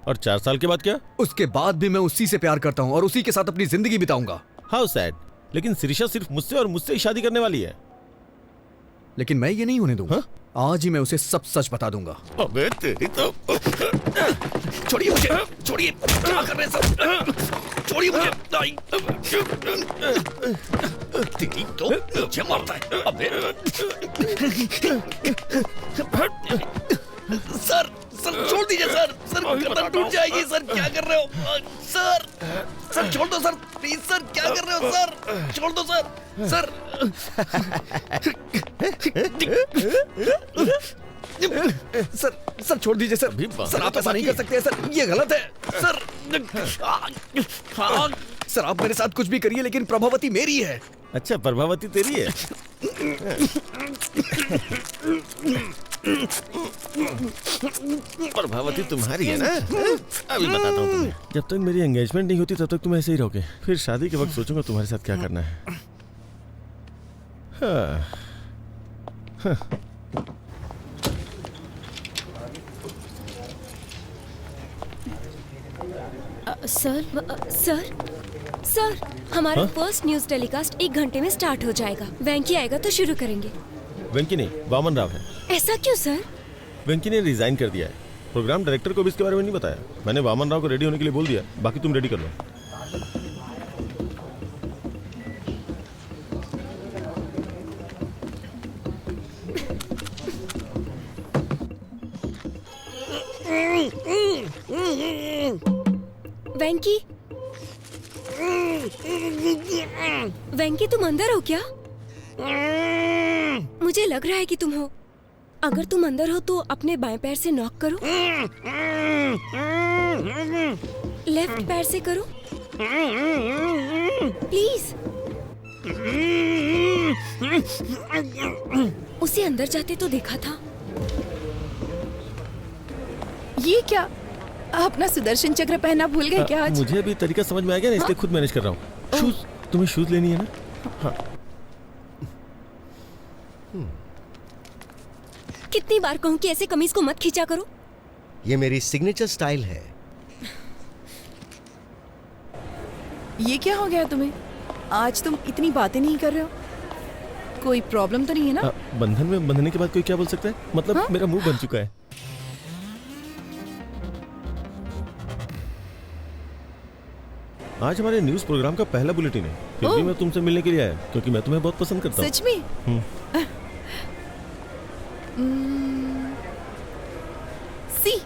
और 4 साल के बाद क्या? उसके बाद भी मैं उसी से प्यार करता हूँ और उसी के साथ अपनी जिंदगी बिताऊंगा। How sad. लेकिन शिरीषा सिर्फ मुझसे और मुझसे ही शादी करने वाली है। लेकिन मैं ये नहीं होने दूंगा। आज ही मैं उसे सब सच बता दूंगा। अबे तेरी तो। छोड़िए मुझे, छोड़िए। क्या कर रहे हैं सब? छोड़िए मुझे। तेरी तो मुझे मारता है। अबे सर, सर छोड़ दीजिए सर। सर गर्दन टूट जाएगी सर। क्या कर रहे हो सर? सर छोड़ दो सर, प्लीज सर। क्या कर रहे हो सर? छोड़ दो सर। सर सर छोड़ दीजिए सर। सर आप ऐसा नहीं कर सकते सर, ये गलत है सर। सर आप मेरे साथ कुछ भी करिए लेकिन प्रभावती मेरी है। अच्छा, प्रभावती तेरी है? प्रभावती तुम्हारी है ना? अभी बताता हूँ तुम्हें। जब तक मेरी एंगेजमेंट नहीं होती तब तक तुम ऐसे ही रहोगे, फिर शादी के वक्त सोचूंगा तुम्हारे साथ क्या करना है। हाँ। हाँ। सर हमारा फर्स्ट न्यूज टेलीकास्ट 1 घंटे में स्टार्ट हो जाएगा। वेंकी आएगा तो शुरू करेंगे। वेंकी नहीं, वामन राव है। ऐसा क्यों सर? वेंकी ने रिजाइन कर दिया है। प्रोग्राम डायरेक्टर को भी इसके बारे में नहीं बताया। मैंने वामन राव को रेडी होने के लिए बोल दिया, बाकी तुम रेडी कर लो। वेंकी तुम अंदर हो क्या? मुझे लग रहा है कि तुम हो। अगर तुम अंदर हो तो अपने बाएं पैर से नॉक करो, लेफ्ट पैर से करो प्लीज। उसे अंदर जाते तो देखा था। ये क्या? अपना सुदर्शन चक्र पहना भूल गए क्या आज? मुझे अभी तरीका समझ में आ गया ना, इसलिए खुद मैनेज कर रहा हूँ। शूज, तुम्हें शूज लेनी है ना? हाँ। कितनी बार कहूँ कि ऐसे कमीज को मत खींचा करो। ये मेरी सिग्नेचर स्टाइल है। ये क्या हो गया तुम्हें? आज तुम इतनी बातें नहीं कर रहे हो। कोई प्रॉब्लम तो नहीं है ना? बंधन में बंधने के बाद कोई क्या बोल सकता है? मतलब मेरा मुंह बन चुका है। आज हमारे न्यूज प्रोग्राम का पहला बुलेटिन है, फिर भी मैं तुमसे मिलने के लिए आया क्योंकि मैं तुम्हें बहुत पसंद करता हूँ। सच में? See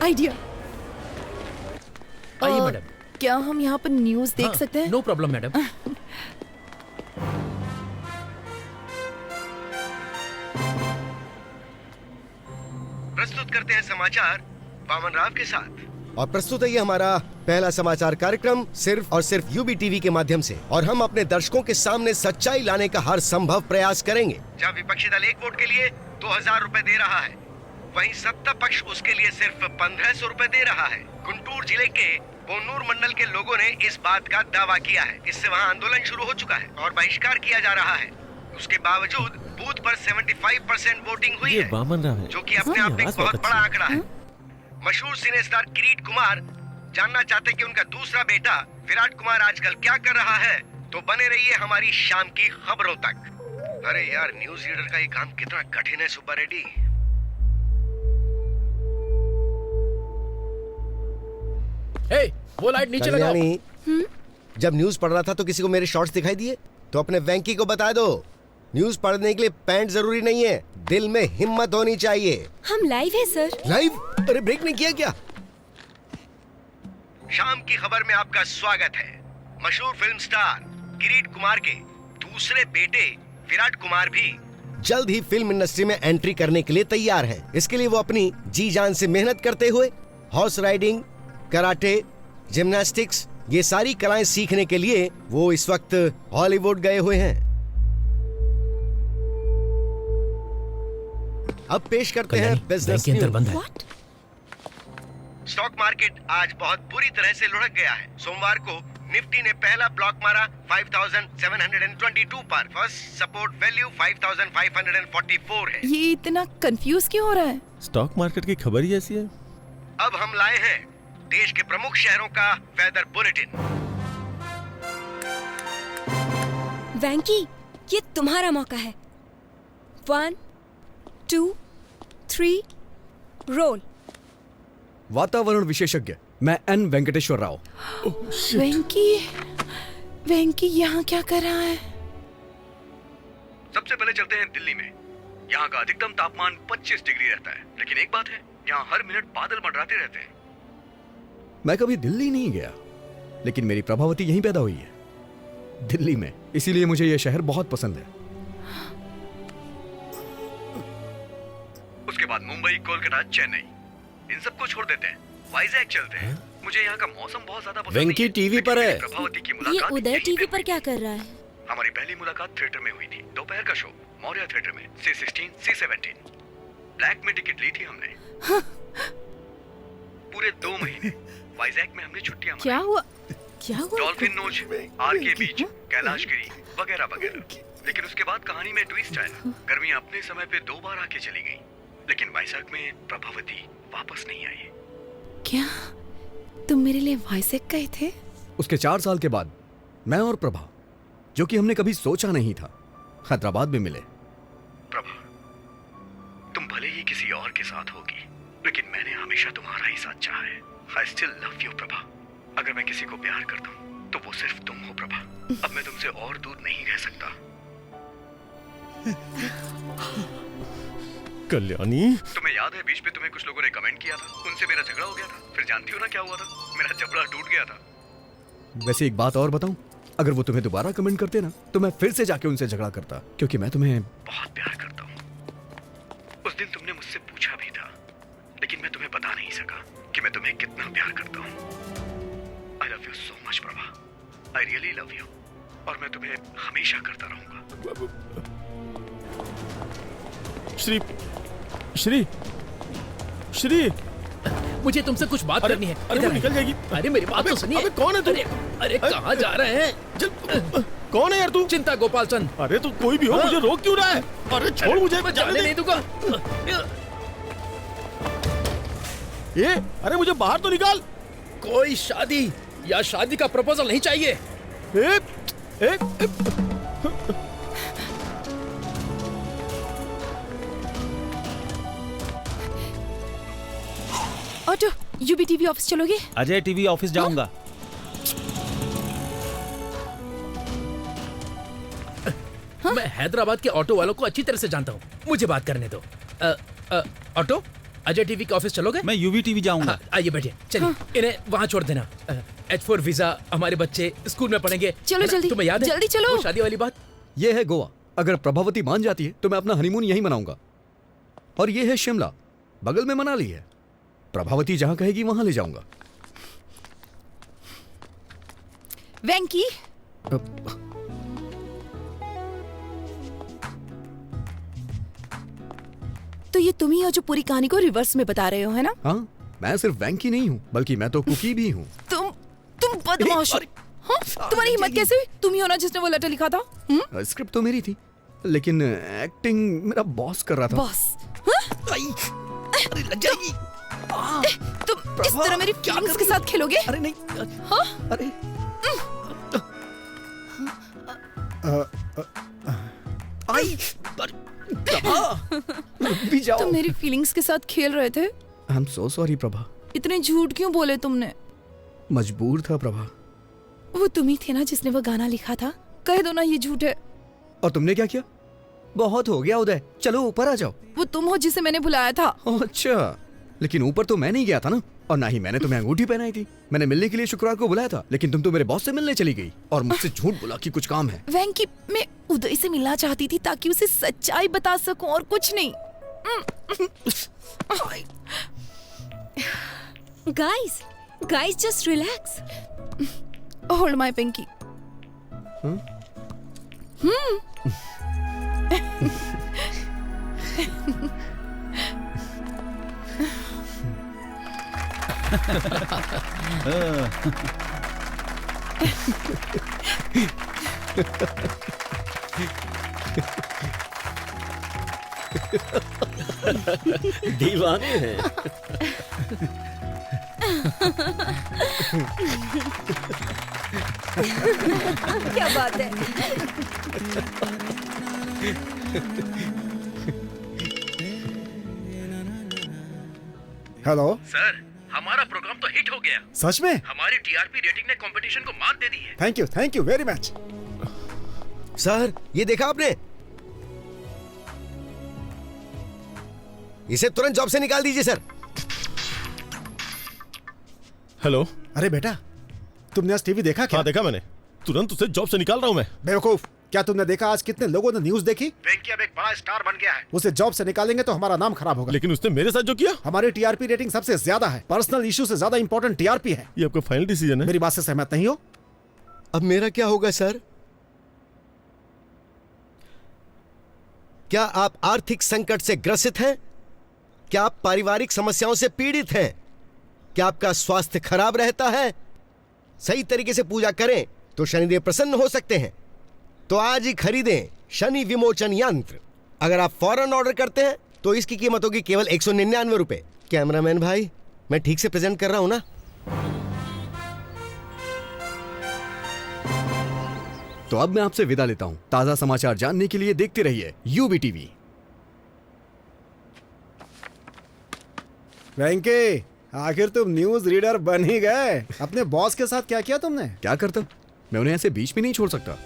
idea. आइए मैडम। क्या हम यहाँ पर न्यूज देख सकते हैं? No problem madam. प्रस्तुत करते हैं समाचार वामन राव के साथ। और प्रस्तुत है ये हमारा पहला समाचार कार्यक्रम सिर्फ और सिर्फ यूबी टीवी के माध्यम से, और हम अपने दर्शकों के सामने सच्चाई लाने का हर संभव प्रयास करेंगे। जहाँ विपक्षी दल एक वोट के लिए 2000 रुपए दे रहा है, वहीं सत्ता पक्ष उसके लिए सिर्फ 1500 रुपए दे रहा है। गुंटूर जिले के बोन्नूर मंडल के लोगों ने इस बात का दावा किया है। इससे वहाँ आंदोलन शुरू हो चुका है और बहिष्कार किया जा रहा है। उसके बावजूद बूथ पर 75% वोटिंग हुई है, जो कि अपने आप में एक बहुत बड़ा आंकड़ा है। मशहूर सिने स्टार किरीट कुमार जानना चाहते कि उनका दूसरा बेटा विराट कुमार आजकल क्या कर रहा है, तो बने रहिए हमारी शाम की खबरों तक। अरे यार, न्यूज रीडर का ये काम कितना कठिन है सुब्बा रेड्डी। वो लाइट नीचे लगाओ। जब न्यूज पढ़ रहा था तो किसी को मेरे शॉर्ट्स दिखाई दिए? तो अपने वेंकी को बता दो, न्यूज पढ़ने के लिए पैंट जरूरी नहीं है, दिल में हिम्मत होनी चाहिए। हम लाइव है सर। लाइव? अरे ब्रेक नहीं किया क्या? शाम की खबर में आपका स्वागत है। मशहूर फिल्म स्टार किरीट कुमार के दूसरे बेटे विराट कुमार भी जल्द ही फिल्म इंडस्ट्री में एंट्री करने के लिए तैयार हैं। इसके लिए वो अपनी जी जान से मेहनत करते हुए हॉर्स राइडिंग, कराटे, जिम्नास्टिक्स, ये सारी कलाएं सीखने के लिए वो इस वक्त हॉलीवुड गए हुए हैं। अब पेश करते हैं बिजनेस न्यूज़। स्टॉक मार्केट आज बहुत बुरी तरह से लुढ़क गया है। सोमवार को निफ्टी ने पहला ब्लॉक मारा 5722 पर। फर्स्ट सपोर्ट वैल्यू 5544 है। ये इतना कंफ्यूज क्यों हो रहा है? स्टॉक मार्केट की खबर ही ऐसी है। अब हम लाए हैं देश के प्रमुख शहरों का वेदर बुलेटिन। वेंकी, ये तुम्हारा मौका है। 1 2 3 रोल। वातावरण विशेषज्ञ मैं एन वेंकटेश्वर राव। वेंकी यहाँ क्या कर रहा है? सबसे पहले चलते हैं दिल्ली में। यहाँ का अधिकतम तापमान 25 डिग्री रहता है, लेकिन एक बात है, यहाँ हर मिनट बादल मंडराते रहते हैं। मैं कभी दिल्ली नहीं गया, लेकिन मेरी प्रभावती यहीं पैदा हुई है, दिल्ली में। इसीलिए मुझे यह शहर बहुत पसंद है। उसके बाद मुंबई, कोलकाता, चेन्नई, इन सबको छोड़ देते हैं, वाइजैक चलते हैं। मुझे यहाँ का मौसम बहुत ज्यादा पसंद वेंकी नहीं है। टीवी पर है। प्रभावती की ये मुलाकात उदय यहीं टीवी पे पर क्या कर रहा है? हमारी पहली मुलाकात थिएटर में हुई थी, दोपहर का शो, मौर्य थिएटर में, C16, C17। ब्लैक में टिकट ली थी हमने। पूरे 2 महीने वाइजैक में हमने छुट्टियां क्या हुआ? क्या हुआ? डॉल्फिन नोच, आरके बीच, कैलाशगिरी वगैरह वगैरह। लेकिन उसके बाद कहानी में ट्विस्ट आया। गर्मियां अपने समय पे 2 बार आके चली गईं, लेकिन वाइजैक में प्रभावती वापस नहीं आई। क्या तुम मेरे लिए वाइजैक गए थे? उसके 4 साल के बाद मैं और प्रभा, जो कि हमने कभी सोचा नहीं था, हैदराबाद में मिले। प्रभा, तुम भले ही किसी और के साथ होगी, लेकिन मैंने हमेशा तुम्हारा ही साथ चाहा है। I still love you, Prabha. अगर मैं किसी को प्यार करता हूँ, तो वो सिर्फ तुम हो, प्रभा। अब मैं तुमसे और दूर नहीं रह सकता। कल्याणी, तुम्हें याद है बीच में तुम्हें कुछ लोगों ने कमेंट किया था, उनसे मेरा झगड़ा हो गया था। फिर जानती हो ना क्या हुआ था? मेरा जबड़ा टूट गया था। वैसे एक बात और बताऊं, अगर वो तुम्हें दोबारा कमेंट करते ना, तो मैं फिर से जाके उनसे झगड़ा करता, क्योंकि मैं तुम्हें बहुत प्यार करता हूँ। उस दिन तुमने मुझसे पूछा भी था, लेकिन मैं तुम्हें बता नहीं सका कि मैं तुम्हें कितना प्यार करता हूँ। I love you so much, Prabha. I really love you। और मैं तुम्हें हमेशा करता रहूंगा। श्री श्री श्री, मुझे तुमसे कुछ बात करनी है। अरे वो निकल जाएगी। अरे मेरी बात तो सुनिए। अबे कौन है तू? अरे कहाँ जा रहे हैं? कौन है यार तू? चिंता गोपाल चंद। अरे तू कोई भी हो, मुझे रोक क्यों रहा है? अरे छोड़ मुझे, मैं जाने नहीं दूंगा। ये, अरे मुझे बाहर तो निकाल। कोई शादी या शादी का प्रपोजल नहीं चाहिए। ऑटो, यूबी टीवी ऑफिस चलोगे? अजय टीवी ऑफिस जाऊंगा। मैं हैदराबाद के ऑटो वालों को अच्छी तरह से जानता हूँ, मुझे बात करने दो। ऑटो, अजय टीवी के ऑफिस चलोगे? मैं यूवी टीवी जाऊंगा। हाँ, आइए बैठिए। चलिए इन्हें वहाँ छोड़ देना। H4 वीजा, हमारे बच्चे स्कूल में पढ़ेंगे। चलो जल्दी, तुम्हें याद है जल्दी चलो। वो शादी वाली बात? ये है गोवा। अगर प्रभावती मान जाती है तो मैं अपना हनीमून यहीं मनाऊंगा। और ये है शिमला, बगल में मनाली है। प्रभावती जहां कहेगी वहां ले जाऊंगा। वेंकी, तो ये तुम ही हो जो पूरी कहानी को रिवर्स में बता रहे हो, है ना? हाँ, मैं सिर्फ वेंकी नहीं हूँ, बल्कि मैं तो कुकी भी हूँ। तुम बदमाश हो। हाँ? तुम्हारी हिम्मत कैसे हुई? तुम ही हो ना जिसने वो लेटर लिखा था? स्क्रिप्ट तो मेरी थी, लेकिन एक्टिंग मेरा बॉस कर रहा था। बॉस? लग जाएगी। तुम इस तरह मेरी फीलिंग्स के साथ खेलोगे? अरे नहीं। हाँ? अरे भी जाओ। तुम मेरी फीलिंग्स के साथ खेल रहे थे। I am so sorry Prabha. इतने झूठ क्यों बोले तुमने? मजबूर था प्रभा। वो तुम ही थे ना जिसने वो गाना लिखा था? कह दो ना ये झूठ है। और तुमने क्या किया? बहुत हो गया उदय, चलो ऊपर आ जाओ। वो तुम हो जिसे मैंने बुलाया था। अच्छा, लेकिन ऊपर तो मैं नहीं गया था ना, और ना ही मैंने तुम्हें अंगूठी पहनाई थी। मैंने मिलने के लिए शुक्रवार को बुलाया था, लेकिन तुम तो मेरे बॉस से मिलने चली गई और मुझसे झूठ बोला कि कुछ काम है। वेंकी, मैं उदय से मिलना चाहती थी ताकि उसे सच्चाई बता सकूं और कुछ नहीं। Guys, just relax. Hold my pinky. दीवाने हैं। क्या बात है? हेलो सर, हमारा प्रोग्राम तो हिट हो गया। सच में? हमारी टीआरपी रेटिंग ने कंपटीशन को मात दे दी है। Thank you very much. Sir, ये देखा आपने? इसे तुरंत जॉब से निकाल दीजिए सर। हेलो। अरे बेटा, तुमने आज टीवी देखा क्या? हाँ देखा मैंने, तुरंत उसे जॉब से निकाल रहा हूँ मैं। बेवकूफ, क्या तुमने देखा आज कितने लोगों ने न्यूज देखी? वेंकी अब एक बड़ा स्टार बन गया है। उसे जॉब से निकालेंगे तो हमारा नाम खराब होगा। लेकिन उसने मेरे साथ जो किया। हमारी टीआरपी रेटिंग सबसे ज्यादा है। पर्सनल इशू से ज्यादा इंपॉर्टेंट टीआरपी है। ये आपका फाइनल डिसीजन है? मेरी बात से सहमत नहीं हो? अब मेरा क्या होगा सर? क्या आप आर्थिक संकट से ग्रसित हैं? क्या आप पारिवारिक समस्याओं से पीड़ित हैं? क्या आपका स्वास्थ्य खराब रहता है? सही तरीके से पूजा करें तो शनिदेव प्रसन्न हो सकते हैं। तो आज ही खरीदें शनि विमोचन यंत्र। अगर आप फौरन ऑर्डर करते हैं तो इसकी कीमत होगी केवल 199 रुपए। कैमरामैन भाई, मैं ठीक से प्रेजेंट कर रहा हूं ना? तो अब मैं आपसे विदा लेता हूं। ताजा समाचार जानने के लिए देखते रहिए यूबी टीवी। वेंकी, आखिर तुम न्यूज रीडर बन ही गए। अपने बॉस के साथ क्या किया तुमने? क्या करता, मैं उन्हें ऐसे बीच में नहीं छोड़ सकता।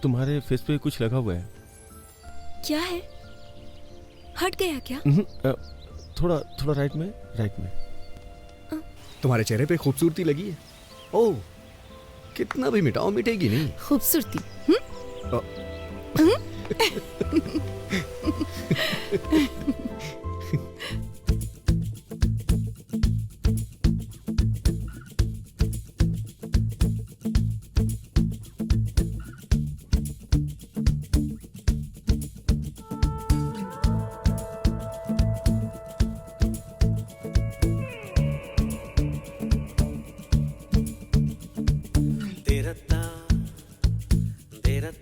तुम्हारे फेस पे कुछ लगा हुआ है। क्या है? हट गया क्या? थोड़ा थोड़ा राइट में। तुम्हारे चेहरे पे खूबसूरती लगी है। ओह, कितना भी मिटाओ मिटेगी नहीं। खूबसूरती। तेरा